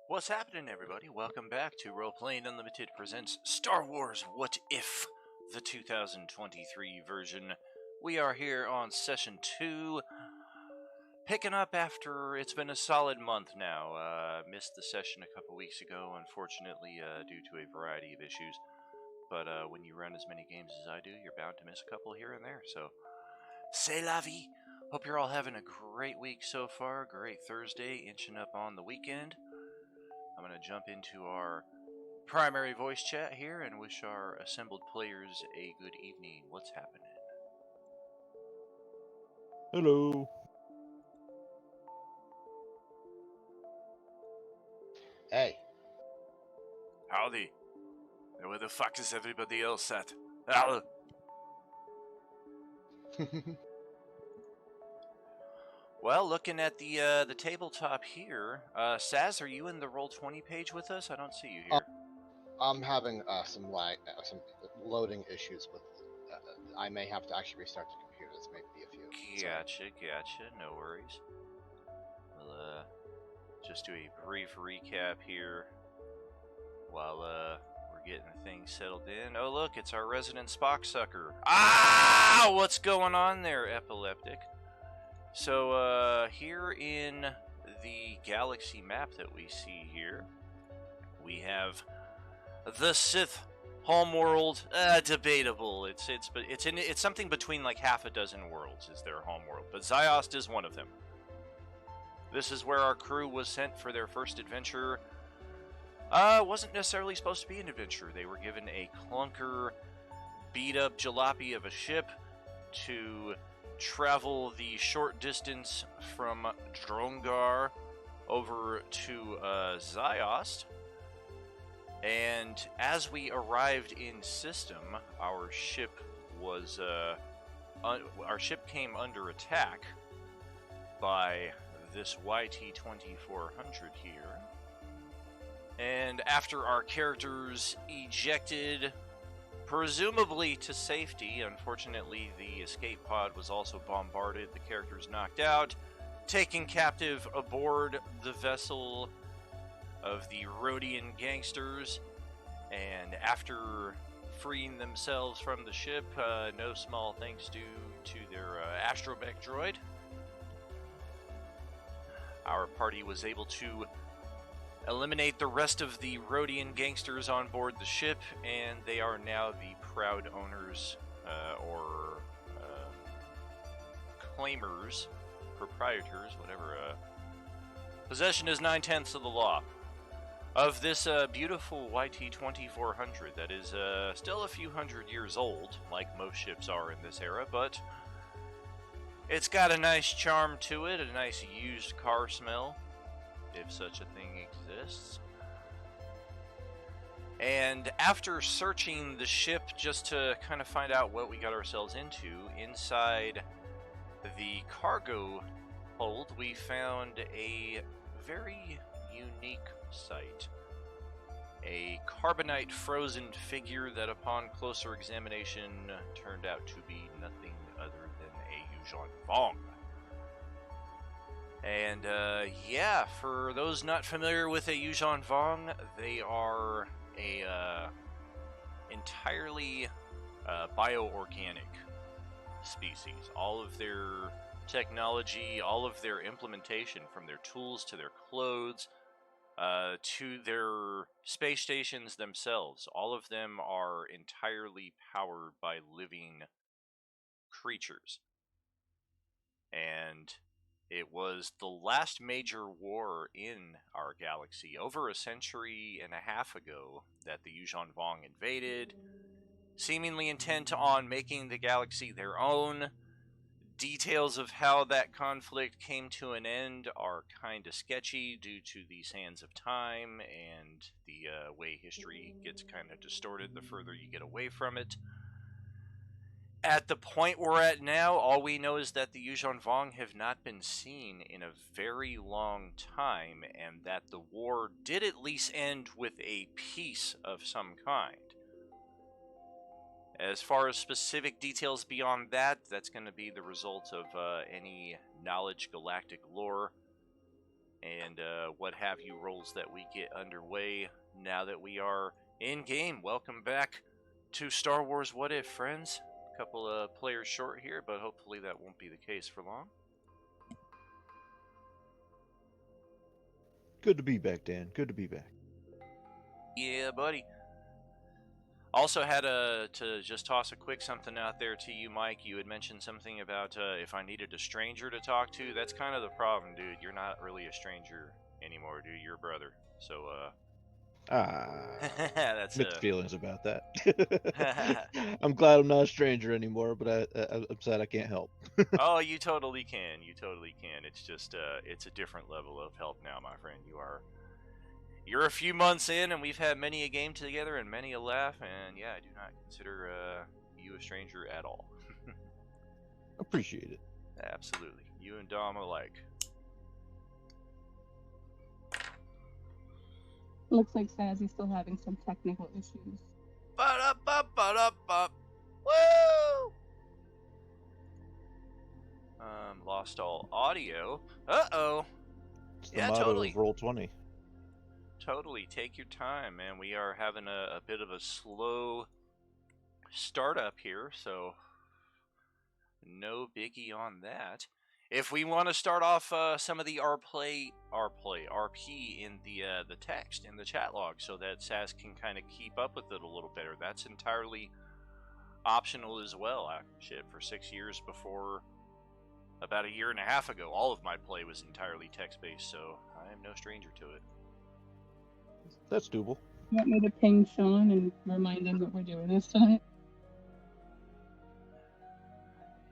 What's happening, everybody? Welcome back to Roleplaying Unlimited presents Star Wars What If, the 2023 version. We are here on Session 2, picking up after it's been a solid month now. Missed the session a couple weeks ago, unfortunately, due to a variety of issues. But when you run as many games as I do, you're bound to miss a couple here and there. So, c'est la vie. Hope you're all having a great week so far. Great Thursday, inching up on the weekend. I'm going to jump into our primary voice chat here and wish our assembled players a good evening. What's happening? Hello. Hey. Howdy. Where the fuck is everybody else at? Ow. Well, looking at the tabletop here, Saz, are you in the Roll20 page with us? I don't see you here. I'm having some lag, some loading issues with. I may have to actually restart the computer. This may be a few. Gotcha. No worries. We'll just do a brief recap here while we're getting things settled in. Oh, look, it's our resident Spock sucker. Ah! What's going on there, Epileptic? So, here in the galaxy map that we see here, we have the Sith homeworld. Debatable. It's something between like half a dozen worlds is their homeworld, but Ziost is one of them. This is where our crew was sent for their first adventure. Wasn't necessarily supposed to be an adventure. They were given a clunker, beat-up jalopy of a ship to travel the short distance from Drongar over to Ziost. And as we arrived in system, our ship was our ship came under attack by this YT-2400 here. And after our characters ejected, presumably to safety, unfortunately the escape pod was also bombarded, the characters knocked out, taken captive aboard the vessel of the Rhodian gangsters, and after freeing themselves from the ship, no small thanks due to their astromech droid, our party was able to eliminate the rest of the Rhodian gangsters on board the ship, and they are now the proud owners or claimers, proprietors, whatever. Possession is 9/10 of the law of this beautiful YT-2400 that is still a few hundred years old, like most ships are in this era, but it's got a nice charm to it, a nice used car smell, if such a thing exists. And after searching the ship just to kind of find out what we got ourselves into, inside the cargo hold we found a very unique sight. A carbonite frozen figure that upon closer examination turned out to be nothing other than a Yuuzhan Vong. And yeah, for those not familiar with a Yuuzhan Vong, they are a entirely bioorganic species. All of their technology, all of their implementation, from their tools to their clothes, to their space stations themselves, all of them are entirely powered by living creatures. And it was the last major war in our galaxy, over a century and a half ago, that the Yuuzhan Vong invaded, seemingly intent on making the galaxy their own. Details of how that conflict came to an end are kind of sketchy due to the sands of time and the way history gets kind of distorted the further you get away from it. At the point we're at now, all we know is that the Yuuzhan Vong have not been seen in a very long time, and that the war did at least end with a peace of some kind. As far as specific details beyond that, that's going to be the result of any knowledge galactic lore and what have you rolls that we get underway now that we are in game. Welcome back to Star Wars What If, friends. A couple of players short here, but hopefully that won't be the case for long. Good to be back, Dan. Good to be back. Yeah, buddy. Also had to just toss a quick something out there to you, Mike. You had mentioned something about if I needed a stranger to talk to. That's kind of the problem, dude. You're not really a stranger anymore, dude. You're a brother. So, that's Mixed feelings about that. I'm glad I'm not a stranger anymore, but I'm sad I can't help. Oh, you totally can. You totally can. It's just, it's a different level of help now, my friend. You're a few months in, and we've had many a game together and many a laugh, and yeah, I do not consider you a stranger at all. Appreciate it. Absolutely. You and Dom alike. Looks like Sazzy's still having some technical issues. Ba-da-ba-ba-da-ba. Woo! Lost all audio. Uh-oh. It's the Yeah, motto totally. of Roll20. Totally. Take your time, man. We are having a bit of a slow startup here, so no biggie on that. If we want to start off some of the RP in the text in the chat log, so that Saz can kind of keep up with it a little better, that's entirely optional as well. Shit, for 6 years before, about a year and a half ago, all of my play was entirely text-based, so I am no stranger to it. That's doable. You want me to ping Sean and remind him that we're doing this tonight?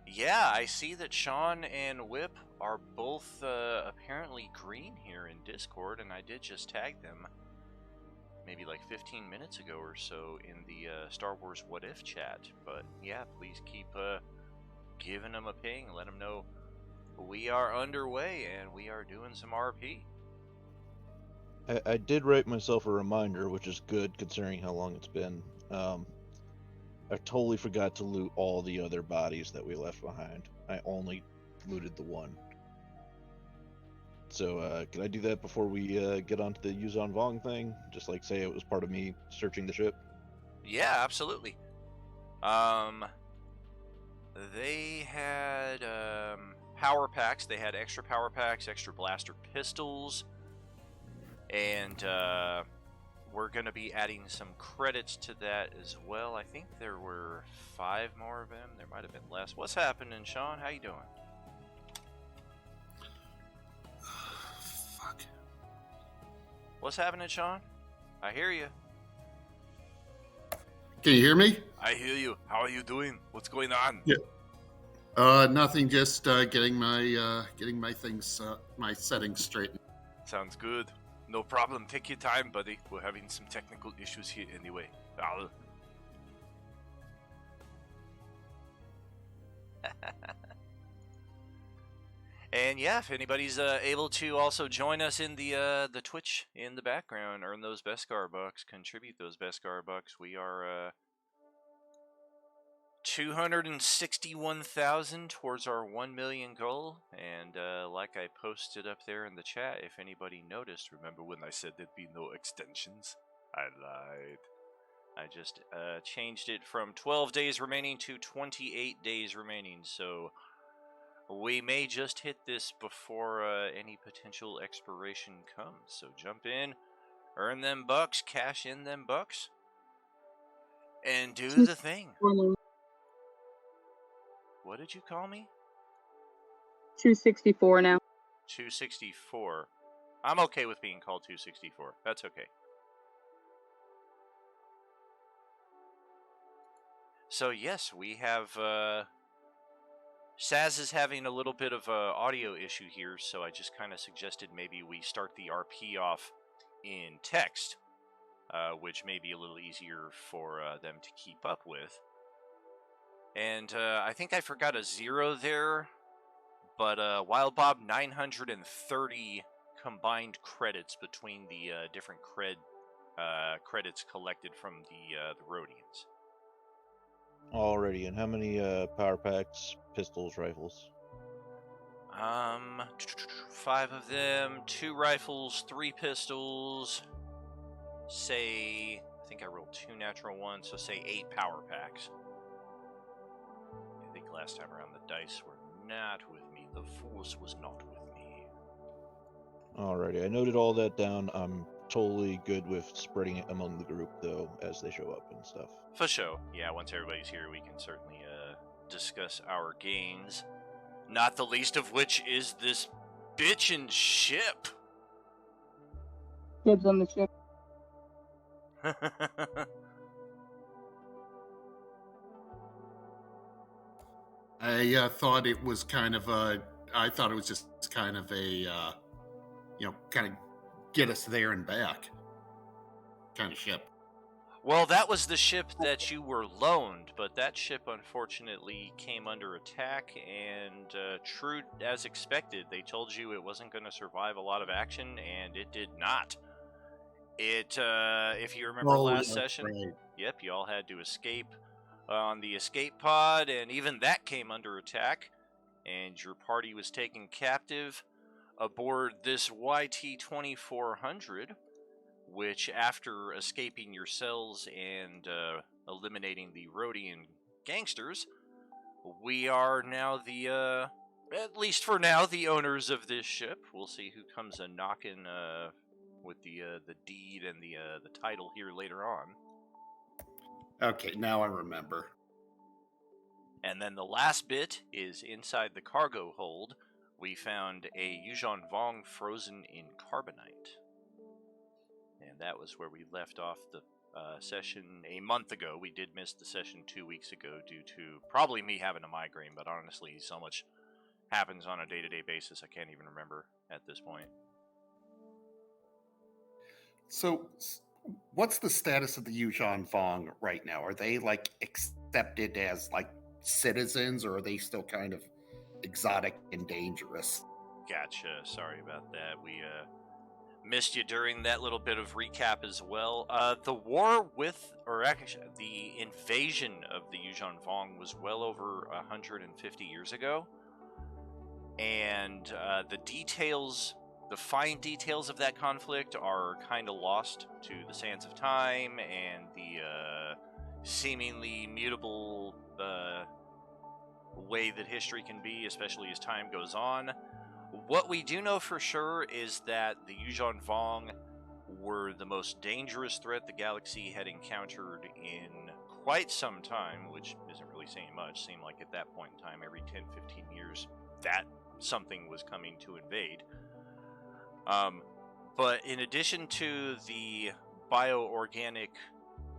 Yeah, I see that Sean and Whip are both apparently green here in Discord, and I did just tag them maybe like 15 minutes ago or so in the Star Wars What If chat. But yeah, please keep giving them a ping, let them know we are underway and we are doing some RP. I did write myself a reminder, which is good considering how long it's been. I totally forgot to loot all the other bodies that we left behind. I only looted the one. So, can I do that before we get onto the Yuzhan Vong thing? Just like say it was part of me searching the ship? Yeah, absolutely. They had power packs. They had extra power packs, extra blaster pistols, and we're going to be adding some credits to that as well. I think there were 5 more of them. There might have been less. What's happening, Sean? How you doing? Fuck. What's happening, Sean? I hear you. Can you hear me? I hear you. How are you doing? What's going on? Yeah. Nothing. Just getting my things, my settings straightened. Sounds good. No problem. Take your time, buddy. We're having some technical issues here anyway. And yeah, if anybody's able to also join us in the Twitch in the background, earn those Beskar bucks, contribute those Beskar bucks. We are 261,000 towards our 1 million goal, and like I posted up there in the chat, if anybody noticed, remember when I said there'd be no extensions? I lied. I just changed it from 12 days remaining to 28 days remaining, so we may just hit this before any potential expiration comes. So jump in, earn them bucks, cash in them bucks, and do the thing. What did you call me? 264 now. 264. I'm okay with being called 264. That's okay. So yes, we have Saz is having a little bit of a audio issue here, so I just kind of suggested maybe we start the RP off in text, which may be a little easier for them to keep up with. And I think I forgot a 0 there, but Wild Bob 930 combined credits between the different credits collected from the Rhodians. Alrighty, and how many power packs, pistols, rifles? 5 of them, 2 rifles, 3 pistols, say, I think I rolled 2 natural ones, so say 8 power packs. I think last time around the dice were not with me, the force was not with me. Alrighty, I noted all that down. I'm totally good with spreading it among the group, though, as they show up and stuff. For sure. Yeah, once everybody's here, we can certainly discuss our gains. Not the least of which is this bitchin' ship. Dibs on the ship. I thought it was kind of a. I thought it was just kind of a, kind of get us there and back kind of ship. Well, that was the ship that you were loaned, but that ship unfortunately came under attack, and true as expected, they told you it wasn't going to survive a lot of action, and it did not. It, if you remember last session, right. Yep, you all had to escape on the escape pod, and even that came under attack, and your party was taken captive aboard this YT-2400, which, after escaping yourselves and eliminating the Rhodian gangsters, we are now the, at least for now, the owners of this ship. We'll see who comes a knocking with the deed and the title here later on. Okay, now I remember. And then the last bit is inside the cargo hold. We found a Yuuzhan Vong frozen in carbonite. And that was where we left off the session a month ago. We did miss the session 2 weeks ago due to probably me having a migraine, but honestly, so much happens on a day-to-day basis, I can't even remember at this point. So, what's the status of the Yuuzhan Vong right now? Are they like accepted as like citizens, or are they still kind of exotic and dangerous? Gotcha. Sorry about that. We missed you during that little bit of recap as well. The war with, or actually, the invasion of the Yuuzhan Vong was well over 150 years ago, and the details. The fine details of that conflict are kind of lost to the sands of time and the seemingly mutable way that history can be, especially as time goes on. What we do know for sure is that the Yuuzhan Vong were the most dangerous threat the galaxy had encountered in quite some time, which isn't really saying much. Seemed like at that point in time, every 10, 15 years, that something was coming to invade. But in addition to the bioorganic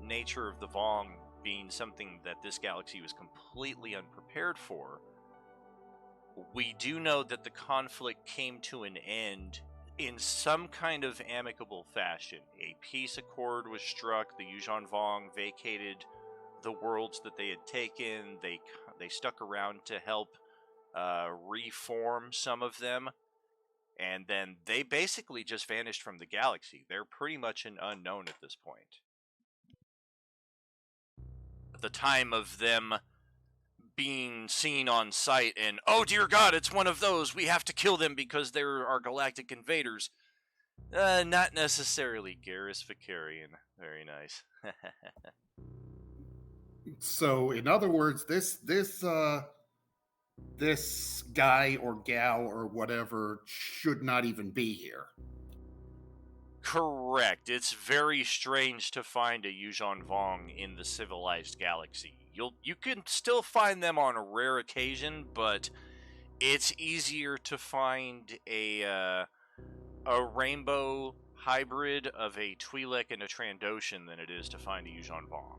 nature of the Vong being something that this galaxy was completely unprepared for, we do know that the conflict came to an end in some kind of amicable fashion. A peace accord was struck, the Yuuzhan Vong vacated the worlds that they had taken, they stuck around to help reform some of them, and then they basically just vanished from the galaxy. They're pretty much an unknown at this point. At the time of them being seen on sight and, oh dear God, it's one of those, we have to kill them because they're our galactic invaders. Not necessarily Garrus Vicarian. Very nice. So, in other words, this guy or gal or whatever should not even be here. Correct. It's very strange to find a Yuuzhan Vong in the civilized galaxy. You can still find them on a rare occasion, but it's easier to find a rainbow hybrid of a Twi'lek and a Trandoshan than it is to find a Yuuzhan Vong.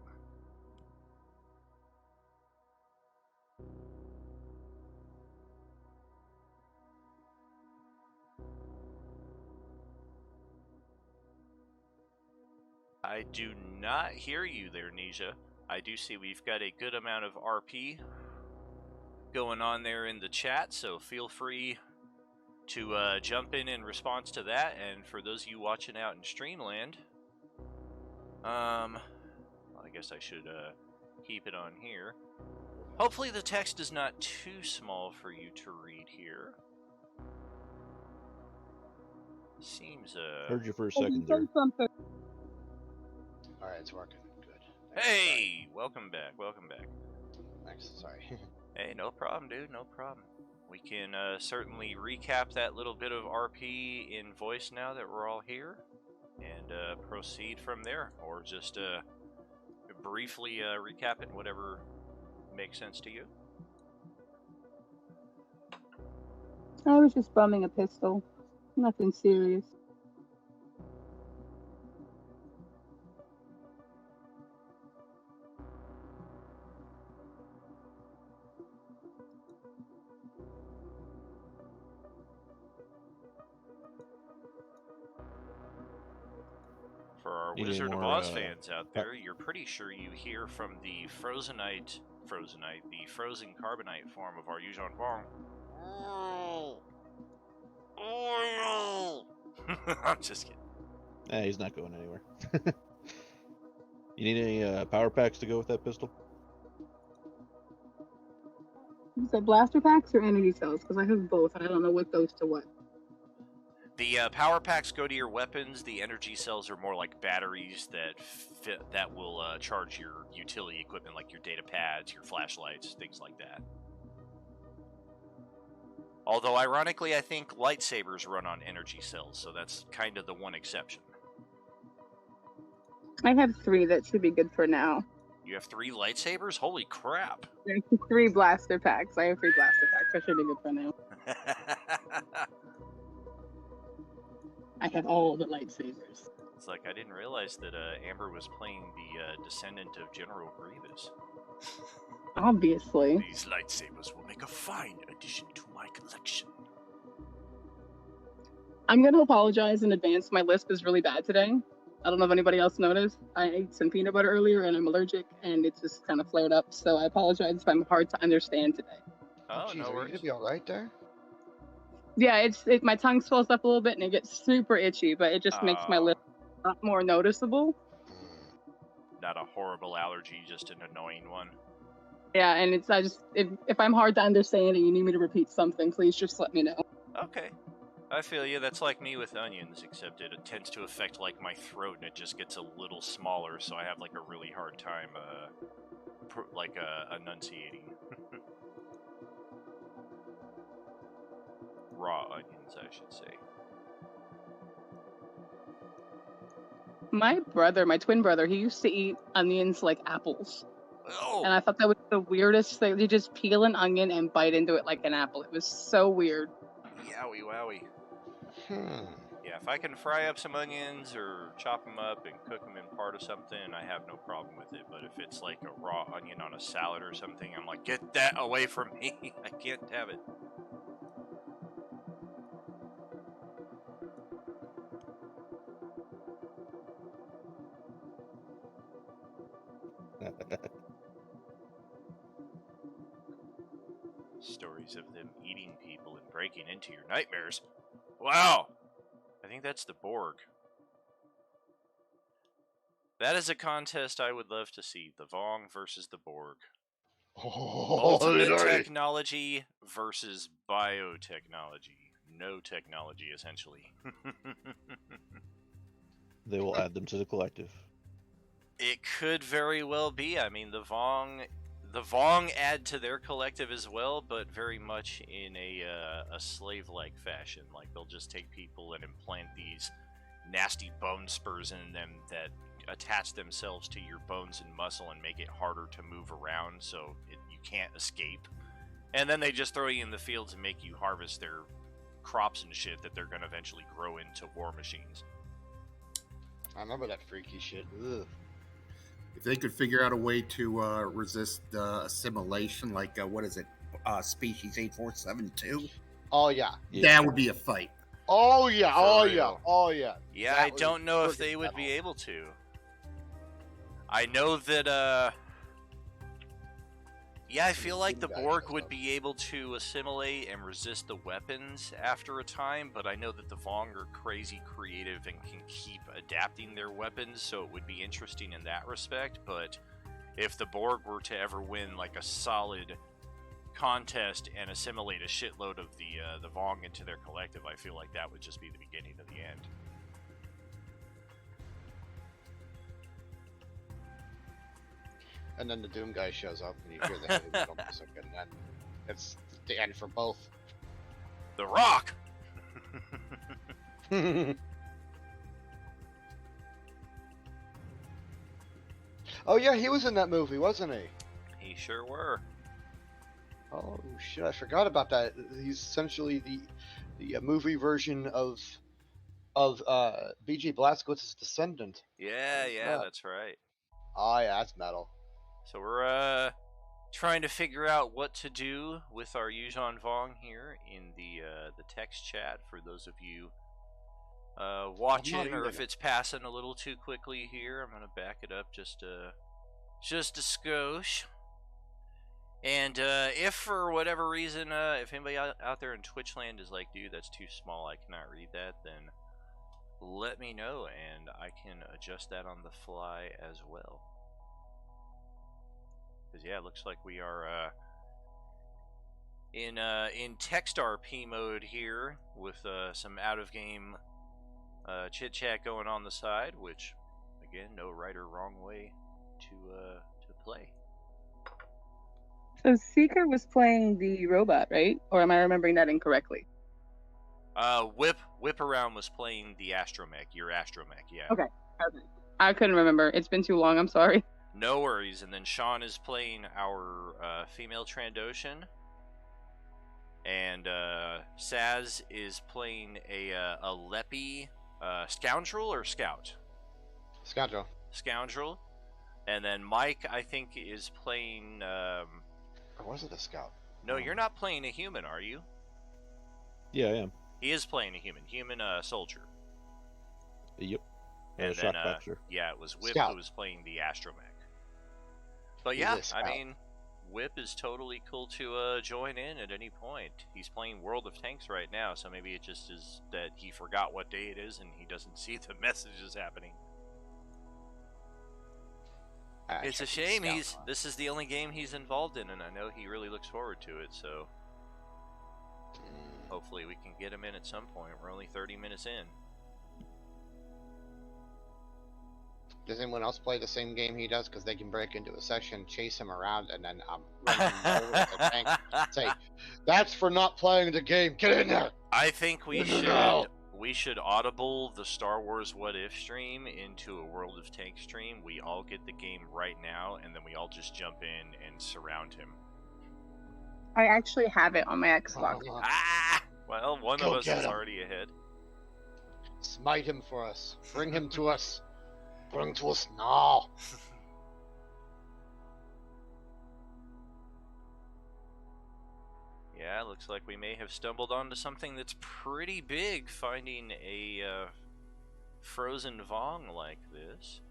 I do not hear you there, Nisha. I do see we've got a good amount of RP going on there in the chat, so feel free to jump in response to that. And for those of you watching out in Streamland, I guess I should keep it on here. Hopefully the text is not too small for you to read here. Seems Heard you for a second there. Alright, it's working. Good. Hey, welcome back, welcome back. Thanks, sorry. Hey, no problem, dude, no problem. we can certainly recap that little bit of RP in voice now that we're all here, and proceed from there, or just briefly recap it, whatever makes sense to you. I was just bumming a pistol. Nothing serious. For our Need any Wizard of more, Oz fans out there, you're pretty sure you hear from the frozen carbonite form of our Yuuzhan Vong. I'm just kidding. He's not going anywhere. You need any power packs to go with that pistol? Is it blaster packs or energy cells? Because I have both, and I don't know what goes to what. The power packs go to your weapons. The energy cells are more like batteries that will charge your utility equipment, like your data pads, your flashlights, things like that. Although, ironically, I think lightsabers run on energy cells, so that's kind of the one exception. I have 3 that should be good for now. You have 3 lightsabers? Holy crap! There's 3 blaster packs. I have 3 blaster packs. That should be good for now. I have all the lightsabers. It's like I didn't realize that Amber was playing the descendant of General Grievous. Obviously. These lightsabers will make a fine addition to my collection. I'm going to apologize in advance. My lisp is really bad today. I don't know if anybody else noticed. I ate some peanut butter earlier and I'm allergic and it's just kind of flared up. So I apologize if I'm hard to understand today. Oh, Jeez, no are you worries. gonna be all right there? Yeah, my tongue swells up a little bit and it gets super itchy, but it just makes my lip a lot more noticeable. Not a horrible allergy, just an annoying one. Yeah, and if I'm hard to understand and you need me to repeat something, please just let me know. Okay. I feel you. That's like me with onions, except it tends to affect like my throat and it just gets a little smaller, so I have like a really hard time enunciating. Raw onions, I should say. My twin brother, he used to eat onions like apples. Oh! And I thought that was the weirdest thing. They just peel an onion and bite into it like an apple. It was so weird. Yowie wowie. Yeah, if I can fry up some onions or chop them up and cook them in part of something, I have no problem with it. But if it's like a raw onion on a salad or something, I'm like, get that away from me. I can't have it. Stories of them eating people and breaking into your nightmares. Wow! I think that's the Borg. That is a contest I would love to see. The Vong versus the Borg. Ultimate technology versus biotechnology. No technology, essentially. They will add them to the collective. It could very well be. I mean, the Vong add to their collective as well, but very much in a slave-like fashion. Like, they'll just take people and implant these nasty bone spurs in them that attach themselves to your bones and muscle and make it harder to move around so you can't escape. And then they just throw you in the fields and make you harvest their crops and shit that they're going to eventually grow into war machines. I remember that freaky shit. Ugh. If they could figure out a way to resist assimilation, like what is it, species 8472? Oh yeah. That would be a fight. Oh yeah. For Oh real. yeah. Oh yeah. Yeah, That I was don't know if friggin' they would be metal. able to. I know that, yeah, I feel like the Doom guy Borg shows would up. be able to assimilate and resist the weapons after a time, but I know that the Vong are crazy creative and can keep adapting their weapons, so it would be interesting in that respect, but if the Borg were to ever win, like, a solid contest and assimilate a shitload of the Vong into their collective, I feel like that would just be the beginning of the end. And then the Doom guy shows up, and you hear the heavy metal music, and then it's the end for both The Rock! Oh yeah, he was in that movie, wasn't he? He sure were. Oh shit, I forgot about that. He's essentially the movie version of B.G. Blazkowicz's descendant. Yeah, Holy yeah, crap. that's right. Oh yeah, that's metal. So we're trying to figure out what to do with our Yuuzhan Vong here in the text chat for those of you watching, or if it's passing a little too quickly here. I'm gonna back it up just a skosh. And if for whatever reason, if anybody out there in Twitch land is like, dude, that's too small, I cannot read that, then let me know and I can adjust that on the fly as well. Because yeah, it looks like we are in text RP mode here with some out of game chit chat going on the side, which again, no right or wrong way to play. So Seeker was playing the robot, right? Or am I remembering that incorrectly? Whip Around was playing the Astromech, your Astromech, yeah. Okay. I couldn't remember. It's been too long. I'm sorry. No worries. And then Sean is playing our female Trandoshan, and Saz is playing a Leppy Scoundrel or Scout. Scoundrel. And then Mike, I think, is playing. Or was it a scout? No, you're not playing a human, are you? Yeah, I am. He is playing a human soldier. Yep. And shock then, boxer. yeah, it was Whip Scout. who was playing the Astromech. But He's yeah, a scout. I mean, Whip is totally cool to join in at any point. He's playing World of Tanks right now, so maybe it just is that he forgot what day it is and he doesn't see the messages happening. It's a shame this is the only game he's involved in, and I know he really looks forward to it, so hopefully we can get him in at some point. We're only 30 minutes in. Does anyone else play the same game he does? Because they can break into a session, chase him around, and then run him over with a tank. Say, that's for not playing the game. Get in there. I think we No. should audible the Star Wars What If stream into a World of Tanks stream. We all get the game right now, and then we all just jump in and surround him. I actually have it on my Xbox. Ah! Well, one Go of us get is him. already ahead. Smite him for us. Bring him to us. Bring to us now. Yeah, looks like we may have stumbled onto something that's pretty big, finding a frozen Vong like this.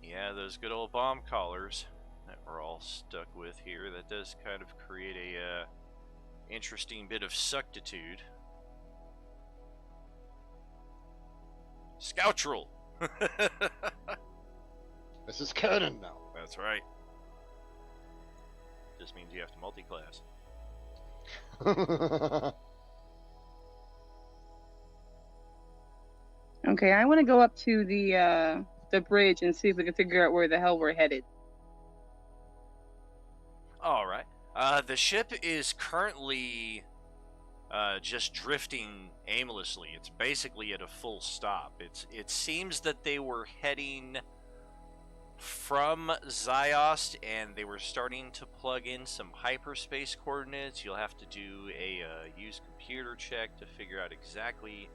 Yeah, those good old bomb collars that we're all stuck with here, that does kind of create a interesting bit of suctitude. Scoutral! This is canon now. That's right. Just means you have to multi-class. Okay, I want to go up to the bridge and see if we can figure out where the hell we're headed. All right. The ship is currently just drifting aimlessly. It's basically at a full stop. It seems that they were heading from Ziost, and they were starting to plug in some hyperspace coordinates. You'll have to do a use computer check to figure out exactly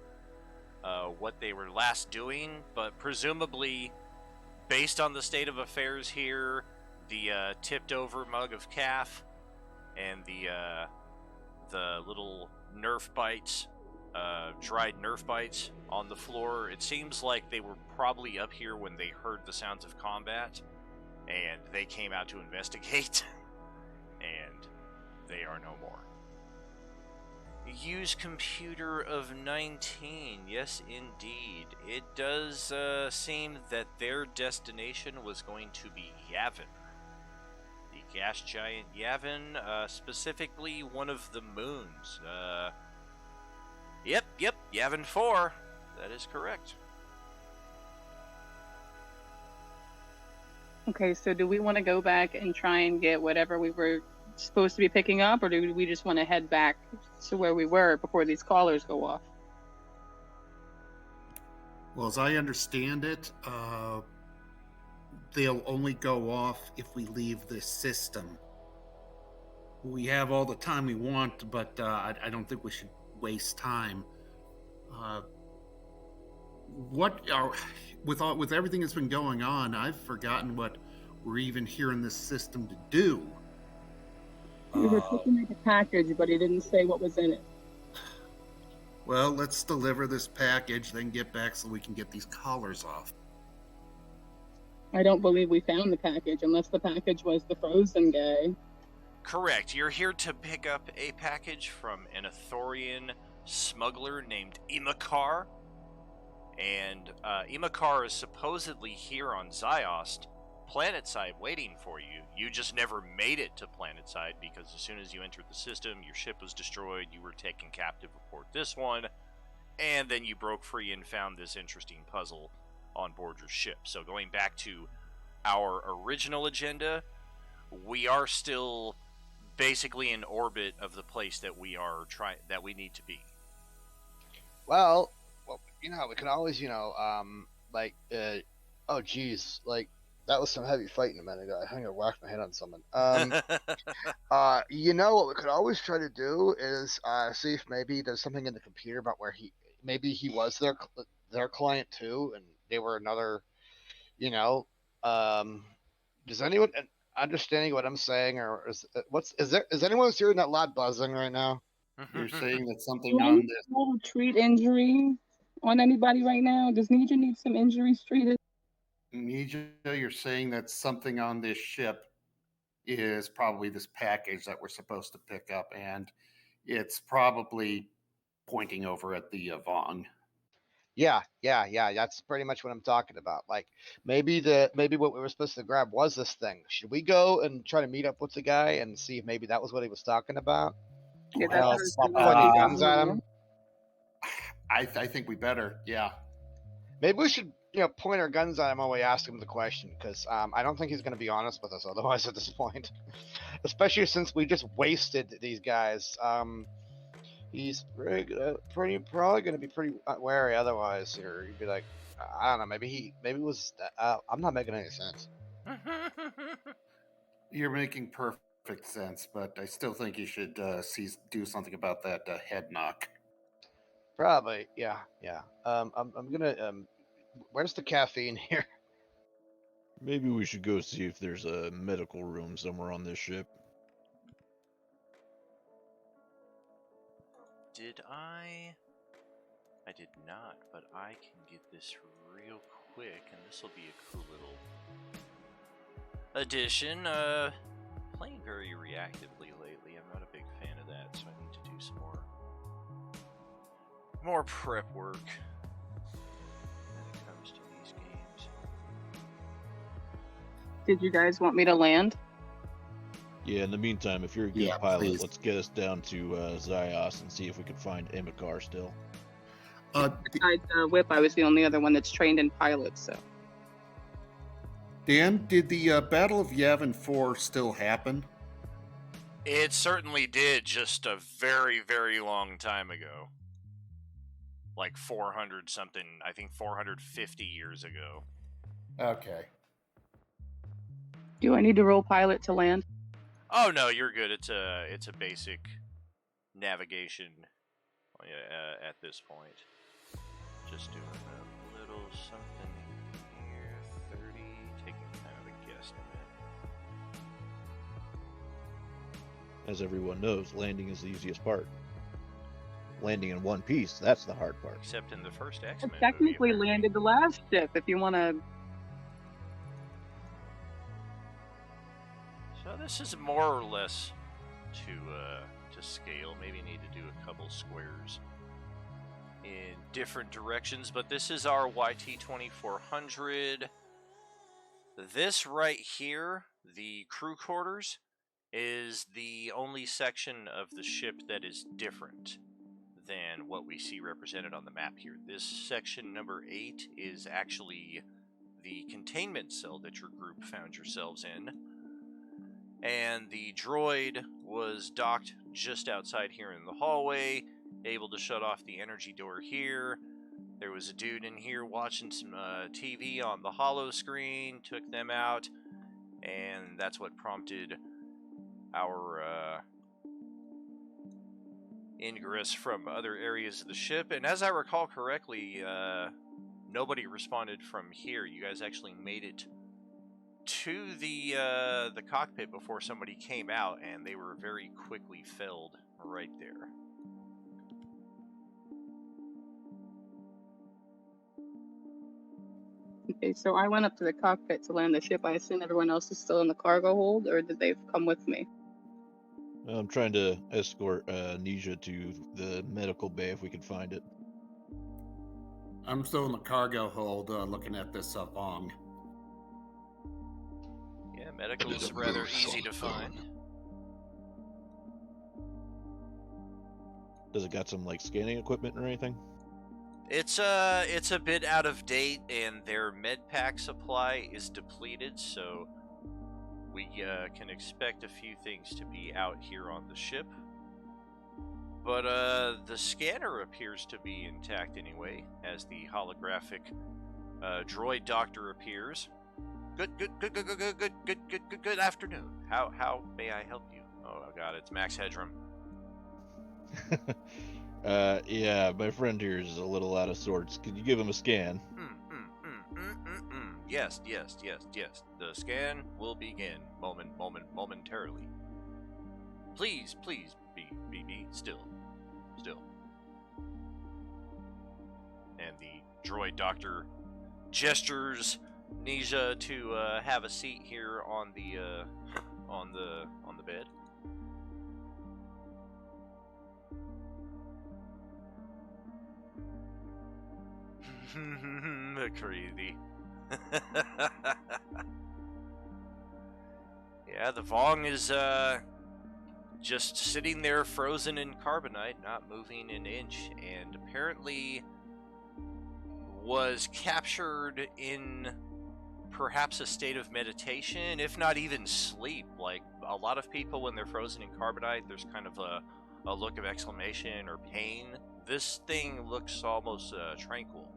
what they were last doing, but presumably, based on the state of affairs here, the tipped over mug of calf and the little Nerf bites, dried Nerf bites on the floor, it seems like they were probably up here when they heard the sounds of combat, and they came out to investigate, and they are no more. Use computer of 19, yes indeed. It does seem that their destination was going to be Yavin. The gas giant Yavin, specifically one of the moons. Yep, Yavin 4. That is correct. Okay, so do we want to go back and try and get whatever we were supposed to be picking up, or do we just want to head back to where we were before these callers go off? Well, as I understand it, they'll only go off if we leave this system. We have all the time we want, but I don't think we should waste time. With everything that's been going on, I've forgotten what we're even here in this system to do. We were picking up a package, but he didn't say what was in it. Well, let's deliver this package, then get back so we can get these collars off. I don't believe we found the package, unless the package was the frozen guy. Correct. You're here to pick up a package from an Ithorian smuggler named Imakar. And Imakar is supposedly here on Ziost, planetside, waiting for you. You just never made it to planetside because as soon as you entered the system, your ship was destroyed, you were taken captive aboard this one, and then you broke free and found this interesting puzzle on board your ship. So going back to our original agenda, we are still basically in orbit of the place that we need to be. Well, we can always, oh geez, like that was some heavy fighting a minute ago. I think I whacked my head on someone. What we could always try to do is see if maybe there's something in the computer about where he was their client too, and they were another, does anyone understanding what I'm saying, or is anyone hearing that loud buzzing right now? You're saying that something Do on we this. want to treat injury on anybody right now? Does Nija need some injuries treated? Nija, you're saying that something on this ship is probably this package that we're supposed to pick up, and it's probably pointing over at the Vong. Yeah. That's pretty much what I'm talking about. Like maybe what we were supposed to grab was this thing. Should we go and try to meet up with the guy and see if maybe that was what he was talking about? Yeah, Well, Stop pointing guns at him. I think we better. Yeah. Maybe we should, point our guns at him while we ask him the question, because I don't think he's going to be honest with us otherwise at this point. Especially since we just wasted these guys. He's probably going to be pretty wary otherwise, or he'd be like, I don't know, maybe he was. I'm not making any sense. You're making perfect sense, but I still think you should do something about that head knock. Probably, yeah. I'm gonna. Where's the caffeine here? Maybe we should go see if there's a medical room somewhere on this ship. Did I? I did not, but I can get this real quick, and this will be a cool little addition. Playing very reactively lately. I'm not a big fan of that, so I need to do some more prep work when it comes to these games. Did you guys want me to land? Yeah, in the meantime, if you're a good pilot, please. let's get us down to Zyos and see if we can find Imakar still. Besides Whip, I was the only other one that's trained in pilots, so. Dan, did the Battle of Yavin 4 still happen? It certainly did, just a very, very long time ago. Like 400 something, I think 450 years ago. Okay. Do I need to roll pilot to land? Oh no, you're good. It's a basic navigation at this point. Just doing a little something here. 30, taking kind of a guesstimate. As everyone knows, landing is the easiest part. Landing in one piece, that's the hard part. Except in the first I X-Men technically movie, landed the last ship, if you want to. So this is more or less to scale. Maybe need to do a couple squares in different directions, but this is our YT-2400. This right here, the crew quarters, is the only section of the ship that is different than what we see represented on the map here. This section number 8 is actually the containment cell that your group found yourselves in. And the droid was docked just outside here in the hallway, able to shut off the energy door here. There was a dude in here watching some TV on the holo screen, took them out, and that's what prompted our ingress from other areas of the ship. And as I recall correctly, nobody responded from here. You guys actually made it to the cockpit before somebody came out, and they were very quickly felled right there. Okay, so I went up to the cockpit to land the ship. I assume everyone else is still in the cargo hold, or did they come with me? I'm trying to escort Nisha to the medical bay if we can find it. I'm still in the cargo hold looking at this Vong. Yeah, medical's rather easy to find. Does it got some like scanning equipment or anything? It's a bit out of date, and their med pack supply is depleted, so we can expect a few things to be out here on the ship. But the scanner appears to be intact anyway, as the holographic droid doctor appears. Good afternoon. How may I help you? Oh god, it's Max Headroom. Yeah, my friend here is a little out of sorts. Could you give him a scan? Yes. The scan will begin momentarily. Please, be still. And the droid doctor gestures Nisha to have a seat here on the bed. Crazy. Yeah, the Vong is just sitting there frozen in carbonite, not moving an inch, and apparently was captured in perhaps a state of meditation, if not even sleep. Like a lot of people, when they're frozen in carbonite, there's kind of a look of exclamation or pain. This thing looks almost tranquil.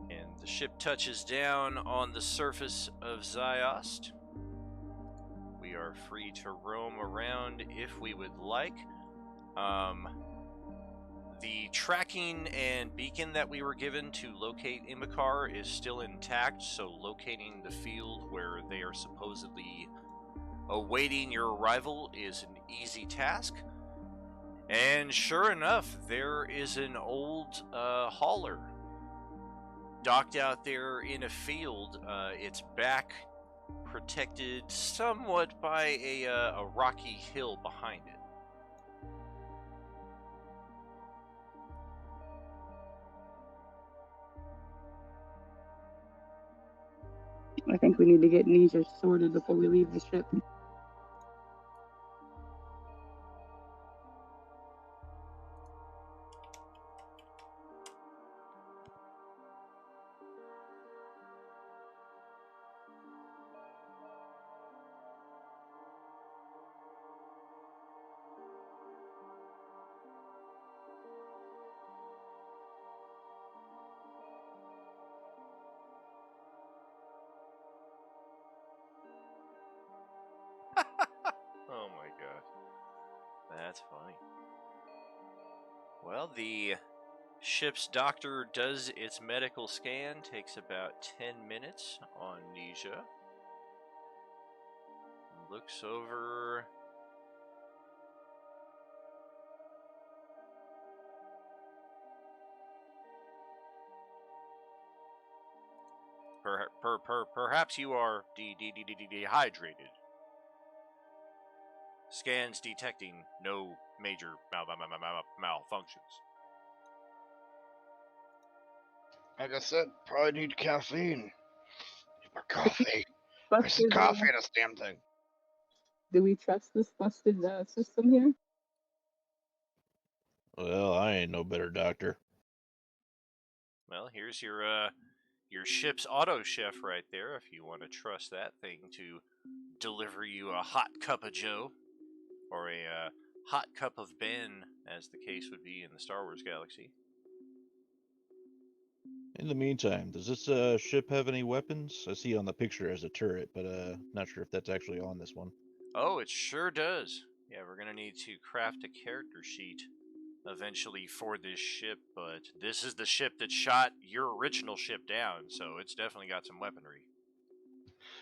And the ship touches down on the surface of Ziost. We are free to roam around if we would like. The tracking and beacon that we were given to locate Imikar is still intact, so locating the field where they are supposedly awaiting your arrival is an easy task. And sure enough, there is an old hauler docked out there in a field. Its back protected somewhat by a rocky hill behind it. I think we need to get Nisha sorted before we leave the ship. Oh my god. That's funny. Well, the ship's doctor does its medical scan, takes about 10 minutes on Nisha. Looks over. Perhaps you are dehydrated. Scans detecting no major malfunctions. Like I said, probably need caffeine. Need more coffee. Where's the Busted, coffee in this damn thing? do we trust this busted system here? Well, I ain't no better doctor. Well, here's your ship's auto chef right there. If you want to trust that thing to deliver you a hot cup of Joe or a hot cup of Ben, as the case would be in the Star Wars galaxy. In the meantime, does this ship have any weapons? I see on the picture as a turret, but not sure if that's actually on this one. Oh, it sure does. Yeah, we're gonna need to craft a character sheet eventually for this ship, but this is the ship that shot your original ship down, so it's definitely got some weaponry.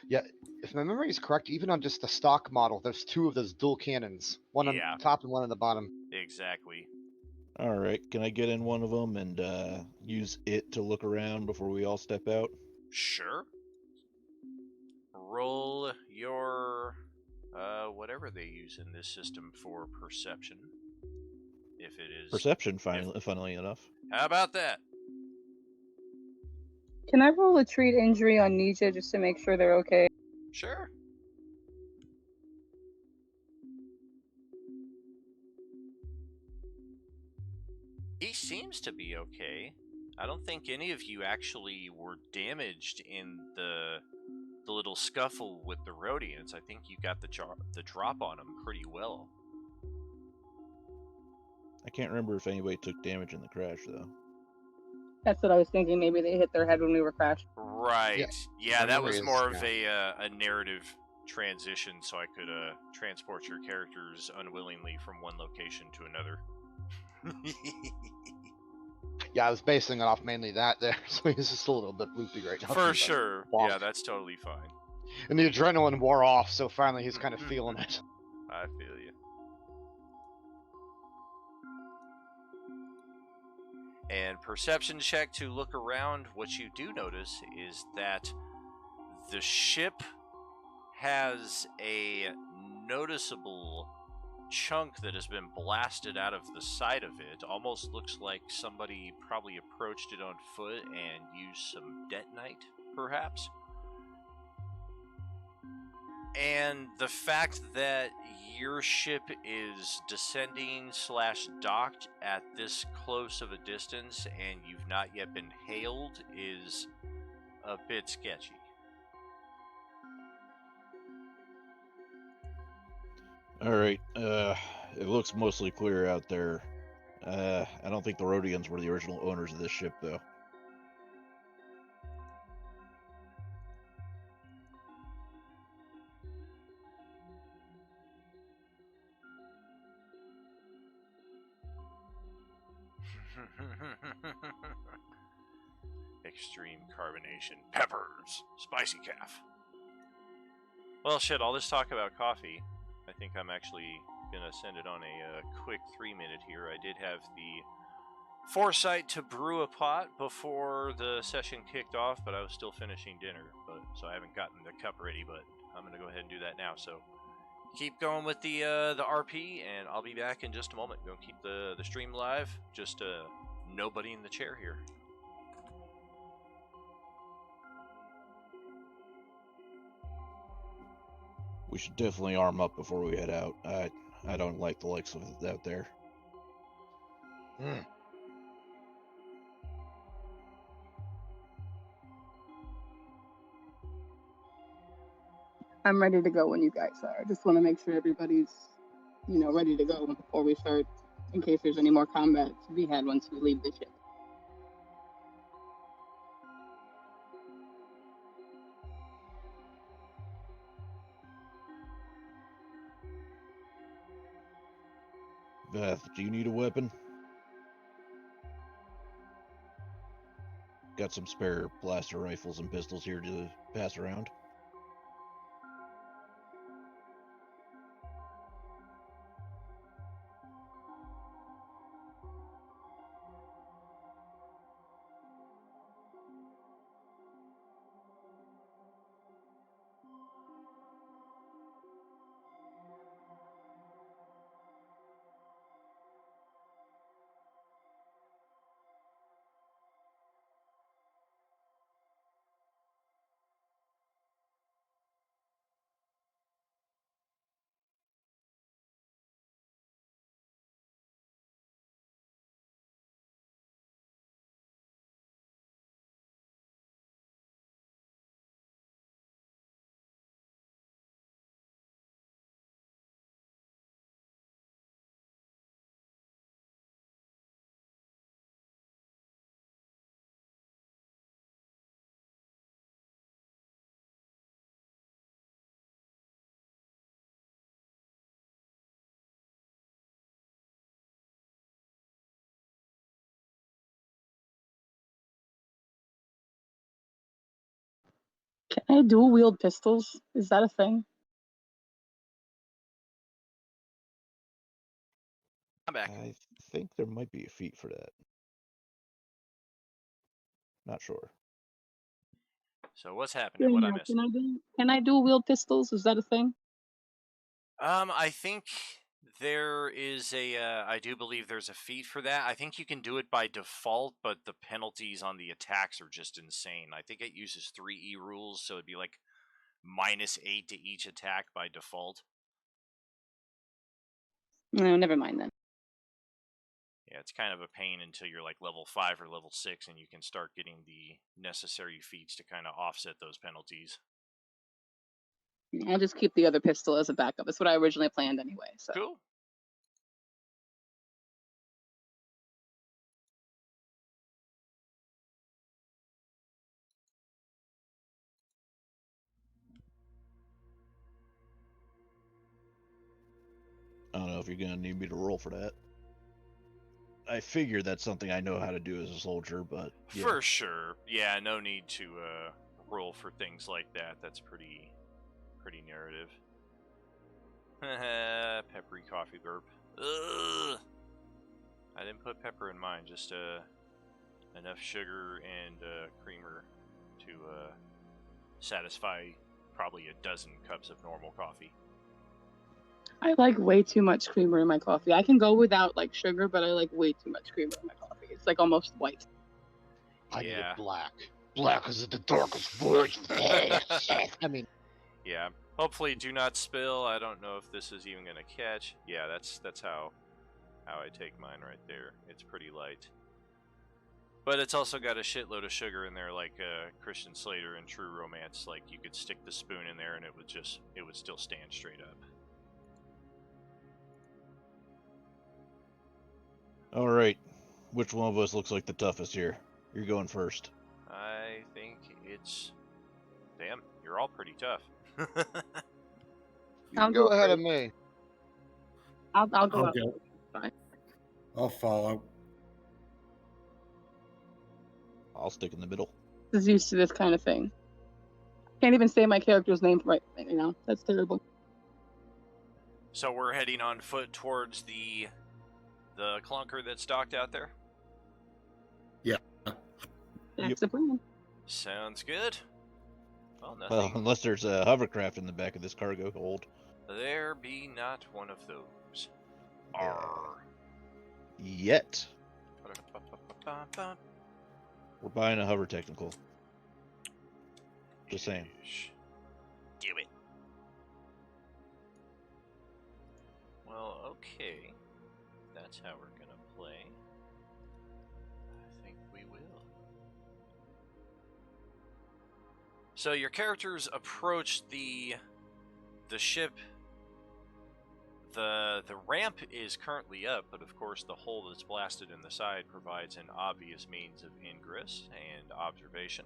Yeah, if my memory is correct, even on just the stock model, there's two of those dual cannons, one on Yeah. the top and one on the bottom. Exactly. All right, can I get in one of them and use it to look around before we all step out? Sure. Roll your whatever they use in this system for perception. If it is Perception, funnily enough. How about that? Can I roll a treat injury on Nisha just to make sure they're okay? Sure. He seems to be okay. I don't think any of you actually were damaged in the little scuffle with the Rhodians. I think you got the drop on them pretty well. I can't remember if anybody took damage in the crash, though. That's what I was thinking. Maybe they hit their head when we were crashed. Right. Yeah, my that memory was is, more of a narrative transition, so I could transport your characters unwillingly from one location to another. Yeah, I was basing it off mainly that there, so he's just a little bit loopy right now. For sure. Bonk. Yeah, that's totally fine. And the adrenaline wore off, so finally he's kind of feeling it. I feel you. And perception check to look around. What you do notice is that the ship has a noticeable chunk that has been blasted out of the side of it. Almost looks like somebody probably approached it on foot and used some detonite, perhaps. And the fact that your ship is descending / docked at this close of a distance and you've not yet been hailed is a bit sketchy. All right, it looks mostly clear out there. I don't think the Rhodians were the original owners of this ship, though. Extreme carbonation. Peppers. Spicy calf. Well, shit, all this talk about coffee, I think I'm actually gonna send it on a quick 3-minute here. I did have the foresight to brew a pot before the session kicked off, but I was still finishing dinner, so I haven't gotten the cup ready, but I'm gonna go ahead and do that now. So keep going with the RP, and I'll be back in just a moment. Gonna keep the stream live. Just nobody in the chair here. We should definitely arm up before we head out. I don't like the likes of it out there. I'm ready to go when you guys are. I just want to make sure everybody's, ready to go before we start, in case there's any more combat to be had once we leave the ship. Beth, do you need a weapon? Got some spare blaster rifles and pistols here to pass around. Can I dual wield pistols? Is that a thing? I'm back. I think there might be a feat for that. Not sure. So what's happening? What I missed? Can I dual wield pistols? Is that a thing? I think there is a. I do believe there's a feat for that. I think you can do it by default, but the penalties on the attacks are just insane. I think it uses 3E rules, so it'd be like -8 to each attack by default. No, never mind then. Yeah, it's kind of a pain until you're like level 5 or level 6, and you can start getting the necessary feats to kind of offset those penalties. I'll just keep the other pistol as a backup. It's what I originally planned anyway. So. Cool. I don't know if you're gonna need me to roll for that. I figure that's something I know how to do as a soldier, but yeah. For sure. Yeah, no need to roll for things like that. That's pretty narrative. Peppery coffee burp. Ugh. I didn't put pepper in mine, just enough sugar and creamer to satisfy probably a dozen cups of normal coffee. I like way too much creamer in my coffee. I can go without like sugar, but I like way too much creamer in my coffee. It's like almost white. I need Yeah. it black. Black is the darkest voice. I mean, Yeah. Hopefully, do not spill. I don't know if this is even gonna catch. Yeah, that's how I take mine right there. It's pretty light, but it's also got a shitload of sugar in there, like Christian Slater in True Romance. Like you could stick the spoon in there and it would still stand straight up. All right, which one of us looks like the toughest here? You're going first. I think it's. Damn, you're all pretty tough. I'll go go ahead of first. me. I'll go I'll out. go. Fine. I'll follow. I'll stick in the middle. Is used to this kind of thing. Can't even say my character's name right now. That's terrible. So we're heading on foot towards the clunker that's docked out there. That's the plan. Sounds good. Well, nothing. Well, unless there's a hovercraft in the back of this cargo hold. There be not one of those. Yeah. Arr. Yet. We're buying a hover technical. Just saying. Do it. Well, okay. That's how we're gonna play. I think we will. So your characters approach the ship. The ramp is currently up, but of course the hole that's blasted in the side provides an obvious means of ingress and observation.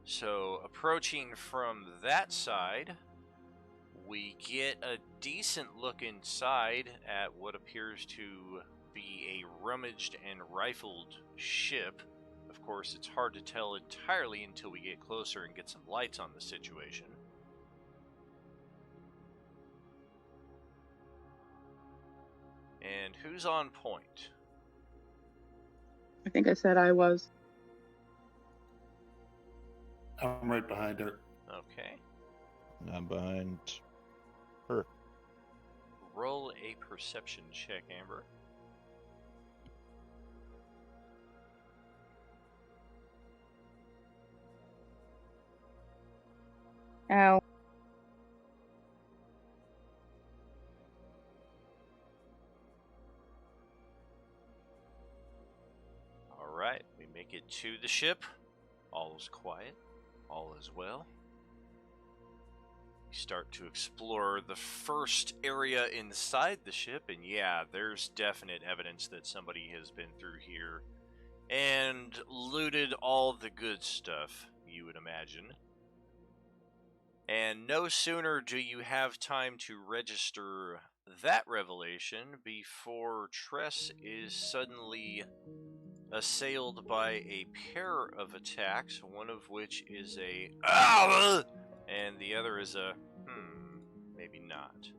So approaching from that side, we get a decent look inside at what appears to be a rummaged and rifled ship. Of course, it's hard to tell entirely until we get closer and get some lights on the situation. And who's on point? I think I said I was. I'm right behind her. Okay. I'm behind her. Roll a perception check, Amber. Ow. Alright, we make it to the ship. All is quiet. All is well. We start to explore the first area inside the ship, and yeah, there's definite evidence that somebody has been through here and looted all the good stuff, you would imagine. And no sooner do you have time to register that revelation before Tress is suddenly assailed by a pair of attacks, one of which is a and the other is a maybe not.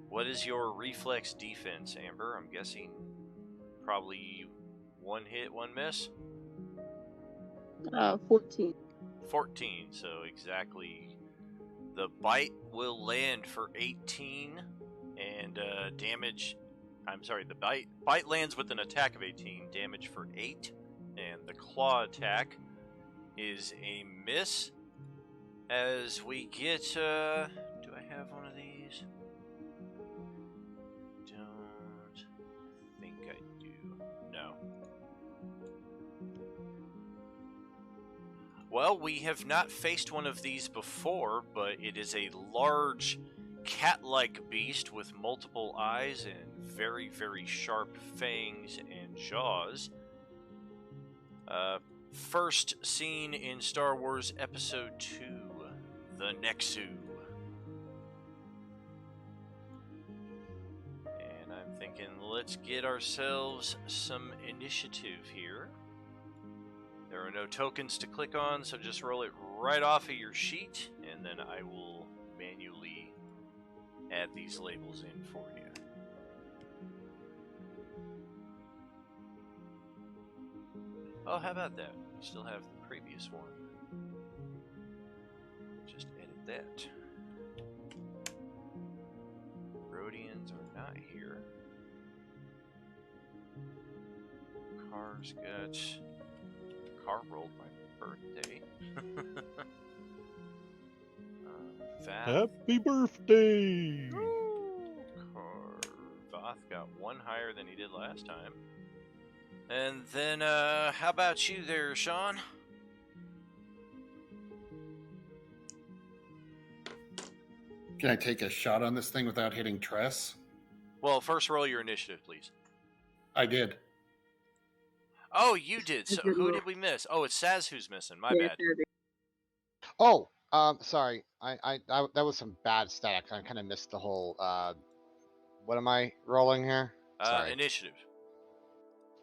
What is your reflex defense, Amber? I'm guessing probably one hit, one miss? 14. 14, so exactly. The bite will land for 18, and damage... I'm sorry, the bite lands with an attack of 18, damage for 8, and the claw attack is a miss. As we get, do I have one of these? Don't think I do. No. Well, we have not faced one of these before, but it is a large cat-like beast with multiple eyes and very, very sharp fangs and jaws. First seen in Star Wars Episode 2, The Nexu. And I'm thinking, let's get ourselves some initiative here. There are no tokens to click on, so just roll it right off of your sheet, and then I will manually add these labels in for you. Oh, how about that? We still have the previous one. Just edit that. Rhodians are not here. Car's got... Car rolled my birthday. Happy birthday! Voth got one higher than he did last time. And then, how about you there, Sean? Can I take a shot on this thing without hitting Tress? Well, first roll your initiative, please. I did. Oh, you did. So who did we miss? Oh, it's Saz who's missing. My bad. Oh, sorry. I that was some bad stat. I kind of missed the whole. What am I rolling here? Sorry. Initiative.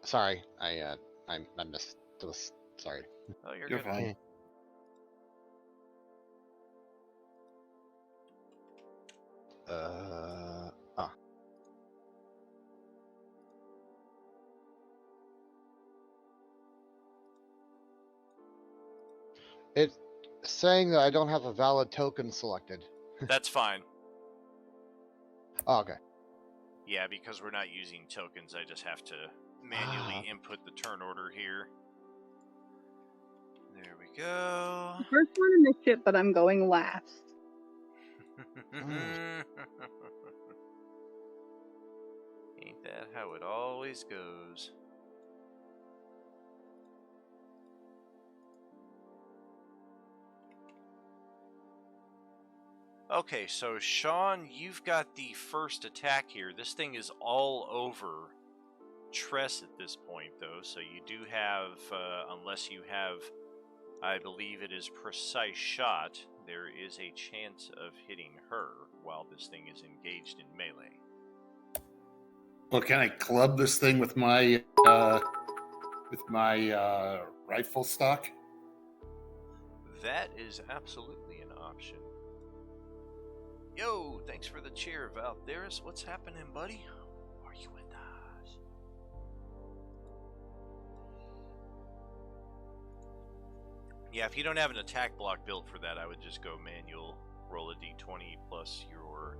Sorry, I missed. Sorry. Oh, you're You're good. fine. It's saying that I don't have a valid token selected. That's fine. Oh, okay. Yeah, because we're not using tokens, I just have to manually input the turn order here. There we go. The first one in the ship, but I'm going last. Ain't that how it always goes? Okay, so Sean, you've got the first attack here. This thing is all over Tress at this point, though, so you do have, unless you have, I believe it is precise shot, there is a chance of hitting her while this thing is engaged in melee. Well, can I club this thing with my rifle stock? That is absolutely an option. Yo, thanks for the cheer, Valtheris. What's happening, buddy? Are you with us? Yeah, if you don't have an attack block built for that, I would just go manual, roll a d20 plus your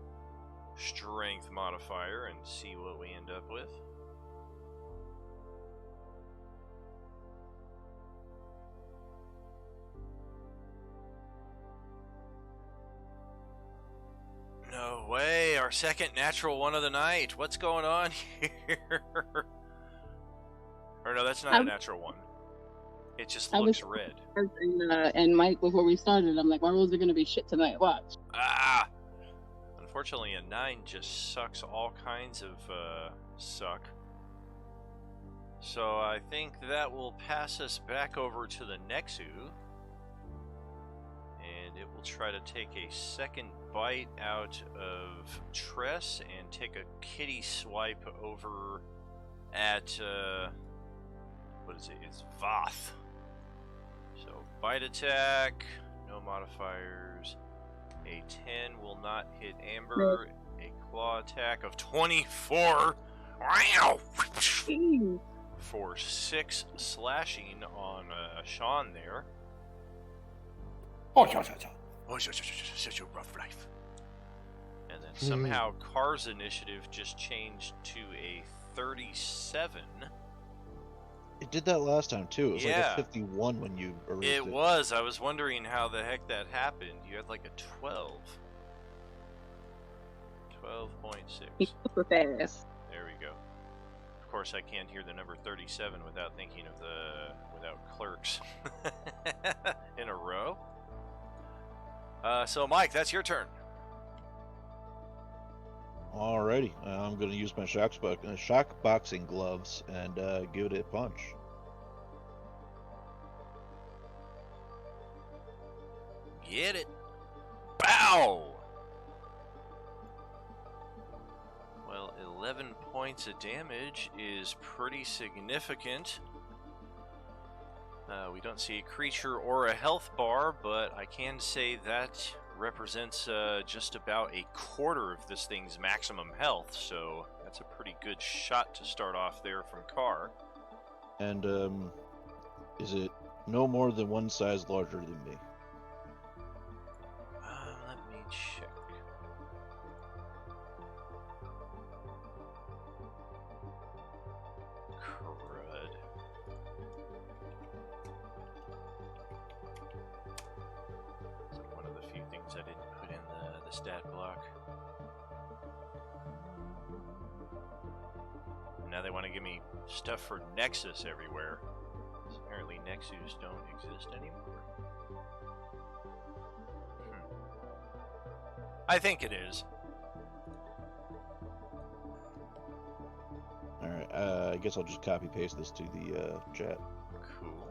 strength modifier and see what we end up with. No way, our second natural one of the night. What's going on here? Or no, that's not a natural one. It just looks red. And Mike, before we started, I'm like, my rolls are going to be shit tonight. Watch. Ah! Unfortunately, a 9 just sucks all kinds of suck. So I think that will pass us back over to the Nexu. And it will try to take a second bite out of Tress and take a kitty swipe over at, what is it? It's Voth. So, bite attack, no modifiers. A 10 will not hit Amber. A claw attack of 24. Wow! Ooh. For 6 slashing on Sean there. Oh, yeah. Oh, such a rough life. And then somehow Car's initiative just changed to a 37. It did that last time too. It was Yeah. like a 51 when you erased It was. I was wondering how the heck that happened. You had like a 12. 12.6. He's super fast. There we go. Of course, I can't hear the number 37 without thinking of without Clerks in a row. So, Mike, that's your turn. Alrighty, I'm gonna use my shock boxing gloves and give it a punch. Get it. Bow! Well, 11 points of damage is pretty significant. We don't see a creature or a health bar, but I can say that represents just about a quarter of this thing's maximum health, so that's a pretty good shot to start off there from Carr. And is it no more than one size larger than me? Let me check. Crud. It's like one of the few things I didn't put in the stat block. Now they want to give me stuff for Nexus everywhere. Apparently Nexus don't exist anymore. I think it is. Alright, I guess I'll just copy paste this to the chat. Cool.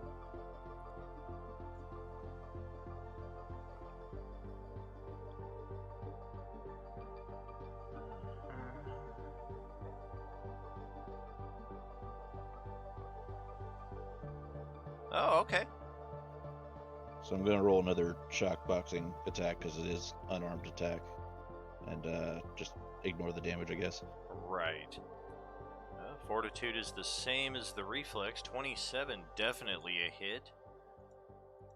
Oh, okay. So I'm gonna roll another shock boxing attack because it is unarmed attack, and just ignore the damage, I guess. Right. Fortitude is the same as the reflex. 27, definitely a hit.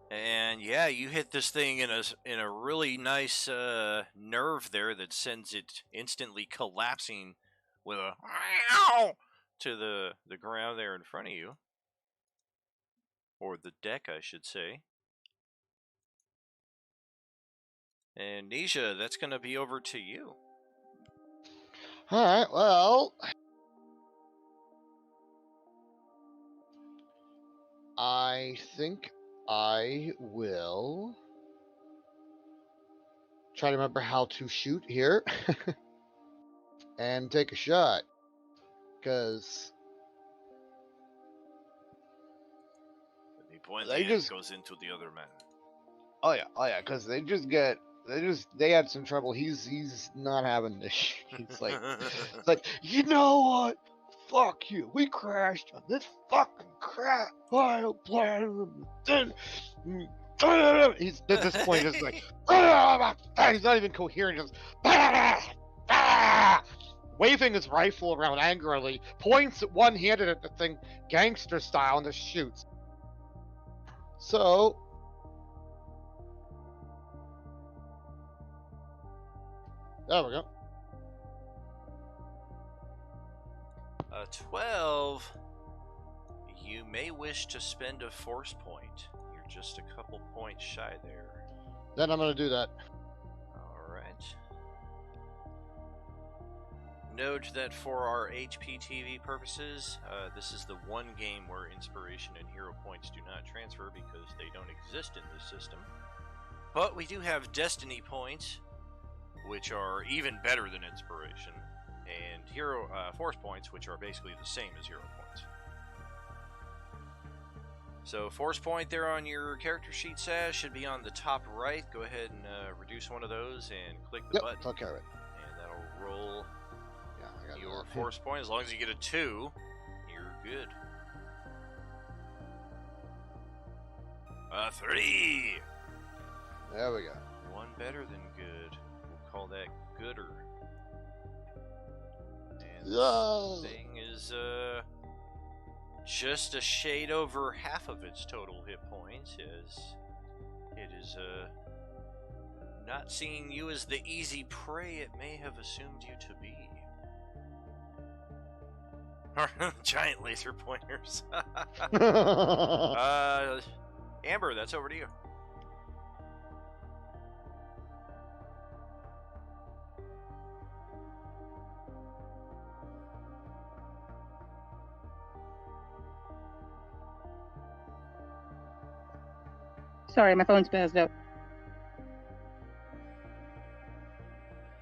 And yeah, you hit this thing in a really nice nerve there that sends it instantly collapsing with a to the ground there in front of you, or the deck, I should say. And Nisha, that's going to be over to you. Alright, well. I think I will try to remember how to shoot here and take a shot. Because The point They just- goes into the other man. oh yeah, because they had some trouble. He's not having this. He's like, it's like, you know what? Fuck you. We crashed on this fucking crap. I don't plan. He's at this point just like, he's not even coherent. Just waving his rifle around angrily, points at one-handed at the thing, gangster style, and just shoots. So. There we go. 12. You may wish to spend a force point. You're just a couple points shy there. Then I'm gonna do that. Alright. Note that for our HPTV purposes, this is the one game where inspiration and hero points do not transfer because they don't exist in this system. But we do have destiny points, which are even better than inspiration, and hero force points, which are basically the same as hero points. So force point there on your character sheet, Sash, should be on the top right. Go ahead and reduce one of those and click the button, I'll carry it. and that'll roll Yeah, I got your that. force point. As long as you get a 2, Good. 3. There we go. One better than good. We'll call that gooder. And Yay! this thing is just a shade over half of its total hit points, as it is not seeing you as the easy prey it may have assumed you to be. Giant laser pointers. Amber, that's over to you. Sorry, my phone's passed out.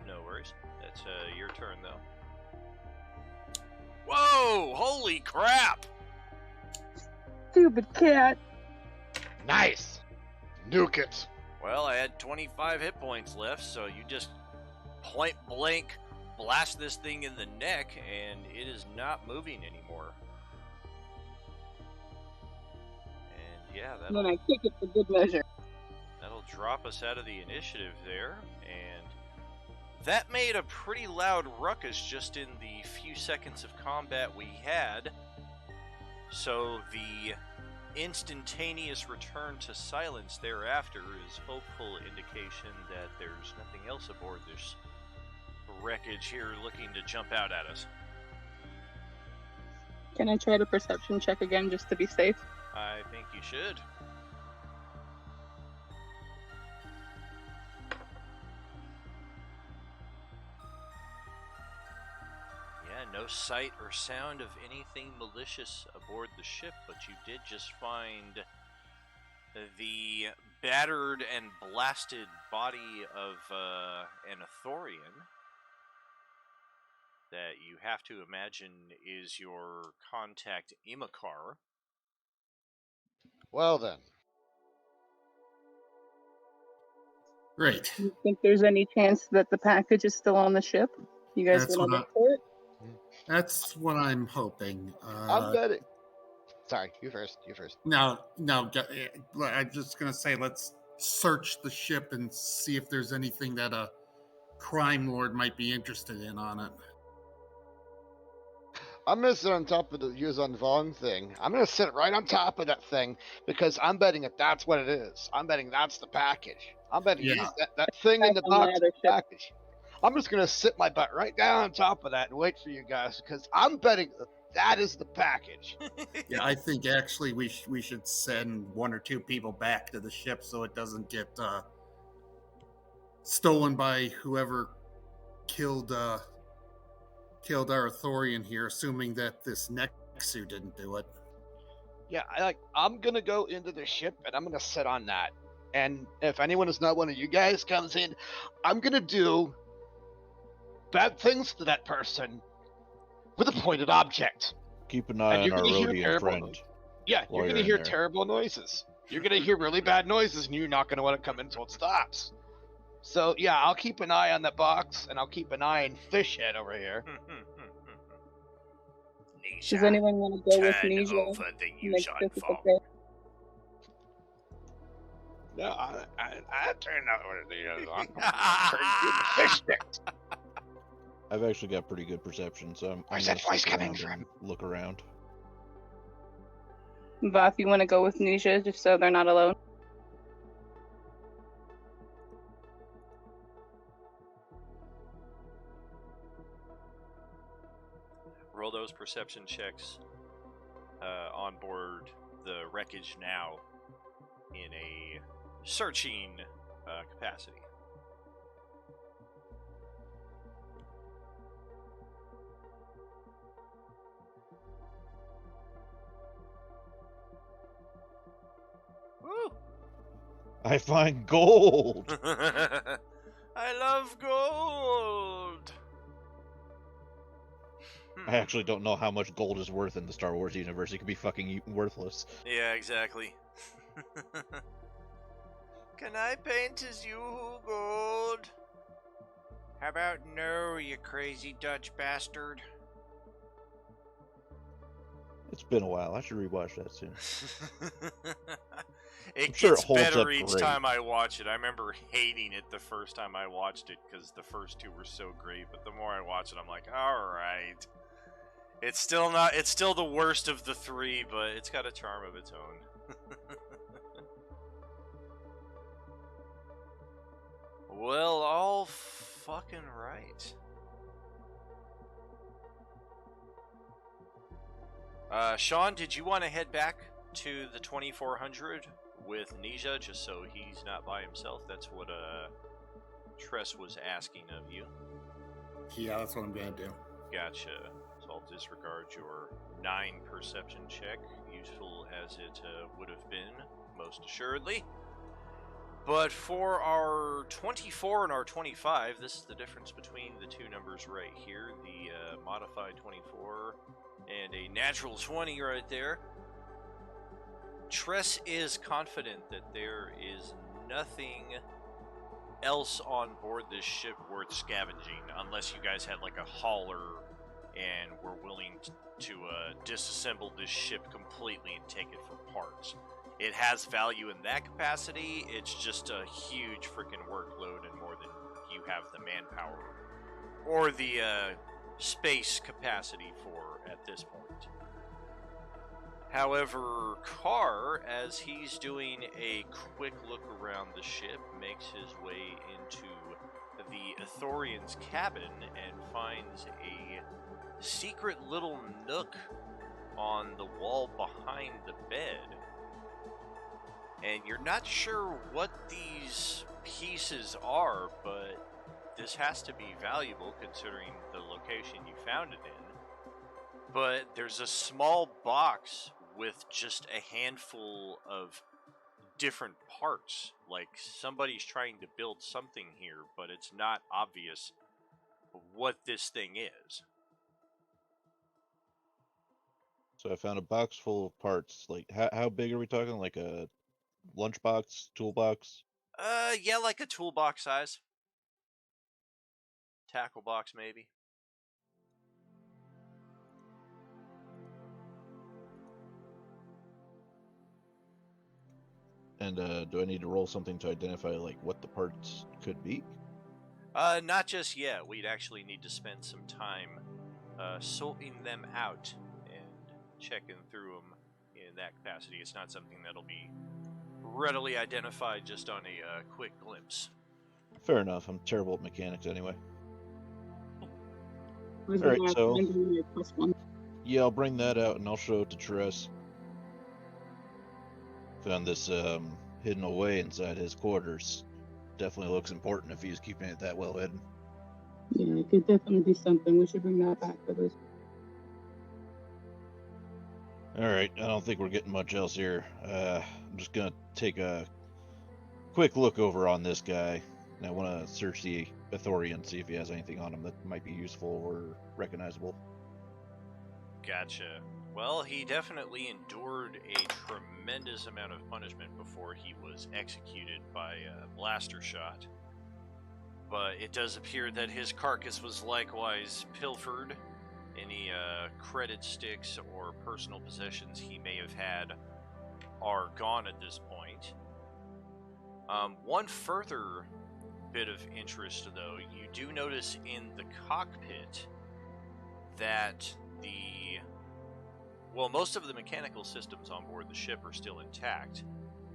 No worries. That's your turn, though. Whoa! Holy crap! Stupid cat. Nice. Nuke it. Well, I had 25 hit points left, so you just point blank blast this thing in the neck, and it is not moving anymore. And yeah, And then I kick it for good measure. that'll drop us out of the initiative there, and that made a pretty loud ruckus just in the few seconds of combat we had. So the instantaneous return to silence thereafter is hopeful indication that there's nothing else aboard this wreckage here looking to jump out at us. Can I try to perception check again just to be safe? I think you should. Yeah, no sight or sound of anything malicious aboard the ship, but you did just find the battered and blasted body of an Athorian that you have to imagine is your contact Imakar. Well then. Great. Do you think there's any chance that the package is still on the ship? You guys That's gonna what look for it? That's what I'm hoping. I'm betting. Sorry, you first. You first. No, I'm just gonna say let's search the ship and see if there's anything that a crime lord might be interested in on it. I'm gonna sit on top of the Yuzhan Vong thing. I'm gonna sit right on top of that thing because I'm betting that that's what it is. I'm betting that's the package. I'm betting Yeah. that thing in the On the box is other the ship. package. I'm just gonna sit my butt right down on top of that and wait for you guys because I'm betting that is the package. Yeah, I think actually we should send one or two people back to the ship so it doesn't get stolen by whoever killed our Athorian here, assuming that this Nexu didn't do it. Yeah, I'm gonna go into the ship and I'm gonna sit on that. And if anyone is not one of you guys comes in, I'm gonna do bad things to that person with a pointed object. Keep an eye And on you're our gonna hear Rhodian terrible friend. Yeah, While you're gonna you're in hear there. terrible noises. You're gonna hear really bad noises, and you're not gonna want to come in until it stops. So yeah, I'll keep an eye on that box, and I'll keep an eye on Fishhead over here. Does anyone want to go with Turn Nisha? over the Next Yuzhan physical Fong. test? No, I turned over the fish sticks. I've actually got pretty good perception, so I'm Where's gonna that voice stick coming around from? and look around. Voth, you want to go with Nisha just so they're not alone? Roll those perception checks on board the wreckage now in a searching capacity. Woo! I find gold! I love gold! I actually don't know how much gold is worth in the Star Wars universe. It could be fucking worthless. Yeah, exactly. Can I paint as you, Gold? How about no, you crazy Dutch bastard? been a while. I should rewatch that soon. It sure it gets holds better up each great. time I watch it. I remember hating it the first time I watched it because the first two were so great. But the more I watch it, I'm like, all right. It's still not. It's still the worst of the three, but it's got a charm of its own. Well, all fucking right. Sean, did you want to head back to the 2400 with Nisha, just so he's not by himself? That's what Tress was asking of you. Yeah, that's what I'm gonna do. Gotcha. So I'll disregard your 9 perception check, useful as it would have been, most assuredly. But for our 24 and our 25, this is the difference between the two numbers right here. The modified 24 and a natural 20 right there. Tress is confident that there is nothing else on board this ship worth scavenging, unless you guys had like a hauler and were willing to disassemble this ship completely and take it for parts. It has value in that capacity. It's just a huge freaking workload and more than you have the manpower or the space capacity for at this point. However, Carr, as he's doing a quick look around the ship, makes his way into the Ithorian's cabin and finds a secret little nook on the wall behind the bed. And you're not sure what these pieces are, but this has to be valuable considering the location you found it in. But there's a small box with just a handful of different parts. Like somebody's trying to build something here, but it's not obvious what this thing is. So I found a box full of parts. Like, how big are we talking? Like a lunchbox, toolbox? Yeah, like a toolbox size. Tackle box, maybe. And do I need to roll something to identify like what the parts could be? Not just yet. We'd actually need to spend some time sorting them out and checking through them in that capacity. It's not something that'll be readily identified just on a quick glimpse. Fair enough. I'm terrible at mechanics anyway. Was All right, the so- +1. Yeah, I'll bring that out and I'll show it to Tress. Found this hidden away inside his quarters. Definitely looks important if he's keeping it that well hidden. Yeah, it could definitely be something. We should bring that back for this. Alright, I don't think we're getting much else here. I'm just gonna take a quick look over on this guy. And I want to search the Ithorian, see if he has anything on him that might be useful or recognizable. Gotcha. Well, he definitely endured a tremendous amount of punishment before he was executed by a blaster shot. But it does appear that his carcass was likewise pilfered. Any credit sticks or personal possessions he may have had are gone at this point. One further bit of interest, though, you do notice in the cockpit that most of the mechanical systems on board the ship are still intact,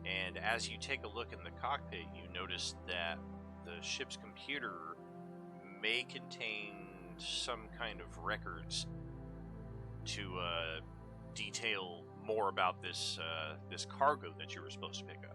and as you take a look in the cockpit, you notice that the ship's computer may contain some kind of records to detail more about this cargo that you were supposed to pick up.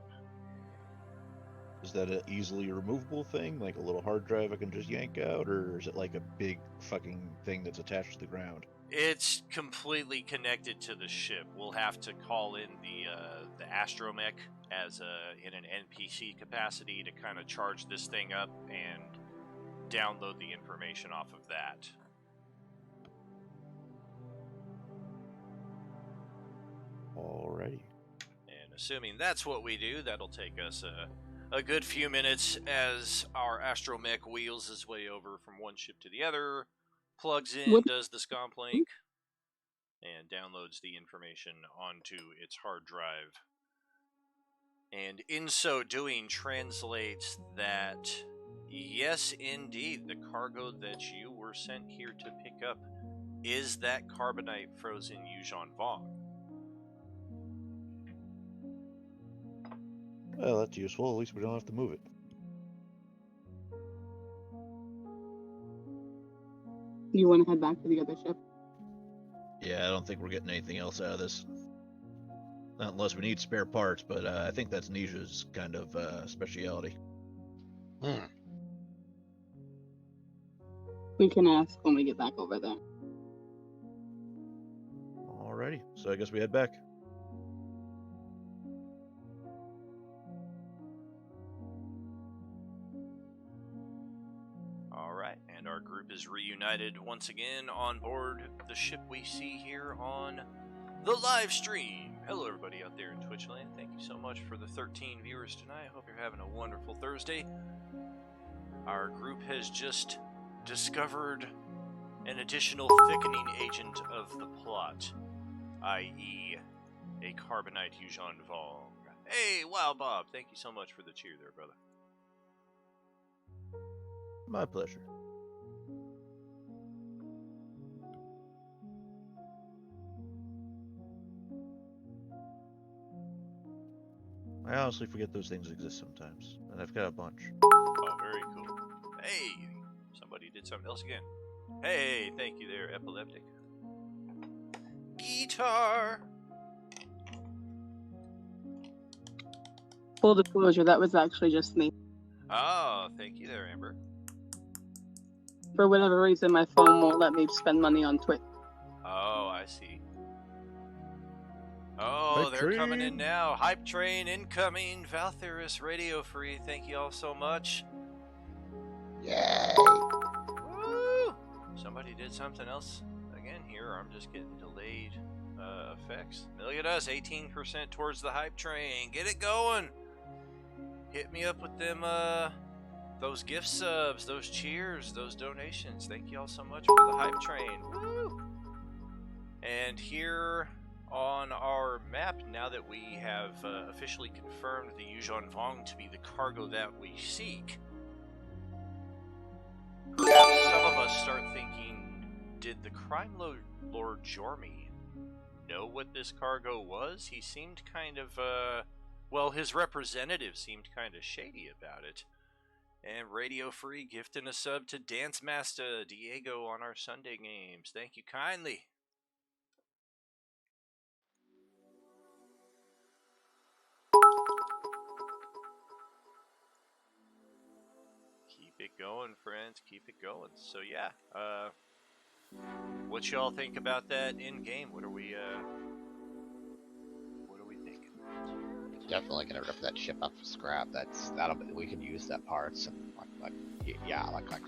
Is that an easily removable thing, like a little hard drive I can just yank out, or is it like a big fucking thing that's attached to the ground? It's completely connected to the ship. We'll have to call in the astromech as in an NPC capacity to kind of charge this thing up and download the information off of that. Alrighty. And assuming that's what we do, that'll take us a good few minutes as our astromech wheels his way over from one ship to the other, plugs in, What- does the scomp link. and downloads the information onto its hard drive. And in so doing, translates that, yes, indeed, the cargo that you were sent here to pick up is that carbonite frozen Yuuzhan Vong. Well, that's useful. At least we don't have to move it. You want to head back to the other ship? Yeah, I don't think we're getting anything else out of this. Not unless we need spare parts, but I think that's Nisha's kind of speciality. We can ask when we get back over there. Alrighty, so I guess we head back. Alright, and our group is reunited once again on board the ship we see here on the live stream. Hello everybody out there in Twitch land. Thank you so much for the 13 viewers tonight. I hope you're having a wonderful Thursday. Our group has just discovered an additional thickening agent of the plot, i.e. a carbonite Yuuzhan Vong. Hey, wow Bob, thank you so much for the cheer there, brother. My pleasure. I honestly forget those things exist sometimes, and I've got a bunch. Oh, very cool. Hey, somebody did something else again. Hey, thank you there, Epileptic. Guitar! Full disclosure, that was actually just me. Oh, thank you there, Amber. For whatever reason, my phone won't let me spend money on Twitch. Oh, I see. Oh, Hype they're coming in train. now. Hype train incoming. Valtherus Radio Free. Thank you all so much. Yay! Woo! Somebody did something else again here. I'm just getting delayed effects. Look at us, 18% towards the hype train. Get it going. Hit me up with them, those gift subs, those cheers, those donations. Thank you all so much for the hype train. Woo! And here on our map, now that we have officially confirmed the Yuuzhan Vong to be the cargo that we seek, perhaps some of us start thinking, did the crime lord Jormy know what this cargo was? He seemed kind of, well, his representative seemed kind of shady about it. And Radio Free gifting a sub to Dance Master Diego on our Sunday games. Thank you kindly. Keep it going, friends. Keep it going. So yeah, what y'all think about that in game? What are we thinking? Definitely gonna rip that ship up for scrap. That'll be, we can use that parts and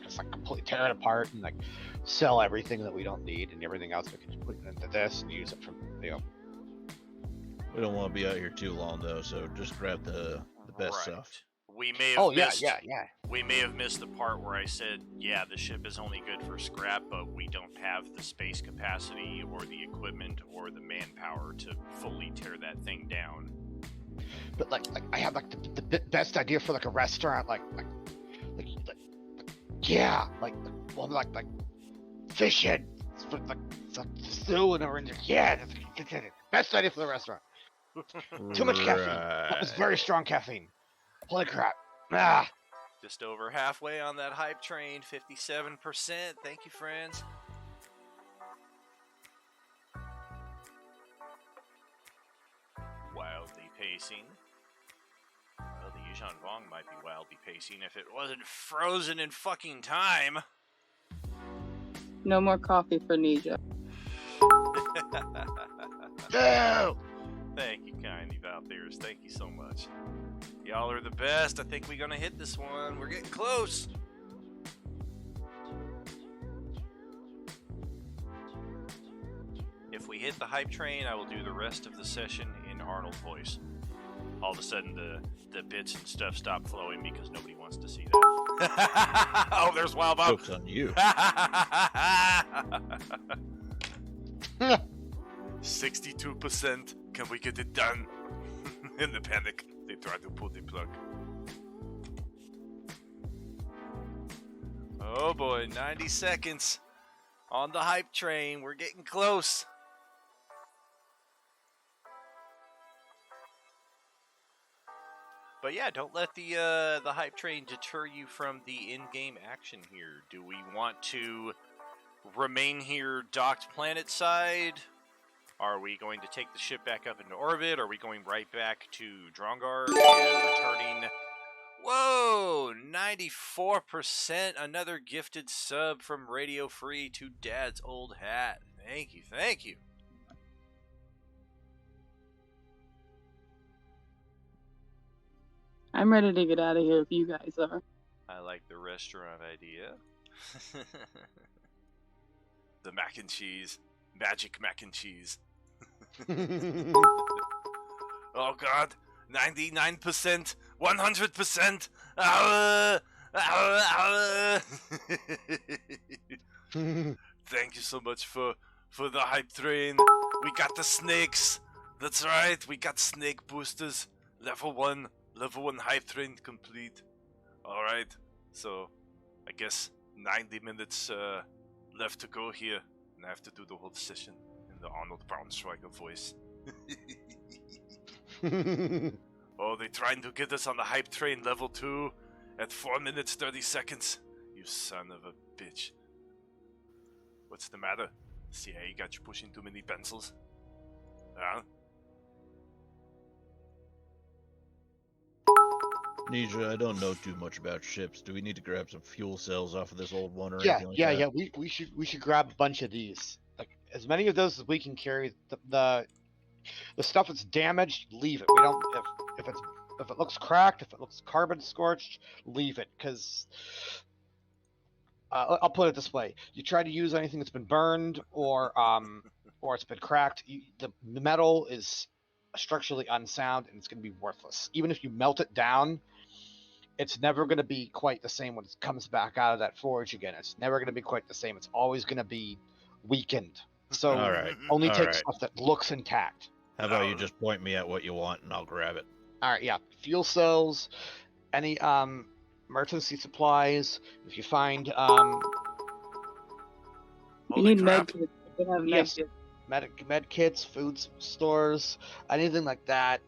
just completely tear it apart and like sell everything that we don't need and everything else we can just put it into this and use it from We don't want to be out here too long though, so just grab the best stuff. We may have We may have missed the part where I said, yeah, the ship is only good for scrap, but we don't have the space capacity or the equipment or the manpower to fully tear that thing down. But like I have like the best idea for like a restaurant, like fishing, like stew and orange. Yeah, best idea for the restaurant. Too much caffeine. That was very strong caffeine. Holy crap. Ah. Just over halfway on that hype train, 57%. Thank you, friends. Wildly pacing. Well, the Yuuzhan Vong might be wildly pacing if it wasn't frozen in fucking time. No more coffee for Nisha. No! Thank you kindly, Valtherus. Thank you so much. Y'all are the best. I think we're gonna hit this one. We're getting close. If we hit the hype train, I will do the rest of the session in Arnold voice. All of a sudden, the bits and stuff stop flowing because nobody wants to see that. Oh, there's Wild Bob. Joke's on you. 62%. Can we get it done? In the panic, they try to pull the plug. Oh boy, 90 seconds on the hype train. We're getting close. But yeah, don't let the hype train deter you from the in-game action here. Do we want to remain here docked planet side? Are we going to take the ship back up into orbit? Are we going right back to Drongar and returning? Whoa, 94%. Another gifted sub from Radio Free to Dad's old hat. Thank you, thank you. I'm ready to get out of here if you guys are. I like the restaurant idea. The mac and cheese. Magic mac and cheese. Oh god, 99%, 100%. Thank you so much for the hype train. We got the snakes. That's right, we got snake boosters. Level 1 hype train complete. Alright, so I guess 90 minutes left to go here. And I have to do the whole session in the Arnold Braunschweiger voice. Oh, they're trying to get us on the hype train level 2 at 4 minutes 30 seconds. You son of a bitch. What's the matter? CIA got you pushing too many pencils? Huh? Nisha, I don't know too much about ships. Do we need to grab some fuel cells off of this old one or Yeah, anything like that? yeah. We should grab a bunch of these. Like as many of those as we can carry. The stuff that's damaged, leave it. We don't if it looks cracked, if it looks carbon scorched, leave it. Because I'll put it this way: you try to use anything that's been burned or it's been cracked, the metal is structurally unsound and it's going to be worthless. Even if you melt it down, it's never going to be quite the same when it comes back out of that forge again. It's never going to be quite the same. It's always going to be weakened. So All right. only All take right. stuff that looks intact. How about you just point me at what you want and I'll grab it? All right, yeah. Fuel cells, any emergency supplies. If you find You Holy need crap. med kits. They have med Yes. kits. med kits, food stores, anything like that.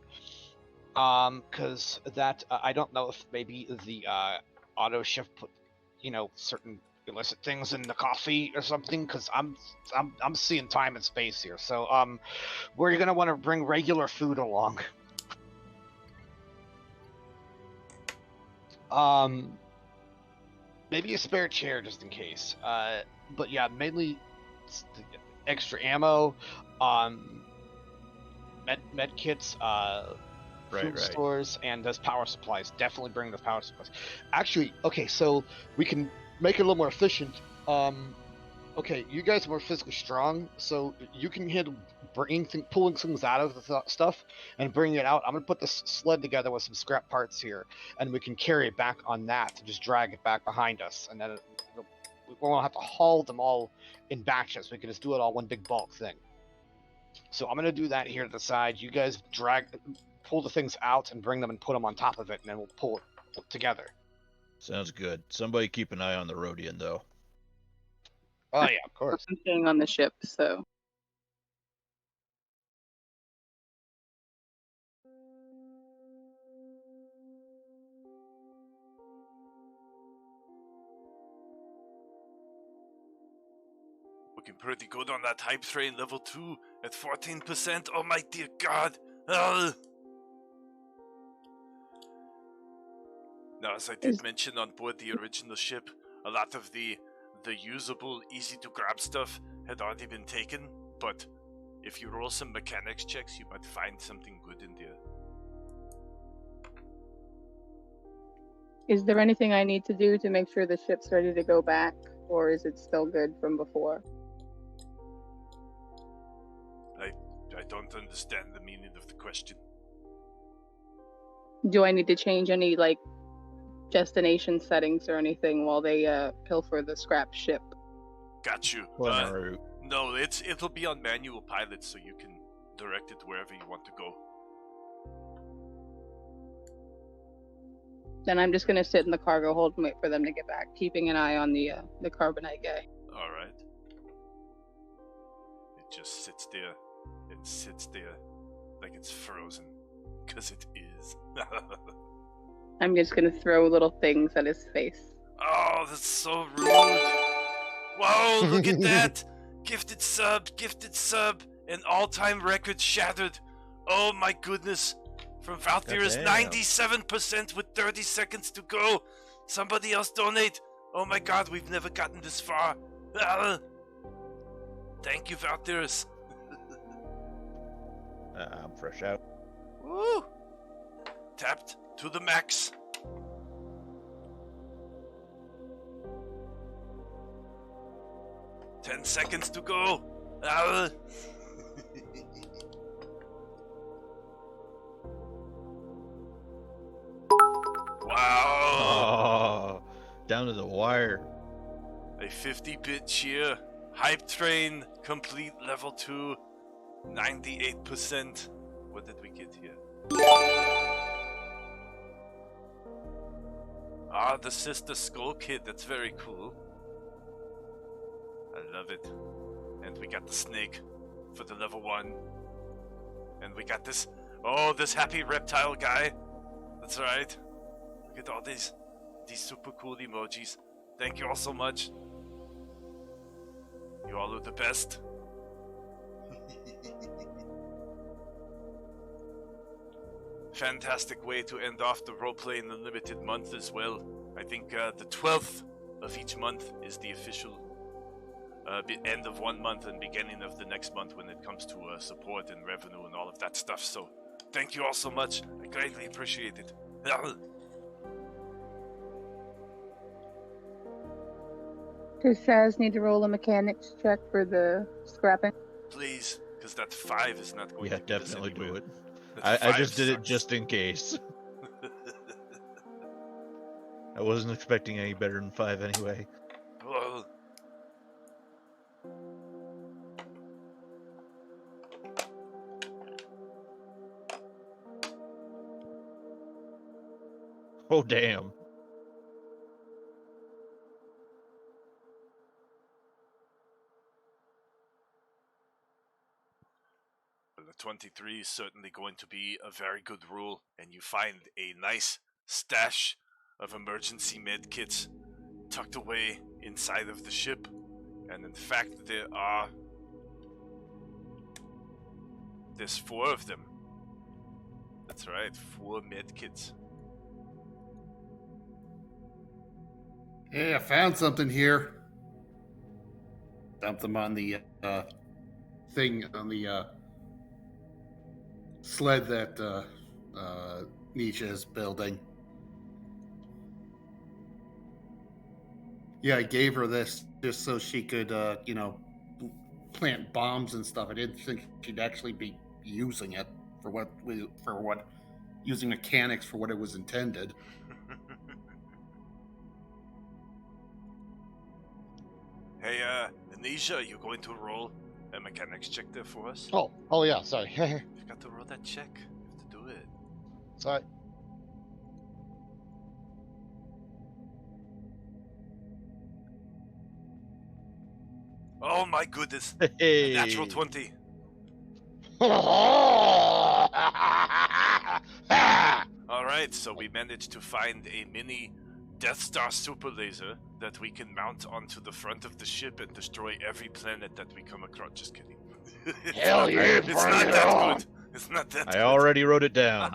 Because that I don't know if maybe the auto shift put certain illicit things in the coffee or something. Because I'm seeing time and space here. So we're gonna want to bring regular food along. Maybe a spare chair just in case. But yeah, mainly extra ammo, med kits, food stores, and those power supplies. Definitely bring those power supplies. Actually, okay, so we can make it a little more efficient. Okay, you guys are more physically strong, so you can handle pulling things out of the stuff and bringing it out. I'm gonna put this sled together with some scrap parts here, and we can carry it back on that to just drag it back behind us, and then we won't have to haul them all in batches. We can just do it all one big bulk thing. So I'm gonna do that here to the side. You guys pull the things out and bring them and put them on top of it, and then we'll pull it together. Sounds good. Somebody keep an eye on the Rhodian, though. Oh yeah, of course. I'm staying on the ship, so. Looking pretty good on that hype train level 2 at 14%. Oh my dear god. Ugh. Now, as I did mention on board the original ship, a lot of the usable, easy to grab stuff had already been taken, but if you roll some mechanics checks, you might find something good in there. Is there anything I need to do to make sure the ship's ready to go back, or is it still good from before? I don't understand the meaning of the question. Do I need to change any, like, destination settings or anything while they pilfer the scrap ship? Got you. Well, No, it'll be on manual pilot, so you can direct it wherever you want to go. Then I'm just gonna sit in the cargo hold and wait for them to get back, keeping an eye on the carbonite guy. All right. It just sits there. It sits there like it's frozen, cause it is. I'm just gonna throw little things at his face. Oh, that's so rude. Whoa, look at that. Gifted sub, an all-time record shattered. Oh my goodness. From Valkyr is Goddamn. 97% with 30 seconds to go. Somebody else donate. Oh my god, we've never gotten this far. Thank you, Valkyrs. I'm fresh out. Woo! Tapped to the max. Ten seconds to go. Wow! Oh, down to the wire. A 50-bit cheer. Hype train complete level 2. 98%. What did we get here? Ah, the Sister Skull kit. That's very cool. I love it. And we got the snake for the level 1. And we got this. Oh, this happy reptile guy. That's right. Look at all these super cool emojis. Thank you all so much. You all are the best. Fantastic way to end off the Roleplay in the Limited month as well. I think the 12th of each month is the official end of one month and beginning of the next month when it comes to support and revenue and all of that stuff. So thank you all so much. I greatly appreciate it. Does Shaz need to roll a mechanics check for the scrapping? Please, because that 5 is not going Yeah, to get us definitely do anywhere. it. That I 5 just did it sucks. just in case. I wasn't expecting any better than 5 anyway. Well, Oh, damn. the 23 is certainly going to be a very good rule, and you find a nice stash of emergency med kits tucked away inside of the ship. And in fact, there's 4 of them. That's right, 4 med kits. Hey, I found something here. Dump them on the thing on the sled that Nietzsche is building. Yeah, I gave her this just so she could, plant bombs and stuff. I didn't think she'd actually be using it for using mechanics for what it was intended. Hey, Anisha, you going to roll a mechanics check there for us? Oh yeah, sorry. You've got to roll that check. You have to do it. Sorry. Oh my goodness. Hey. A natural 20. Alright, so we managed to find a mini Death Star super laser that we can mount onto the front of the ship and destroy every planet that we come across. Just kidding. It's Hell not- yeah, It's bring not it that on. good. It's not that I good. already wrote it down.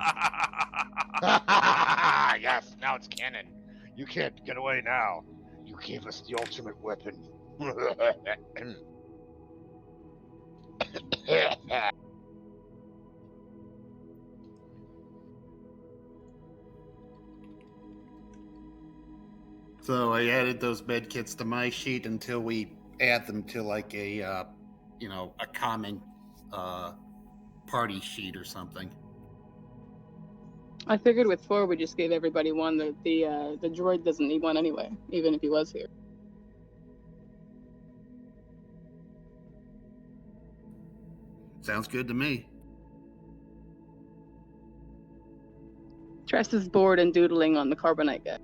Yes, now it's canon. You can't get away now. You gave us the ultimate weapon. So I added those med kits to my sheet until we add them to like a, a common party sheet or something. I figured with 4 we just gave everybody one. The droid doesn't need one anyway, even if he was here. Sounds good to me. Tress is bored and doodling on the carbonite guy.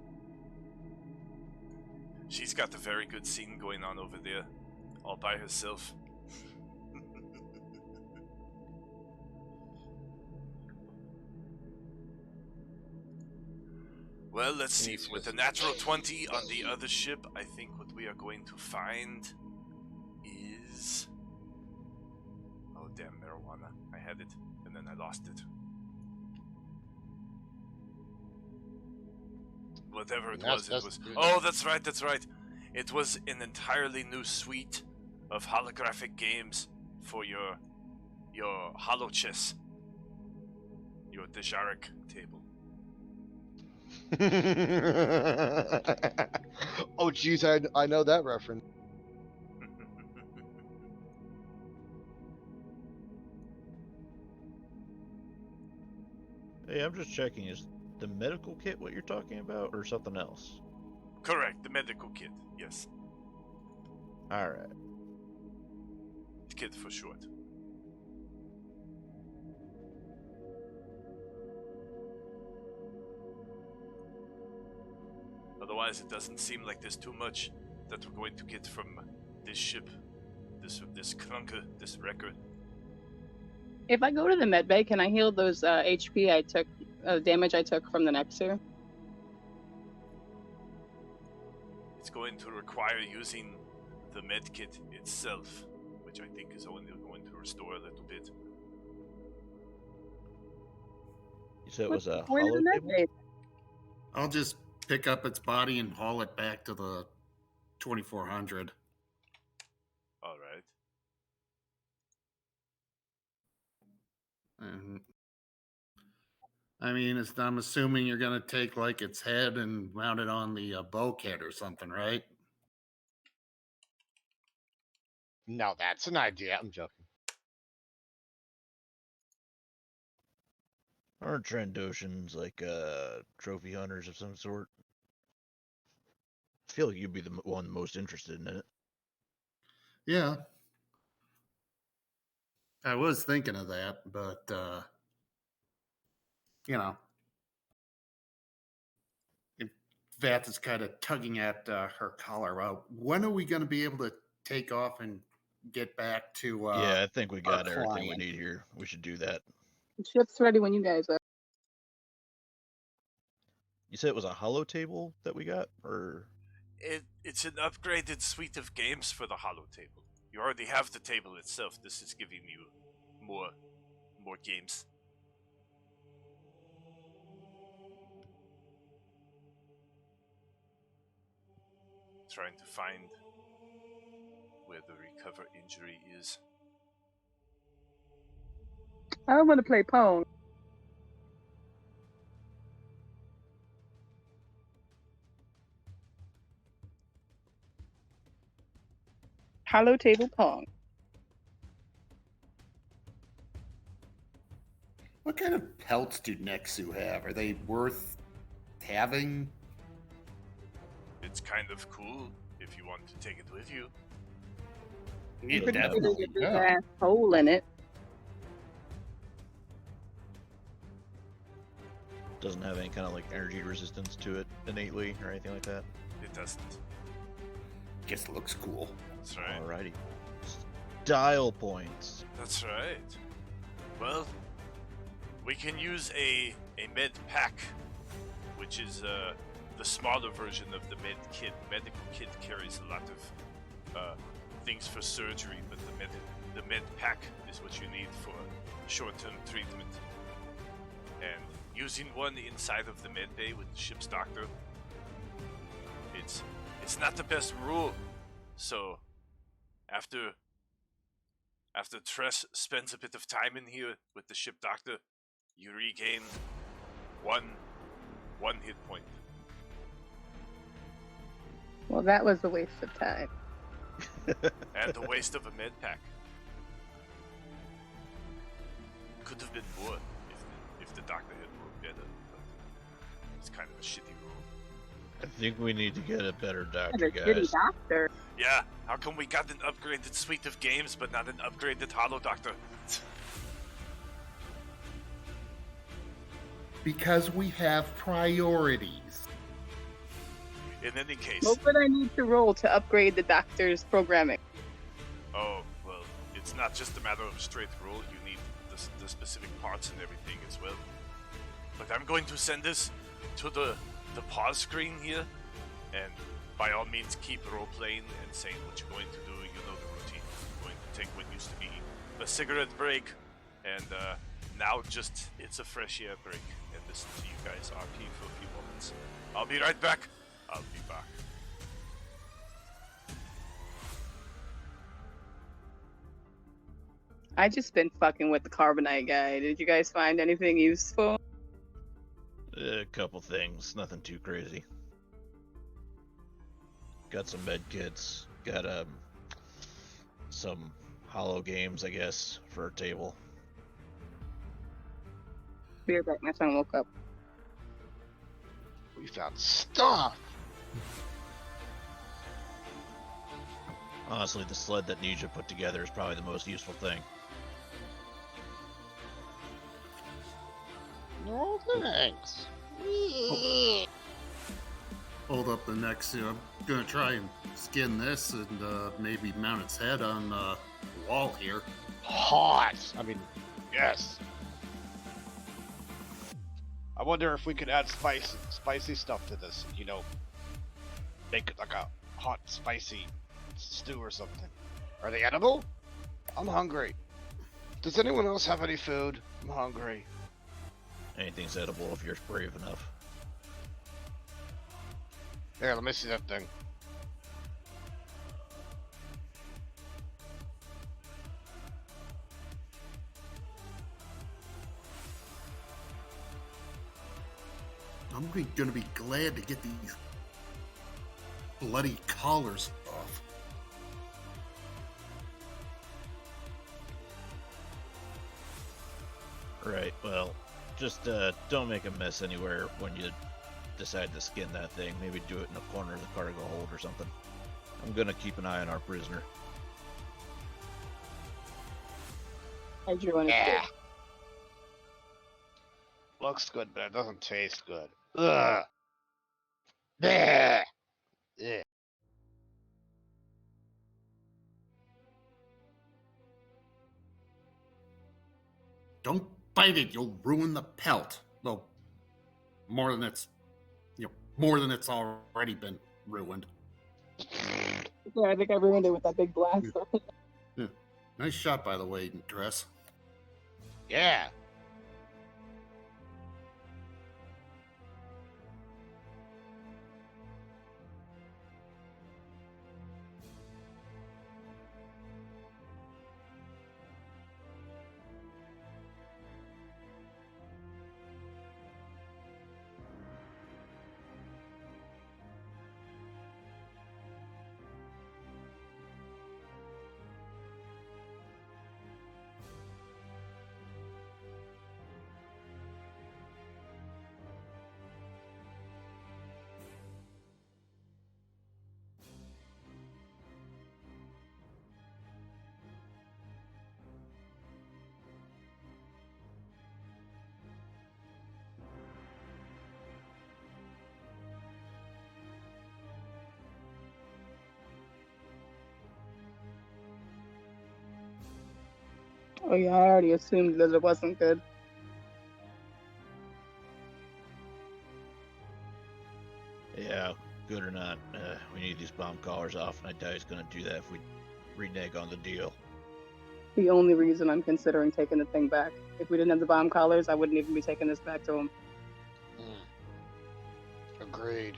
She's got a very good scene going on over there, all by herself. Well, let's see. With a natural 20 on the other ship, I think what we are going to find is... Oh, damn, marijuana. I had it, and then I lost it. Whatever it was, it was... Oh, that's right, that's right. It was an entirely new suite of holographic games for your holo chess. Your Dejarik table. Oh, jeez, I know that reference. Hey, I'm just checking. Is the medical kit what you're talking about, or something else? Correct, the medical kit, yes. Alright. Kit for short. Otherwise, it doesn't seem like there's too much that we're going to get from this ship, this clunker, this wrecker. If I go to the med bay, can I heal those HP I took, damage I took from the Nexer? It's going to require using the med kit itself, which I think is only going to restore a little bit. You said it was a Where's hollow the med table? bay? I'll just pick up its body and haul it back to the 2400. All right. And I mean, I'm assuming you're gonna take like its head and mount it on the bulkhead or something, right? No, that's an idea. I'm joking. Aren't Trandoshans like trophy hunters of some sort? I feel like you'd be the one most interested in it. Yeah. I was thinking of that, but you know, Vath is kind of tugging at her collar. When are we going to be able to take off and get back to? Yeah, I think we got our everything we client. need here. We should do that. The ship's ready when you guys are. You said it was a hollow table that we got, or It's an upgraded suite of games for the holo table. You already have the table itself. This is giving you more games. Trying to find where the recover injury is. I want to play Pong. Hollow table Pong. What kind of pelts do Nexu have? Are they worth having? It's kind of cool if you want to take it with you. Yeah, Pretty sure there's a definitely. big Yeah. ass hole in it. doesn't have any kind of like energy resistance to it innately or anything like that? It doesn't. Just looks cool. That's right. Alrighty. Style points. That's right. Well, we can use a med pack, which is the smaller version of the med kit. Medical kit carries a lot of things for surgery, but the med pack is what you need for short-term treatment. And using one inside of the med bay with the ship's doctor, it's not the best rule. So after Tress spends a bit of time in here with the ship doctor, you regain one hit point. Well, that was a waste of time. And the waste of a med pack. Could have been more if the doctor had worked better, but it's kind of a shitty rule. I think we need to get a better doctor, The shitty guys. doctor. Yeah, how come we got an upgraded suite of games, but not an upgraded Hollow Doctor? Because we have priorities. In any case, What would I need to roll to upgrade the doctor's programming? oh, well, it's not just a matter of straight roll, you need the specific parts and everything as well. But I'm going to send this to the pause screen here, and by all means keep role-playing and saying what you're going to do. You know the routine. You're going to take what used to be a cigarette break, and now just it's a fresh air break, and listen to you guys RP for a few moments. I'll be right back. I'll be back. I just been fucking with the carbonite guy. Did you guys find anything useful? A couple things, nothing too crazy. Got some med kits. Got some hollow games, I guess, for our table. Be right back. My son woke up. We found stuff. Honestly, the sled that Nisha put together is probably the most useful thing. No thanks. Hold up the next. I'm gonna try and skin this and maybe mount its head on the wall here. Hot. I mean, yes. I wonder if we could add spicy stuff to this. You know, make it like a hot, spicy stew or something. Are they edible? I'm hungry. Does anyone else have any food? I'm hungry. Anything's edible if you're brave enough. Here, let me see that thing. I'm gonna be glad to get these bloody collars off. Right, well, just don't make a mess anywhere when you decide to skin that thing. Maybe do it in the corner of the cargo hold or something. I'm gonna keep an eye on our prisoner. I drew on Yeah. Looks good, but it doesn't taste good. Ugh. Bleh. Yeah. Don't bite it, you'll ruin the pelt. Though more than it's already been ruined. Yeah, I think I ruined it with that big blast. Nice shot, by the way, Dress. Yeah. Oh yeah, I already assumed that it wasn't good. Yeah, good or not, we need these bomb collars off, and I doubt he's gonna do that if we renege on the deal. The only reason I'm considering taking the thing back. If we didn't have the bomb collars, I wouldn't even be taking this back to him. Agreed.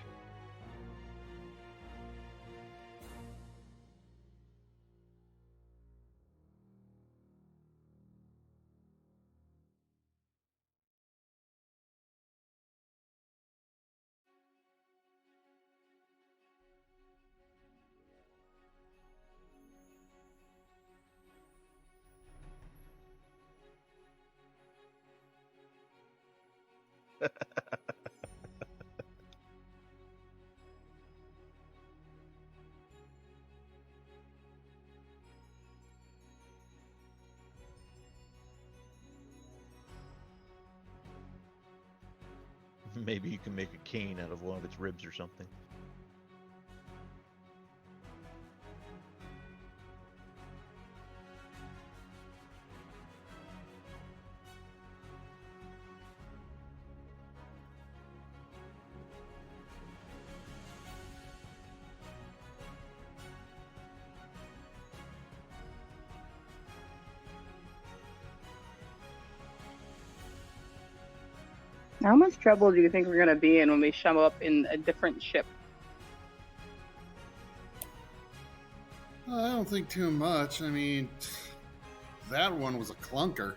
Maybe you can make a cane out of one of its ribs or something. How much trouble do you think we're gonna be in when we show up in a different ship? I don't think too much. I mean, that one was a clunker.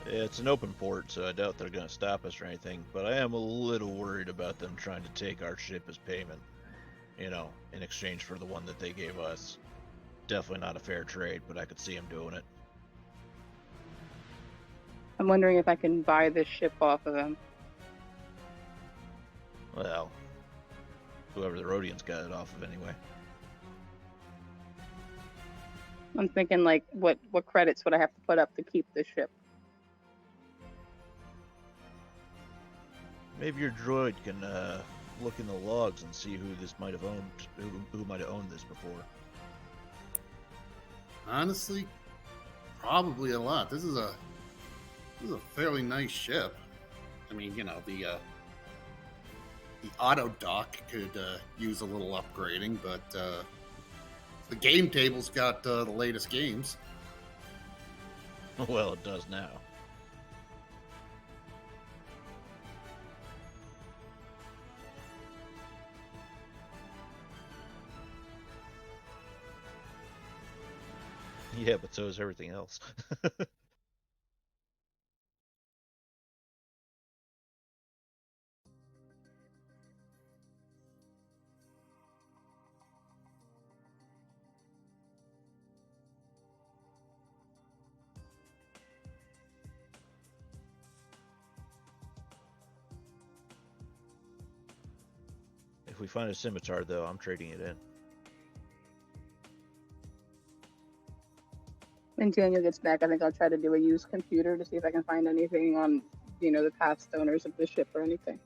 Yeah, it's an open port, so I doubt they're going to stop us or anything, but I am a little worried about them trying to take our ship as payment, you know, in exchange for the one that they gave us. Definitely not a fair trade, but I could see them doing it. I'm wondering if I can buy this ship off of them. Well, whoever the Rhodians got it off of anyway. I'm thinking like, what credits would I have to put up to keep this ship? Maybe your droid can look in the logs and see who this might have owned, who might have owned this before. Honestly, probably a lot. This is a fairly nice ship. I mean, you know, the auto dock could use a little upgrading, but the game table's got the latest games. Well, it does now. Yeah, but so is everything else. If we find a scimitar, though, I'm trading it in. When Daniel gets back, I think I'll try to do a used computer to see if I can find anything on, you know, the past owners of the ship or anything.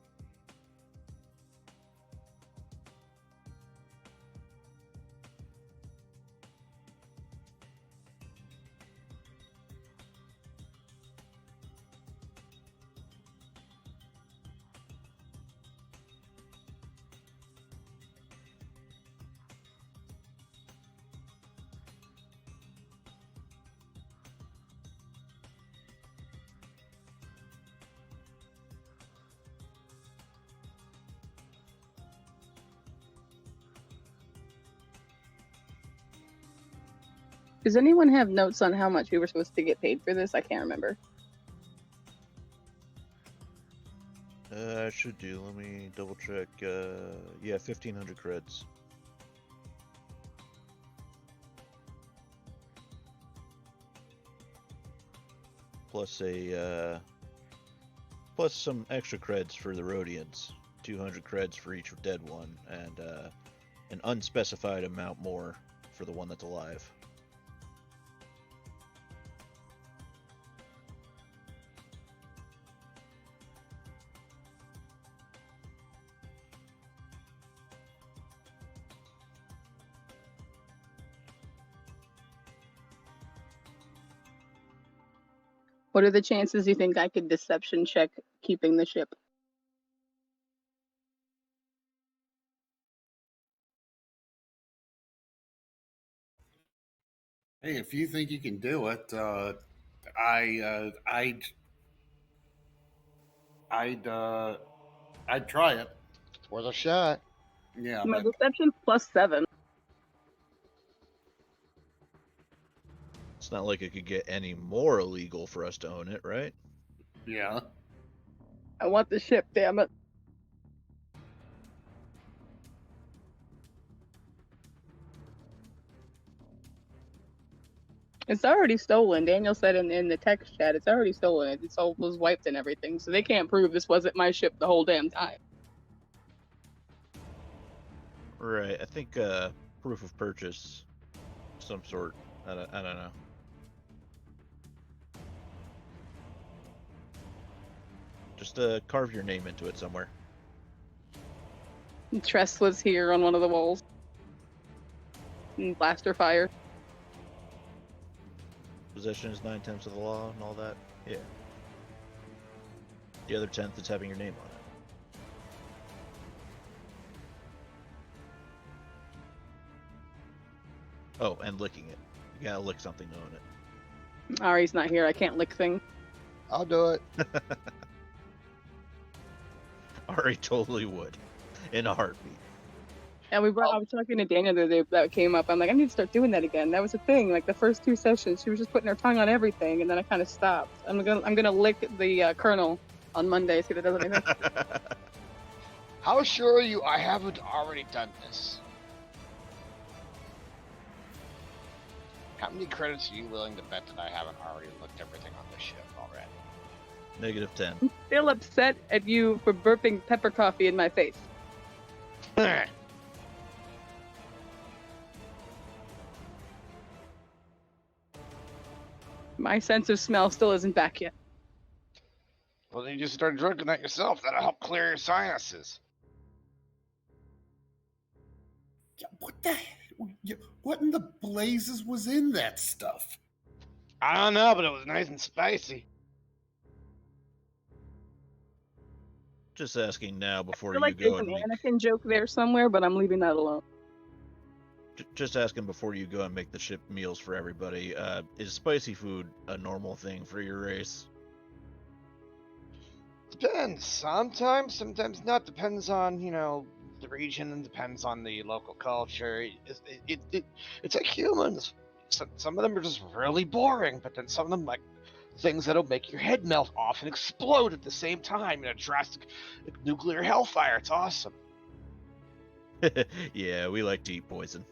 Does anyone have notes on how much we were supposed to get paid for this? I can't remember. I should do. Let me double check. Yeah, 1,500 creds. Plus plus some extra creds for the Rhodians. 200 creds for each dead one, and an unspecified amount more for the one that's alive. What are the chances you think I could deception check keeping the ship? Hey, if you think you can do it, I'd try it. It's worth a shot. Yeah, My but deception's +7. It's not like it could get any more illegal for us to own it, right? yeah. I want the ship, damn it. It's already stolen. Daniel said in the text chat, it's already stolen. It all was wiped and everything, so they can't prove this wasn't my ship the whole damn time. Right. I think proof of purchase, some sort. I don't know. Just carve your name into it somewhere. Tress was here on one of the walls. And blaster fire. Possession is 9/10 of the law and all that. Yeah. The other 10th is having your name on it. Oh, and licking it. You gotta lick something to own it. Ari's not here. I can't lick things. I'll do it. Ari totally would. In a heartbeat. And I was talking to Daniel the other day that came up. I'm like, I need to start doing that again. That was a thing. Like the first 2 sessions, she was just putting her tongue on everything, and then I kind of stopped. I'm gonna lick the Colonel on Monday. See if it does anything. How sure are you I haven't already done this? How many credits are you willing to bet that I haven't already looked everything on this ship already? -10. I'm still upset at you for burping pepper coffee in my face. My sense of smell still isn't back yet. Well, then you just start drinking that yourself. That'll help clear your sinuses. Yeah, what in the blazes was in that stuff? I don't know, but it was nice and spicy. Just asking now I before feel you like go there's and an make... Anakin joke there somewhere, but I'm leaving that alone. Just asking before you go and make the ship meals for everybody. Is spicy food a normal thing for your race? Depends. Sometimes not. Depends on, the region, and depends on the local culture. It's like humans. Some of them are just really boring, but then some of them like things that'll make your head melt off and explode at the same time in a drastic nuclear hellfire. It's awesome. Yeah, we like to eat poison.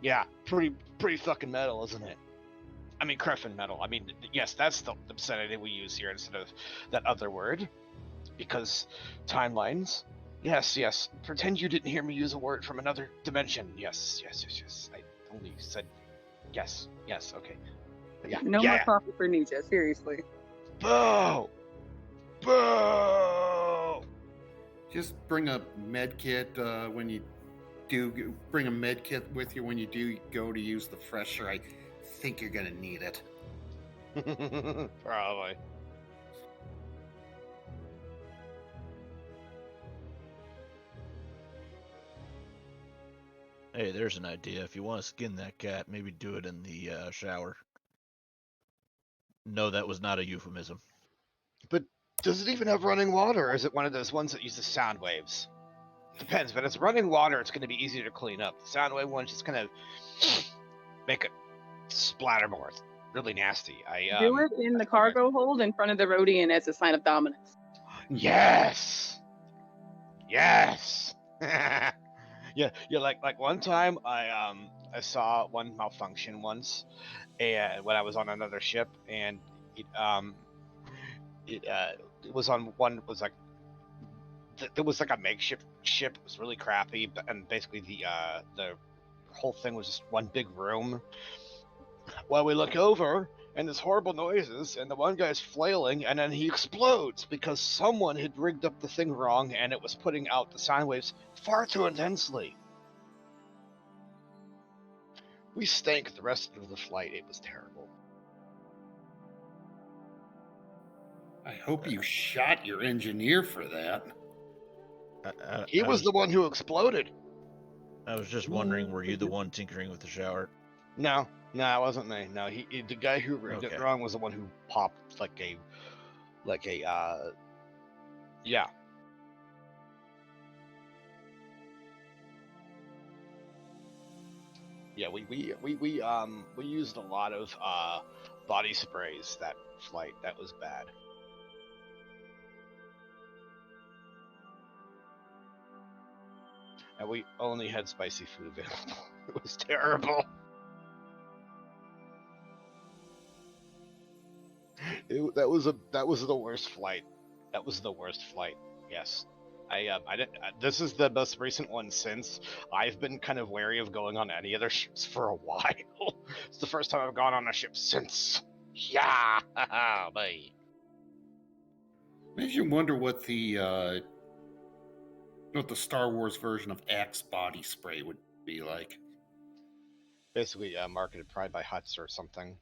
Yeah, pretty fucking metal, isn't it? I mean, Crefin metal. I mean, yes, that's the obscenity we use here instead of that other word. Because timelines. Yes. Pretend you didn't hear me use a word from another dimension. Yes. I only said yes. Okay. Yeah. No more coffee for Nietzsche, seriously. Boo! Just bring a med kit when you do. Bring a med kit with you when you do go to use the fresher. I think you're gonna need it. Probably. Hey, there's an idea. If you want to skin that cat, maybe do it in the shower. No, that was not a euphemism. But does it even have running water, or is it one of those ones that uses sound waves? Depends, but if it's running water, it's going to be easier to clean up. The sound wave one's just going to make it splatter more. It's really nasty. Do it in the cargo hold in front of the Rhodian as a sign of dominance. Yes. Yeah. Like one time I saw one malfunction once, and when I was on another ship, and it was on one was like there was like a makeshift ship. It was really crappy, and basically the whole thing was just one big room. Well, we look over, and there's horrible noises, and the one guy's flailing, and then he explodes because someone had rigged up the thing wrong, and it was putting out the sound waves far too intensely. We stank the rest of the flight. It was terrible. I hope you shot your engineer for that. He was the one who exploded. I was just wondering, were you the one tinkering with the shower? No, it wasn't me. No, the guy who rigged it wrong was the one who popped like a yeah. Yeah, we used a lot of body sprays that flight. That was bad. And we only had spicy food available. It was terrible. That was the worst flight. That was the worst flight. Yes. I didn't. This is the most recent one since. I've been kind of wary of going on any other ships for a while. It's the first time I've gone on a ship since. Yeah, boy. Makes you wonder what the Star Wars version of Axe body spray would be like. Basically, marketed probably by Huts or something.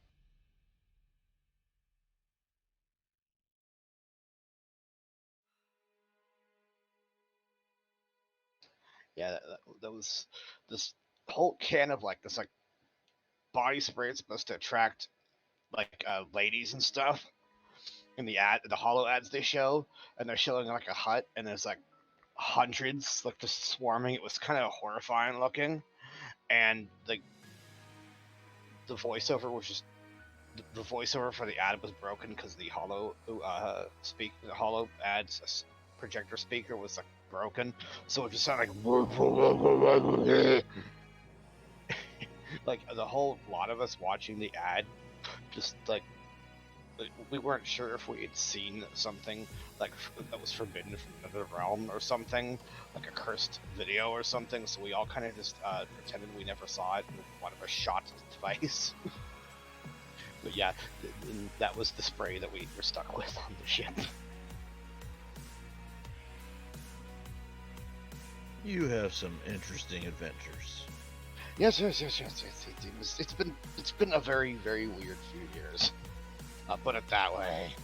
Yeah, that was this whole can of like this like body spray. It's supposed to attract like ladies and stuff. In the hollow ads they show, and they're showing like a hut, and there's like hundreds like just swarming. It was kind of horrifying looking, and the voiceover was just the voiceover for the ad was broken because the hollow the hollow ads projector speaker was like broken, so it just sounded like like the whole lot of us watching the ad just like we weren't sure if we had seen something like that was forbidden from another realm or something, like a cursed video or something, so we all kind of just pretended we never saw it, and one of us shot its face. But yeah, that was the spray that we were stuck with on the ship. You have some interesting adventures. Yes. It's been a very, very weird few years. I'll put it that way.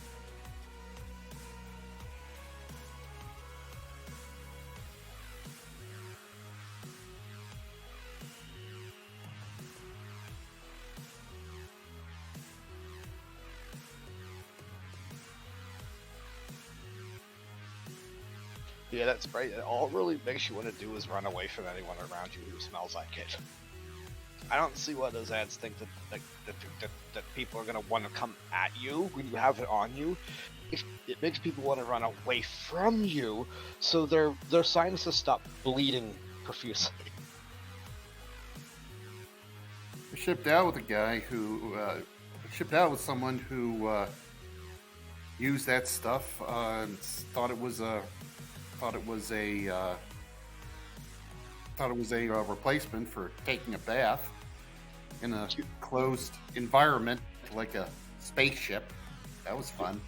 Yeah, that spray, all it really makes you want to do is run away from anyone around you who smells like it. I don't see why those ads think that people are going to want to come at you when you have it on you. It makes people want to run away from you, so their sinuses stop bleeding profusely. I shipped out with a guy who shipped out with someone who used that stuff and thought it was a replacement for taking a bath in a closed environment like a spaceship. That was fun.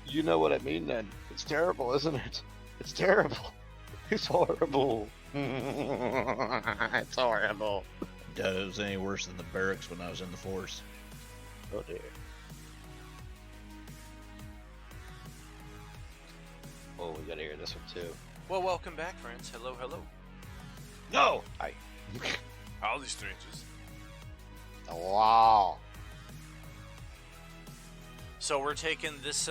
You know what I mean then. It's terrible, isn't it? It's terrible. It's horrible. It's horrible. Doubt it was any worse than the barracks when I was in the force. Oh dear. Oh, we gotta hear this one too. Well, welcome back, friends. Hello. No! Howdy, strangers. Wow. So we're taking this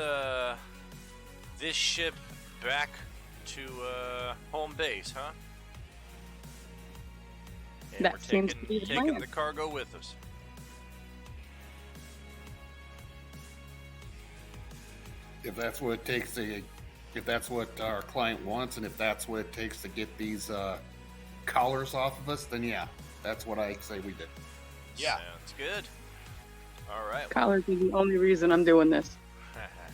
this ship back to home base, huh? And That we're seems to be the taking plan. the cargo with us. If that's what it takes to, if that's what our client wants, and if that's what it takes to get these collars off of us, then yeah, that's what I say we did. Yeah. Sounds good. All right. Collars are the only reason I'm doing this.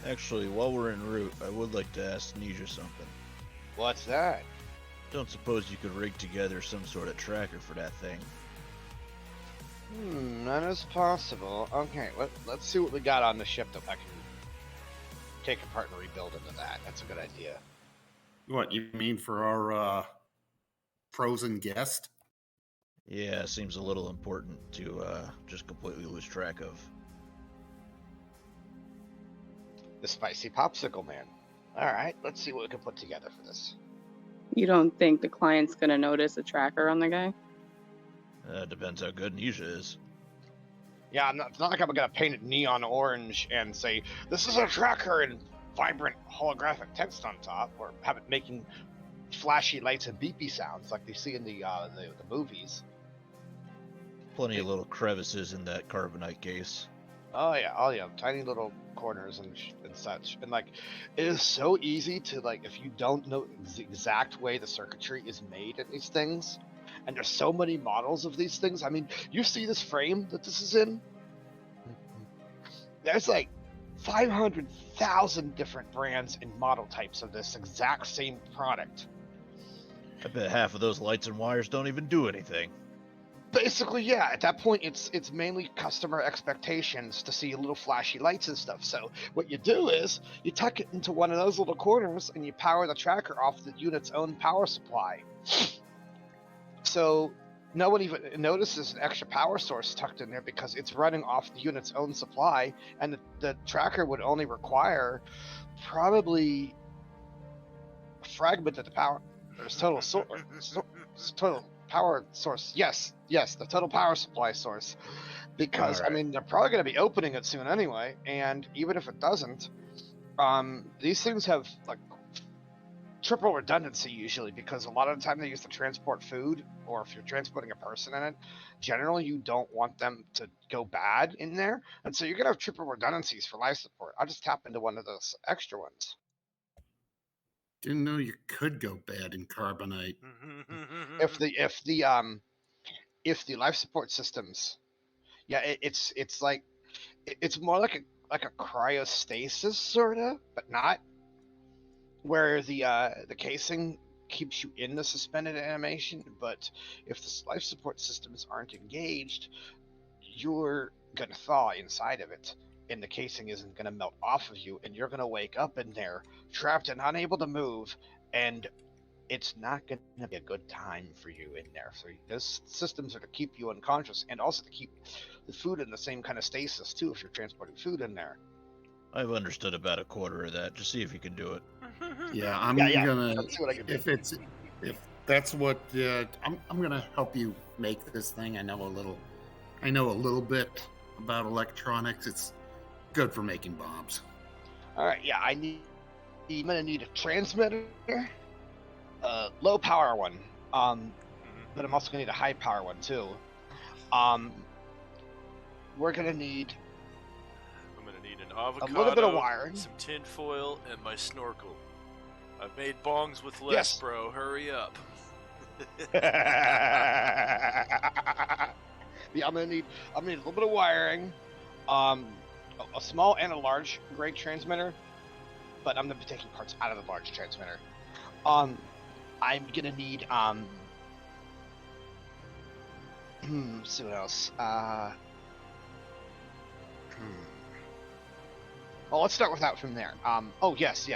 Actually, while we're en route, I would like to ask Nisha something. What's that? Don't suppose you could rig together some sort of tracker for that thing? That is possible. Okay, let's see what we got on the ship that I can take apart and rebuild into that. That's a good idea. What you mean for our frozen guest? Yeah, seems a little important to just completely lose track of. The spicy popsicle man. Alright, let's see what we can put together for this. You don't think the client's gonna notice a tracker on the guy? Depends how good Nisha is. Yeah, it's not like I'm gonna paint it neon orange and say, this is a tracker and vibrant holographic text on top, or have it making flashy lights and beepy sounds like they see in the movies. Plenty of little crevices in that carbonite case. Oh yeah, tiny little corners and such. And like, it is so easy to like, if you don't know the exact way the circuitry is made in these things, and there's so many models of these things. I mean, you see this frame that this is in? There's like 500,000 different brands and model types of this exact same product. I bet half of those lights and wires don't even do anything. Basically, yeah. At that point, it's mainly customer expectations to see little flashy lights and stuff. So what you do is you tuck it into one of those little corners and you power the tracker off the unit's own power supply. So no one even notices an extra power source tucked in there because it's running off the unit's own supply, and the tracker would only require probably a fragment of the power. There's total total power source. Yes, the total power supply source. Because Alright. I mean, they're probably going to be opening it soon anyway, and even if it doesn't, these things have like triple redundancy usually, because a lot of the time they use to transport food, or if you're transporting a person in it, generally you don't want them to go bad in there, and so you're gonna have triple redundancies for life support. I'll just tap into one of those extra ones. Didn't know you could go bad in carbonite. If the life support systems, yeah, it's like it's more like a cryostasis sorta, but not, where the casing keeps you in the suspended animation, but if the life support systems aren't engaged, you're gonna thaw inside of it, and the casing isn't gonna melt off of you, and you're gonna wake up in there trapped and unable to move, and it's not gonna be a good time for you in there. So those systems are to keep you unconscious, and also to keep the food in the same kind of stasis too if you're transporting food in there. I've understood about a quarter of that. Just see if you can do it. Yeah, I'm Yeah, gonna. let's see what I can do. If that's what I'm gonna help you make this thing. I know a little bit about electronics. It's good for making bombs. All right, yeah, I'm gonna need a transmitter, low power one, but I'm also gonna need a high power one too. We're gonna need I'm gonna need an avocado, a little bit of wiring. some tin foil, and my snorkel. I've made bongs with less, Yes. bro. Hurry up. Yeah, I'm gonna need a little bit of wiring, a small and a large grade transmitter, but I'm gonna be taking parts out of the large transmitter. I'm gonna need see what else. Well, let's start with that from there. Oh yes.